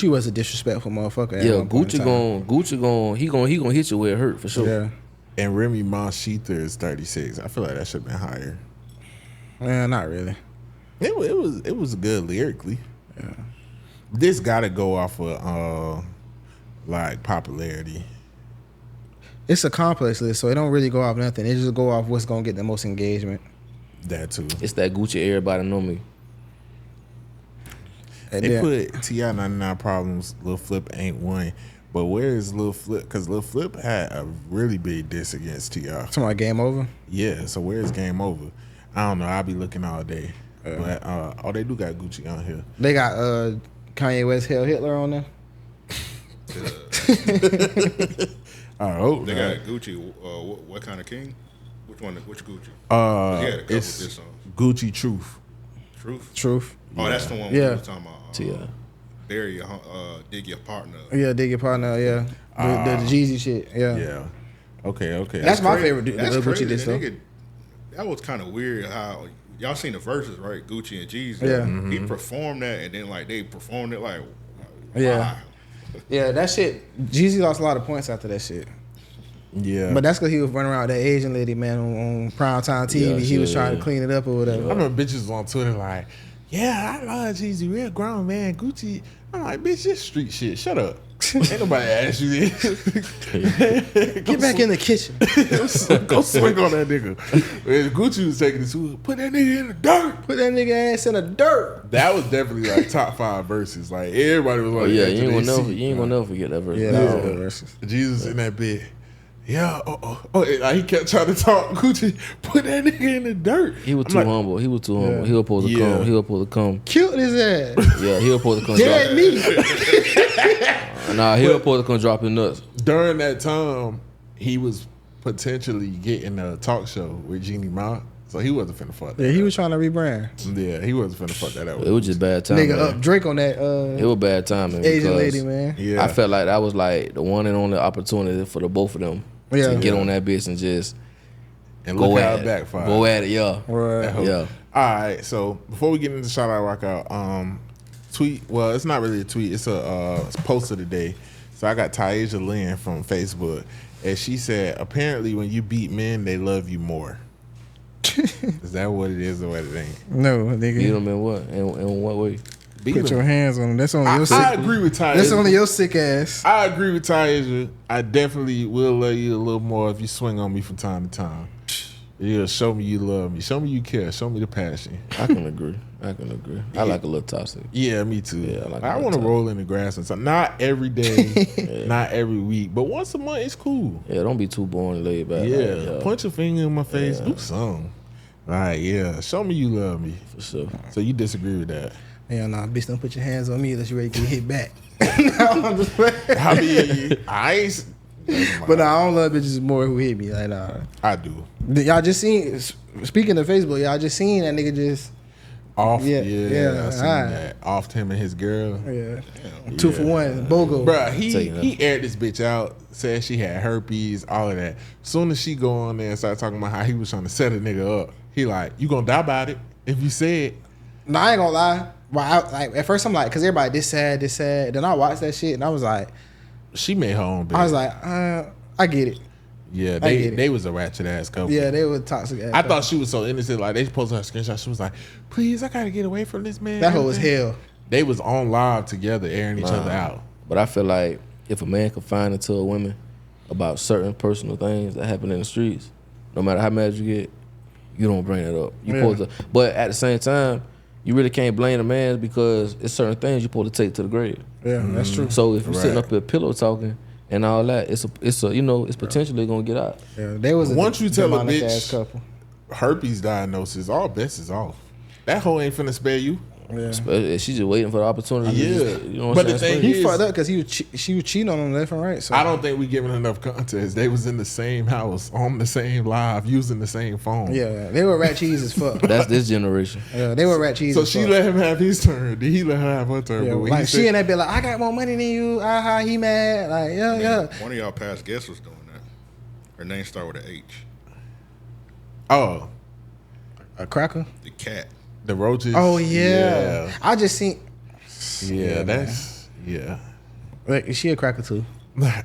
was a disrespectful motherfucker. At Yeah, one point in time. He gonna hit you where it hurt for sure. Yeah. And Remy Ma Sheether is 36. I feel like that should have been higher. Yeah, not really. It was good lyrically. Yeah. This gotta go off of like popularity. It's a complex list, so it don't really go off nothing. It just go off what's gonna get the most engagement. That too. It's that Gucci everybody know me. And They then, put T.I. 99 Problems, Lil Flip ain't one. But where is Lil Flip? Because Lil Flip had a really big diss against T.I. talking about Game Over. Yeah, so where's Game Over? I don't know. I'll be looking all day. But they do got Gucci on here. They got Kanye West, Hail Hitler on there. I hope They not. got Gucci. What kind of king? Which one? Which Gucci? He had a couple It's diss songs. Gucci Truth. Truth. Oh, that's the one we Yeah. were talking about. T.I. Bury your, dig your partner. Yeah, dig your partner. Yeah, the Jeezy shit. Yeah. Yeah. Okay. That's my crazy. favorite That's Gucci crazy. diss That though. nigga- That was kind of weird how y'all seen the verses, right? Gucci and Jeezy. Yeah. He performed that, and then like they performed it like, Yeah. why? Yeah, that shit. Jeezy lost a lot of points after that shit. Yeah. But that's because he was running around with that Asian lady, man, on primetime TV. Yeah, he was sure, trying yeah. to clean it up or I whatever. remember bitches on Twitter like, yeah, I love Jeezy, real grown man, Gucci. I'm like, bitch, this street shit. Shut up. Ain't nobody asked you this. Get back in the kitchen. Go swing on that nigga. When Gucci was taking this, put that nigga in the dirt. Put that nigga ass in the dirt. That was definitely like top 5 verses. Like everybody was like, Oh yeah, that you to ain't their gonna seat. never forget that verse. Yeah, No. that was a good verse. Jesus in that bed. Yeah, like he kept trying to talk. Gucci, put that nigga in the dirt. He was I'm too like, humble. He was too humble. Yeah. He was supposed to Yeah. come. He was supposed to come. Killed his ass. Yeah, he was supposed to come. Dead drop. meat. Nah, he was supposed to come drop his nuts. During that time, he was potentially getting a talk show with Jeannie Ma. So he wasn't finna fuck that. Yeah, he up. was trying to rebrand. Yeah, he wasn't finna fuck that up. It was just bad timing. Nigga up Drake on that It was bad timing. Asian because lady, man. Yeah. I felt like that was like the one and only opportunity for the both of them Yeah. to get on that bitch and just and go look how at it it. backfired. Go at it, yeah. Right. Yeah. All right, so before we get into shout out rock out, tweet. Well, it's not really a tweet. It's a post of the day. So I got Taisha Lynn from Facebook, and she said, apparently when you beat men, they love you more. Is that what it is or what it ain't? No, Beat nigga. him in what? In what way? Beat Put them. your hands on him. That's only your sick. I agree with Taisha. That's only your sick ass. I agree with Taisha. I definitely will love you a little more if you swing on me from time to time. Yeah, show me you love me. Show me you care. Show me the passion. I can agree. I like a little toxic. Yeah, me too. Yeah, I like I that want to type. roll in the grass and something. Not every day, not every week, but once a month it's cool. Yeah, don't be too boring, laid back. Yeah, Like, punch a finger in my face, do something. Like, yeah, show me you love me. for sure. So you disagree with that? Hell nah, bitch, don't put your hands on me unless you ready to get hit back. No, I'm just playing. I mean, I ain't. But nah, I don't love bitches more who hit me. Like, nah. I do. Y'all just seen, speaking of Facebook, y'all just seen that nigga just, Off, Yeah, yeah, yeah, I seen alright. that. Off him and his girl. yeah, 2 for 1, BOGO. Bruh, tell you that. he aired this bitch out, said she had herpes, all of that. Soon as she go on there and start talking about how he was trying to set a nigga up, he like, you gonna die about it if you say it. No, I ain't gonna lie. Well, like at first I'm like, cause everybody this sad. Then I watched that shit and I was like, She made her own bed. I was like, I get it. Yeah, I get it. they was a ratchet ass couple. Yeah, they were toxic. I thought she was so innocent. Like, they posted her screenshot. She was like, please, I gotta get away from this man. That hoe was hell. They was on live together, airing each other out. But I feel like if a man confide into a woman about certain personal things that happen in the streets, no matter how mad you get, you don't bring it up. You supposed to, but at the same time, you really can't blame a man because it's certain things you're supposed to take to the grave. Yeah, that's true. So if you're sitting up at pillow talking and all that, it's potentially gonna get out. Yeah, they was Once you tell a demonic bitch ass couple. herpes diagnosis, all bets is off. That hoe ain't finna spare you. Yeah. She's just waiting for the opportunity. Yeah. You know what But I'm the saying? thing He is- fucked up because she was cheating on him left and right. So I don't think we giving enough context. They was in the same house, on the same live, using the same phone. Yeah, they were rat cheese as fuck. That's this generation. Yeah, they were rat cheese. So as she fuck. let him have his turn. Did he let her have her turn? Yeah, But when like he she said- and that be like, I got more money than you. Aha, he mad. Like yeah. One of y'all past guests was doing that. Her name started with an H. Oh, A cracker. The cat. the roaches. Oh yeah. I just seen. Yeah, that's yeah. Like, is she a cracker too?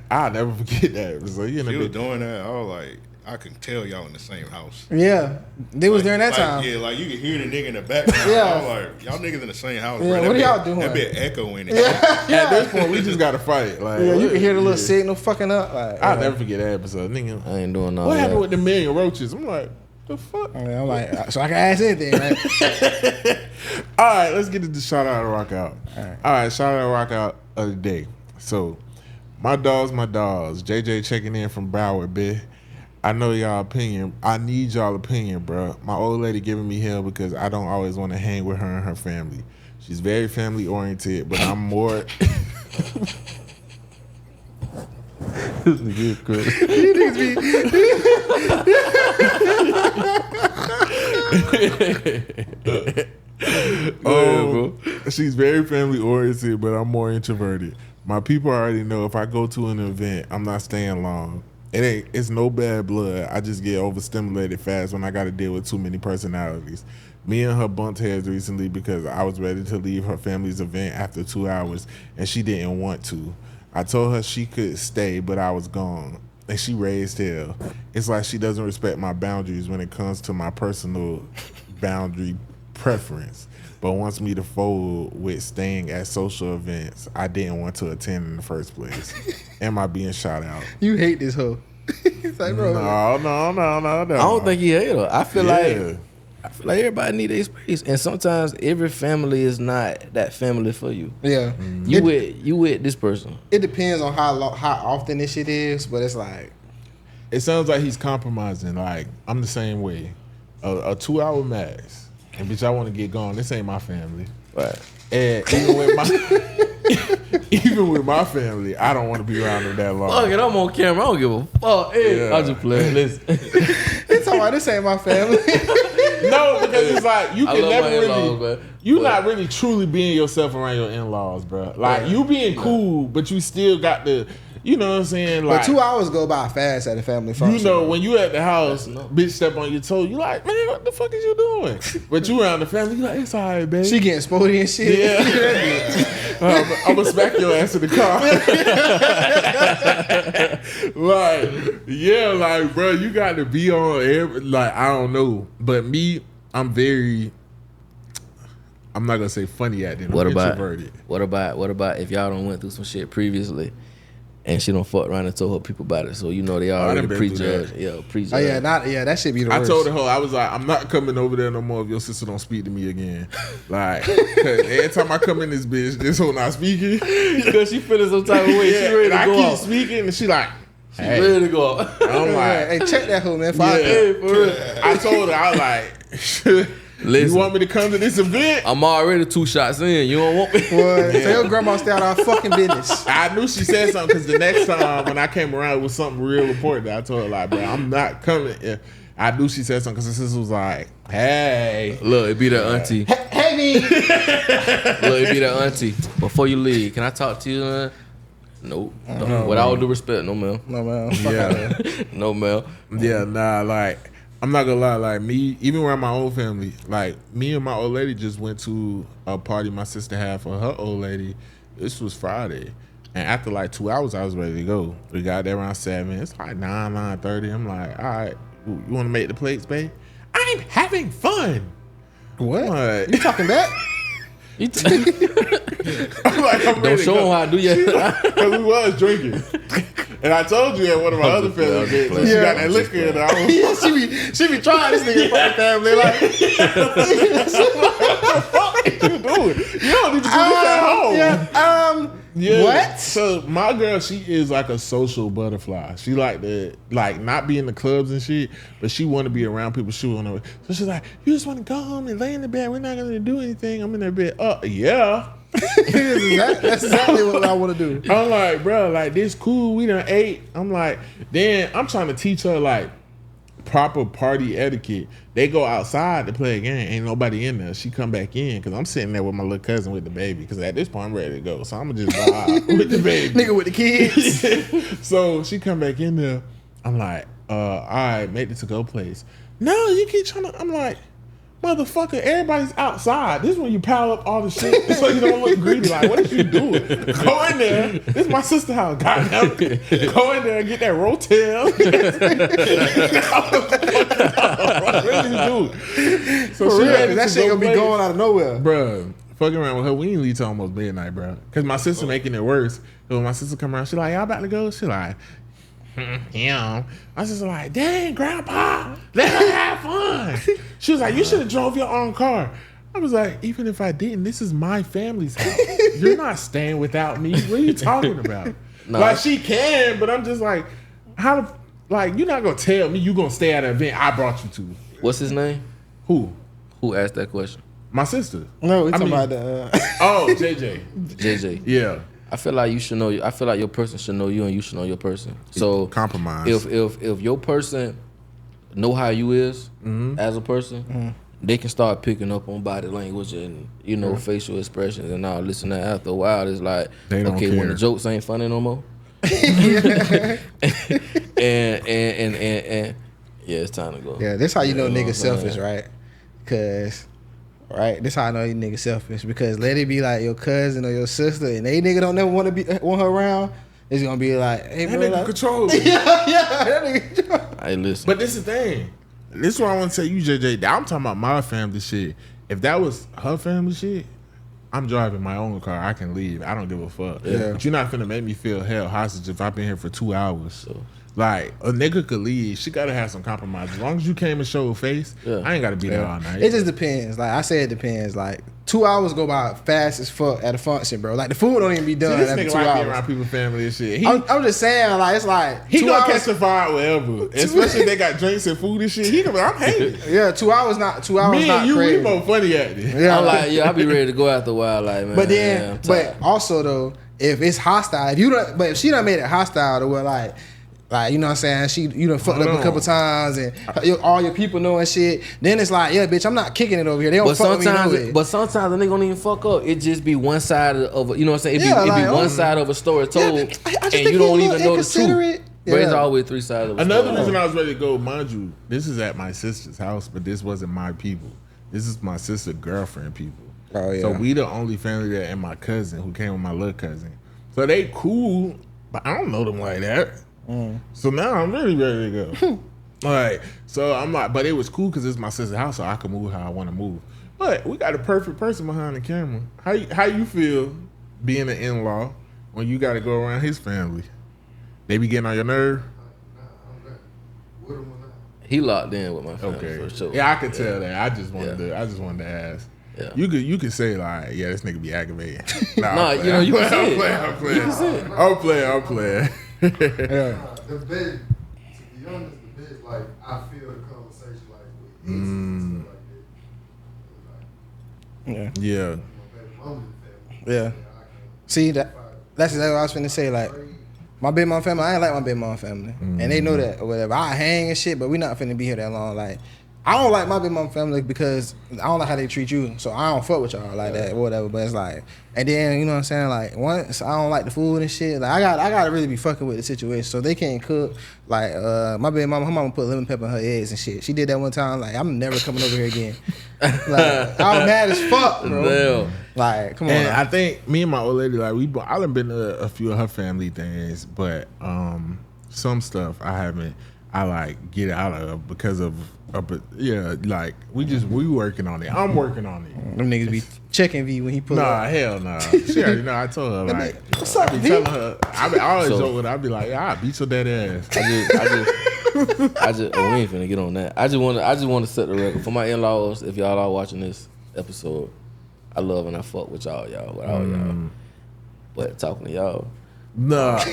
I'll never forget that. So you know, She was doing that. I was like, I can tell y'all in the same house. Yeah, they was during that time. Yeah, like you can hear the nigga in the background. Yeah. I was like, y'all niggas in the same house. Yeah, bro. what That are y'all bit- doing? That bit echoing it. at this point we just gotta fight. Like, Yeah, you can hear the little signal fucking up. Like, I'll never forget that episode. Nigga, I ain't doing all what that. happened with the million roaches? I'm like, the fuck? I mean, I'm like, so I can ask anything, right? All right, let's get to the shout out and rock out. All right, shout out and rock out of the day. So, my dogs. JJ checking in from Broward, bitch. I know y'all opinion. I need y'all opinion, bro. My old lady giving me hell because I don't always want to hang with her and her family. She's very family oriented, but I'm more. This nigga Chris. She's very family oriented, but I'm more introverted. My people already know if I go to an event, I'm not staying long. It's no bad blood. I just get overstimulated fast when I got to deal with too many personalities. Me and her bumped heads recently because I was ready to leave her family's event after 2 hours and she didn't want to. I told her she could stay, but I was gone. And she raised hell. It's like she doesn't respect my boundaries when it comes to my personal boundary preference, but wants me to fold with staying at social events I didn't want to attend in the first place. Am I being shot out? You hate this hoe. He's like, bro. No. I don't think he hate her. I feel Yeah. like everybody need their space, and sometimes every family is not that family for you. Yeah. You with this person. It depends on how often this shit is, but it's like, It sounds like he's compromising. Like, I'm the same way. A 2 hour max. And bitch, I want to get gone. This ain't my family. Right. And even with my family, I don't want to be around them that long. Fuck it, I'm on camera. I don't give a fuck. Hey, Yeah. I just play. Listen. it's all right. This ain't my family. No, because it's like you I can love never my in-laws, really. man. You not really truly being yourself around your in-laws, bro. Like you being cool, but you still got the, you know what I'm saying? Like But 2 hours go by fast at a family function. you know when you at the house, That's enough. bitch step on your toe, you like, man, what the fuck is you doing? But you around the family, you like, it's all right, baby. She getting sporty and shit. Yeah. I'm gonna smack your ass in the car. Like, yeah, like, bro, you got to be on every, like, I don't know. But me, I'm not gonna say funny at them. What I'm about introverted. what about if y'all don't went through some shit previously, and she don't fuck around and told her people about it, so you know they already done been through prejudge. that. Yeah, prejudge. Oh yeah, that should be the I worst. told her, I was like, I'm not coming over there no more if your sister don't speak to me again. Like, 'cause every time I come in this bitch, this hoe not speaking. because she feeling some type of way. Yeah, She ready and to I go keep out. speaking, and she like, She ready to go out. I'm like, Hey, check that hoe, man. Hey, for real. I told her, I was like, you Listen. want me to come to this event? I'm already 2 shots in. You don't want me? Boy, tell your grandma stay out of our fucking business. I knew she said something because the next time when I came around, it was something real important. I told her, like, bro, I'm not coming. Yeah. I knew she said something because her sister was like, hey. Look, it be that auntie. Hey, me. Look, it be that auntie. Before you leave, can I talk to you? Nope. With all due respect, no ma'am. No man. Fuck Yeah. out of here. No ma'am. Yeah, nah, like, I'm not gonna lie, like, me, even around my own family, like, me and my old lady just went to a party my sister had for her old lady. This was Friday. And after like 2 hours, I was ready to go. We got there around 7. It's like 9:30. I'm like, all right, you want to make the plates, babe? I'm having fun. What? You talking back? I'm like, Don't show them how I do your. Because we was drinking. And I told you that one of my other family did. She got that liquor in her. Yeah, she be trying this nigga fucking family like. What the fuck you doing? You don't need to do this at home. Yeah. What? So my girl, she is like a social butterfly. She like to not be in the clubs and shit, but she want to be around people. She want to. So she's like, you just want to go home and lay in the bed. We're not gonna do anything. I'm in the bed. Yeah. That's exactly what I want to do. I'm like, bro, like this cool. We done ate. I'm like, then I'm trying to teach her like proper party etiquette. They go outside to play a game. Ain't nobody in there. She come back in because I'm sitting there with my little cousin with the baby. Because at this point I'm ready to go. So I'm gonna just vibe with the baby, nigga with the kids. So she come back in there. I'm like, all right, make the to-go place. No, you keep trying to. I'm like, motherfucker, everybody's outside. This is when you pile up all the shit so you don't look greedy. Like, what is you doing? Go in there. This is my sister's house. Goddamn. Go in there and get that Rotel. What are you doing? So For real, that shit gonna be going out of nowhere. Bruh, fucking around with her. We didn't leave till almost midnight, bro. Because my sister making it worse. So when my sister come around, she like, y'all about to go? She like, yeah. I was just like, dang, grandpa, let her have fun. She was like, you should have drove your own car. I was like, even if I didn't, this is my family's house. You're not staying without me. What are you talking about? No. Like, she can, but I'm just like, like, you're not going to tell me you're going to stay at an event I brought you to. What's his name? Who asked that question? My sister. No, we talking about the... Oh, JJ. JJ. Yeah. I feel like you should know. I feel like your person should know you, and you should know your person. So compromise. If your person know how you is as a person, they can start picking up on body language and facial expressions and all this and that. After a while, it's like, okay, when the jokes ain't funny no more. and yeah, it's time to go. Yeah, this how you know niggas selfish, right? Cause. Right, this how I know you niggas selfish, because let it be like your cousin or your sister, and they nigga don't never want her around. It's gonna be like, hey, that bro, nigga like, control. yeah, that nigga control. Hey, listen. But this is the thing. This is what I want to tell you, JJ. I'm talking about my family shit. If that was her family shit, I'm driving my own car. I can leave. I don't give a fuck. Yeah. But you're not finna make me feel held hostage if I've been here for 2 hours. So. Like, a nigga could leave. She gotta have some compromise. As long as you came and showed face, I ain't gotta be there all night. It just depends. Like I said, it depends. Like 2 hours go by fast as fuck at a function, bro. Like the food don't even be done after 2 hours. Be around people's family and shit. I'm just saying, like it's like he gonna catch a fire wherever, especially if they got drinks and food and shit. He gonna be, I'm hating. Yeah, 2 hours not 2 hours. Me not and you, crazy. we both funny at it. Yeah, I'm like, I be ready to go after a while, like man. But then, but also though, if it's hostile, if she done made it hostile to where like you know what I'm saying, you done fucked up a couple times and all your people know and shit, then it's like, yeah, bitch, I'm not kicking it over here. They don't fuck with me no way. But sometimes they don't even fuck up. It just be one side of you know what I'm saying? It be one side of a story told, and you don't even know the truth. But it's always three sides of a story. Another reason I was ready to go, mind you, this is at my sister's house, but this wasn't my people. This is my sister's girlfriend people. Oh yeah. So we the only family there, and my cousin who came with my little cousin. So they cool, but I don't know them like that. So now I'm really ready to go. All right. So I'm like, but it was cool because it's my sister's house, so I can move how I want to move. But we got a perfect person behind the camera. How you feel being an in-law when you got to go around his family? They be getting on your nerve? He locked in with my family for sure. Yeah, I could tell that. I just wanted to ask. Yeah. You could say like, yeah, this nigga be aggravating. Nah, you know, you can say it. I'm playing. The bed, to be honest, the bed, like, I feel the conversation like with and stuff like that. Yeah. Yeah. See, that's exactly what I was finna say. Like, my baby mom family, I ain't like my baby mom family. And they know that or whatever. I hang and shit, but we not finna be here that long. Like, I don't like my big mom family because I don't like how they treat you. So I don't fuck with y'all like that or whatever. But it's like, and then you know what I'm saying. Like once I don't like the food and shit. Like I gotta really be fucking with the situation. So they can't cook. Like my baby mama, her mama put lemon pepper in her eggs and shit. She did that one time. Like I'm never coming over here again. Like I'm mad as fuck, bro. Damn. Like come on. And now. I think me and my old lady, like I done been to a few of her family things, but some stuff I like get out of because of like we working on it. I'm working on it. Them niggas be checking V when he pull Nah, up. hell nah. She already know. I told her like, What's up, I be V? telling her. I always So- joke with her. I be like, yeah, I beat your dead ass. I just we ain't finna get on that. I just want to set the record for my in-laws. If y'all are watching this episode, I love and I fuck with y'all with all y'all. But talking to y'all, Nah,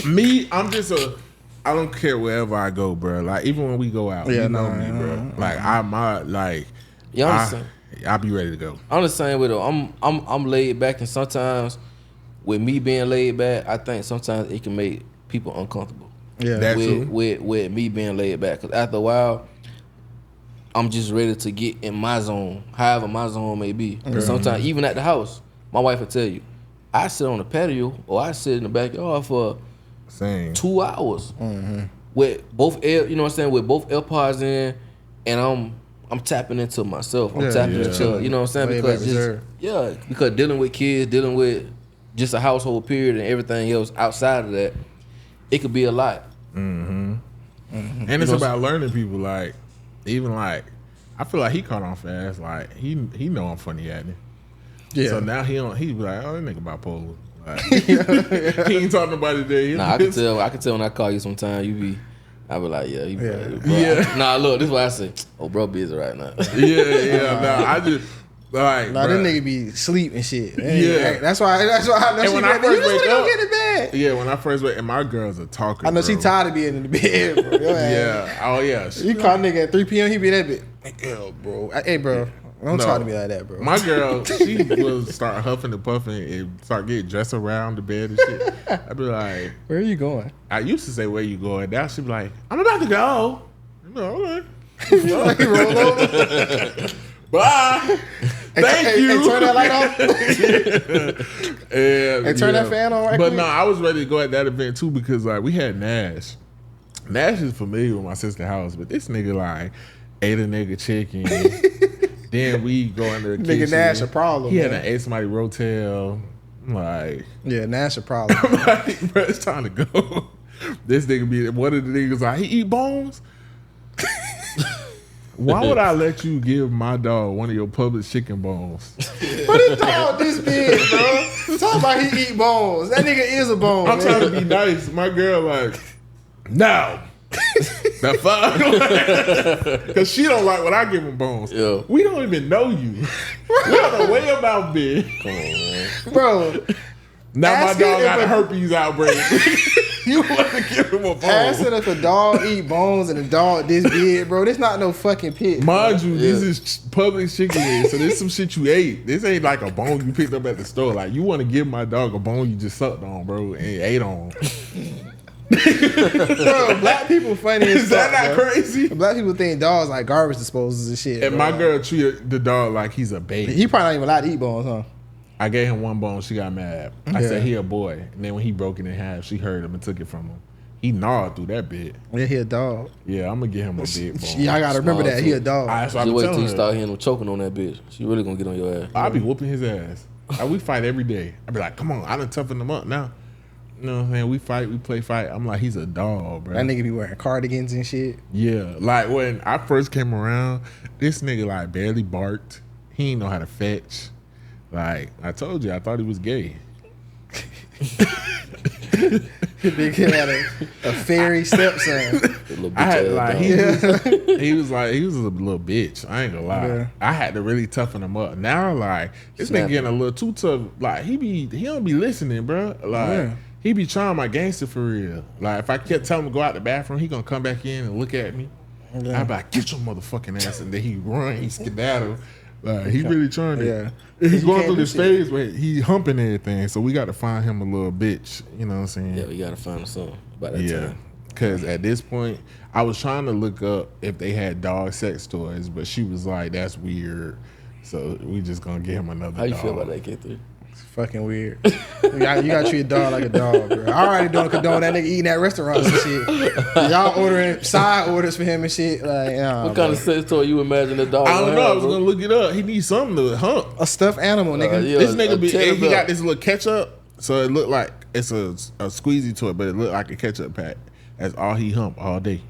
me, I don't care wherever I go, bro. Like even when we go out, you know me, bro. Like you understand? I'll be ready to go. I'm the same way though. I'm laid back, and sometimes with me being laid back, I think sometimes it can make people uncomfortable. Yeah, That too. with me being laid back, because after a while, I'm just ready to get in my zone, however my zone may be. Sometimes even at the house, my wife will tell you, I sit on the patio or I sit in the backyard for Same. 2 hours with both you know what I'm saying, with both AirPods in, and I'm tapping into myself. I'm tapping into, you know what I'm saying, because because dealing with kids, dealing with just a household period and everything else outside of that, it could be a lot. And it's about learning people. Like even like I feel like he caught on fast. Like he know I'm funny at it. Yeah. So now he be like, oh, that nigga bipolar. Like, he ain't talking about it today. Nah, I can tell when I call you sometime, I be like, yeah, bro. Yeah. Nah, look, this is why I say, oh, bro, busy right now. Nah, I just like. Nah, bruh. this nigga be sleep and shit. Yeah. That's why I know And she when be I like, first you just wake wanna go up- get in bed. Yeah, when I first went, and my girl's a talker. I know she bro. tired of being in the bed, bro. Your ass. Yeah. Oh yeah. You call nigga at 3 p.m. He be that bit. Yo, bro. Hey, bro. Don't No. talk to me like that, bro. My girl, she will start huffing and puffing and start getting dressed around the bed and shit. I'd be like, Where are you going? I used to say, where you going? Now she be like, I'm about to go. I'm like, okay. Like, roll over. Bye. Thank you. Hey, turn that light off. And turn that fan on right But quick. no, I was ready to go at that event too because like we had Nash. Nash is familiar with my sister's house, but this nigga like ate a nigga chicken. Then we go into the Nigga kitchen. Nash a problem, He had man. an ate somebody rotel. I'm like, Yeah, Nash a problem. I'm like, bro, it's time to go. This nigga be one of the niggas like, he eat bones? Why would I let you give my dog one of your public chicken bones? But this dog this big, bro. Talk about he eat bones. That nigga is a bone. I'm man. trying to be nice. My girl like, no. The fuck? Because she don't like when I give him bones. Yeah. We don't even know you. We don't know way about big. Come on, man. Bro, Now my Ask dog him got if a herpes outbreak. You want to give him a bone? asking if a dog eat bones and a dog this big, bro, this not no fucking pit. Mind you, this is public chicken wings, so this some shit you ate. This ain't like a bone you picked up at the store. Like you want to give my dog a bone you just sucked on, bro, and ate on. Bro, black people funny as Is that fuck, not bro. crazy? Black people think dogs like garbage disposals and shit. And bro. my girl treated the dog like he's a baby. He probably not even allowed to eat bones, huh? I gave him one bone. She got mad. I Yeah. said he a boy, and then when he broke it in half, she heard him and took it from him. He gnawed through that bit. Yeah, he a dog. Yeah, I'm gonna get him a big bone. Yeah, I gotta remember Small that. He too. a dog. That's what Just I'm wait till telling you her. start hearing him choking on that bitch. She really gonna get on your ass. I'll be whooping his ass. Like, we fight every day. I be like, come on, I done toughen him up now. You know what I'm saying? We fight, we play fight. I'm like, he's a dog, bro. That nigga be wearing cardigans and shit. Yeah, like when I first came around, this nigga like barely barked. He ain't know how to fetch. Like I told you, I thought he was gay. Big kid had a fairy stepson. That little bitch I had ass like dog. he was a little bitch. I ain't gonna lie. Yeah. I had to really toughen him up. Now like this nigga Snapping. getting a little too tough. Like he don't be listening, bro. Like Yeah. he be trying my gangster for real. Like if I kept telling him to go out the bathroom, he gonna come back in and look at me. Yeah. I be like, get your motherfucking ass, and then he run, he skedaddle. Like he really trying to. Yeah. He's You going can't through do this shit. phase where he humping everything, so we got to find him a little bitch. You know what I'm saying? Yeah, we gotta find something about that Yeah, time. because at this point, I was trying to look up if they had dog sex toys, but she was like, "That's weird." So we just gonna get him another. How you dog. feel about that, K3? It's fucking weird. You gotta treat a dog like a dog, bro. I already don't condone that nigga eating at restaurants and shit. Y'all ordering side orders for him and shit. Like, what kind of sex toy you imagine the dog? I don't know. I was bro? gonna look it up. He needs something to hump. a stuffed animal, nigga. Yeah, This nigga a he got this little ketchup, so it looked like it's a squeezy toy, but it looked like a ketchup pack. That's all he hump all day.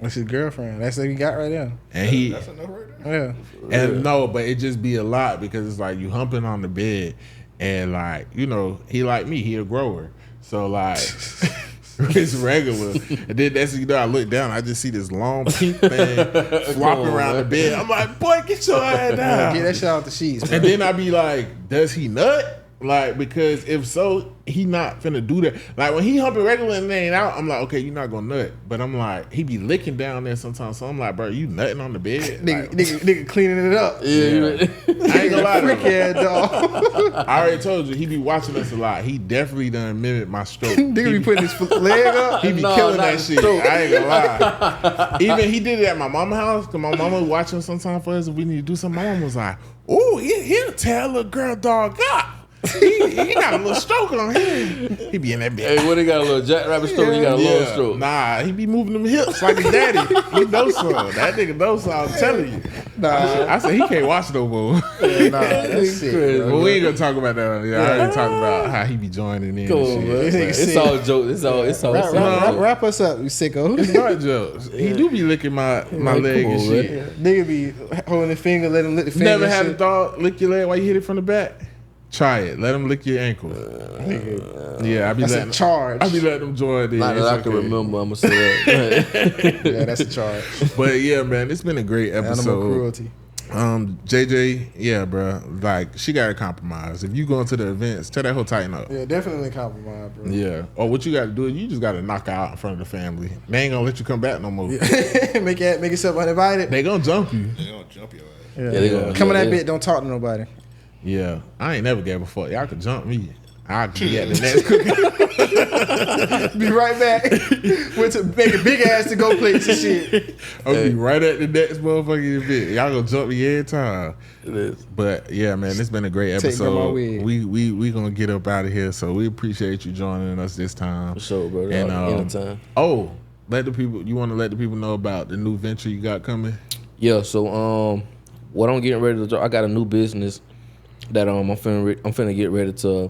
That's his girlfriend. That's what he got right there. And he That's enough right there. Yeah. and no, but it just be a lot because it's like you humping on the bed, and like he like me, he a grower, so like it's regular. And then that's I look down, I just see this long pink thing flopping around the bed. I'm like, boy, get your ass down. Get that shit off the sheets, bro. And then I be like, does he nut? Like, because if so, he not finna do that. Like, when he humping regular and ain't out, I'm like, okay, you're not gonna nut. But I'm like, he be licking down there sometimes. So I'm like, bro, you nutting on the bed? Like, nigga cleaning it up. yeah. I ain't gonna lie to Freak you. ass dog. I already told you, he be watching us a lot. He definitely done mimic my stroke. Nigga be putting his leg up. He be No, killing not that the shit. stroke. I ain't gonna lie. Even he did it at my mama's house, because my mama was watching sometime for us if we need to do something. My mama was like, ooh, he'll tear a little girl dog up. He got a little stroke on him. He be in that bed. Hey, what he got a little jackrabbit stroke? He got a long stroke. Nah, he be moving them hips like his daddy. He knows some. That nigga knows some. I'm telling you. I said he can't watch no more. Nah, that's shit, crazy. bro. But we ain't gonna talk about that. I already talked about how he be joining in. Come and on, shit. bro. This nigga It's sick. all jokes. It's all. Wrap us up, you sicko. It's not jokes. He do be licking my leg come and on, shit. Nigga be holding his finger, let him lick the finger. Never and had a shit. dog lick your leg while you hit it from the back? Try it. Let him lick your ankle. Yeah, I be That's a letting. charge. I be letting them join in. Not that I It's can okay. remember. I'm gonna say that. Yeah, that's a charge. But yeah, man, it's been a great Animal episode. cruelty. JJ, yeah, bro. Like she got to compromise. If you going to the events, tell that whole tighten up. Yeah, definitely compromise, bro. Yeah. Or what you got to do is you just got to knock her out in front of the family. They ain't gonna let you come back no more. make yourself uninvited. They gonna jump you. They gonna jump your ass. Yeah. they gonna- Come on yeah, that they- bit, don't talk to nobody. Yeah. I ain't never gave a fuck. Y'all could jump me. I'll be at the next cookie. Be right back. Went to make a big ass to go plates and shit. I'll be right at the next motherfucking event. Y'all gonna jump me every time. It is. But yeah, man, it's been a great Take from my episode. wig. We gonna get up out of here. So we appreciate you joining us this time. For sure, bro. And Anytime. oh, you want to let the people know about the new venture you got coming? Yeah. So what I'm getting ready to do, I got a new business that I'm finna get ready to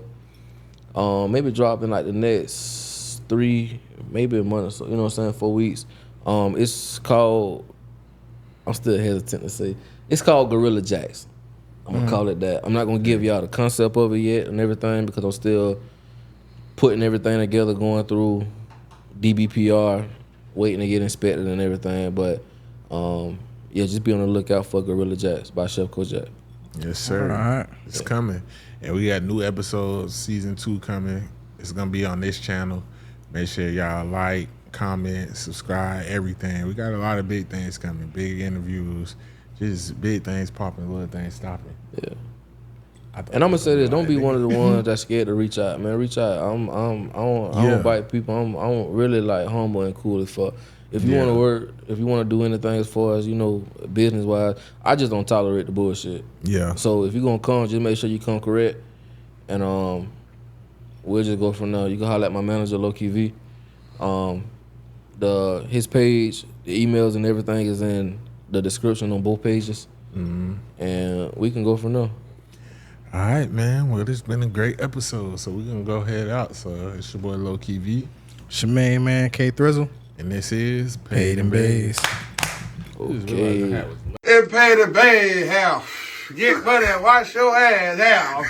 maybe drop in like the next 3, maybe a month or so. You know what I'm saying? 4 weeks. It's called. I'm still hesitant to say. It's called Gorilla Jacks. I'm gonna call it that. I'm not gonna give y'all the concept of it yet and everything because I'm still putting everything together, going through DBPR, waiting to get inspected and everything. But yeah, just be on the lookout for Gorilla Jacks by Chef Kojak. Yes, sir. All right. It's coming. And we got new episodes, season 2 coming. It's going to be on this channel. Make sure y'all like, comment, subscribe, everything. We got a lot of big things coming. Big interviews. Just big things popping, little things stopping. Yeah. And I'm gonna say this: don't be one of the ones that's scared to reach out, man. Reach out. I don't bite people. I'm really like humble and cool as fuck. If you want to work, if you want to do anything as far as business wise, I just don't tolerate the bullshit. Yeah. So if you gonna come, just make sure you come correct, and we'll just go from there. You can holler at my manager, Low Key V. His page, the emails and everything is in the description on both pages, and we can go from there. All right, man. Well, this has been a great episode. So we're going to go head out. So it's your boy, Low Key V. It's your main man, K Thrizzle. And this is Paid N Bazed. Okay. It paid a bad house. Get money and wash your ass out.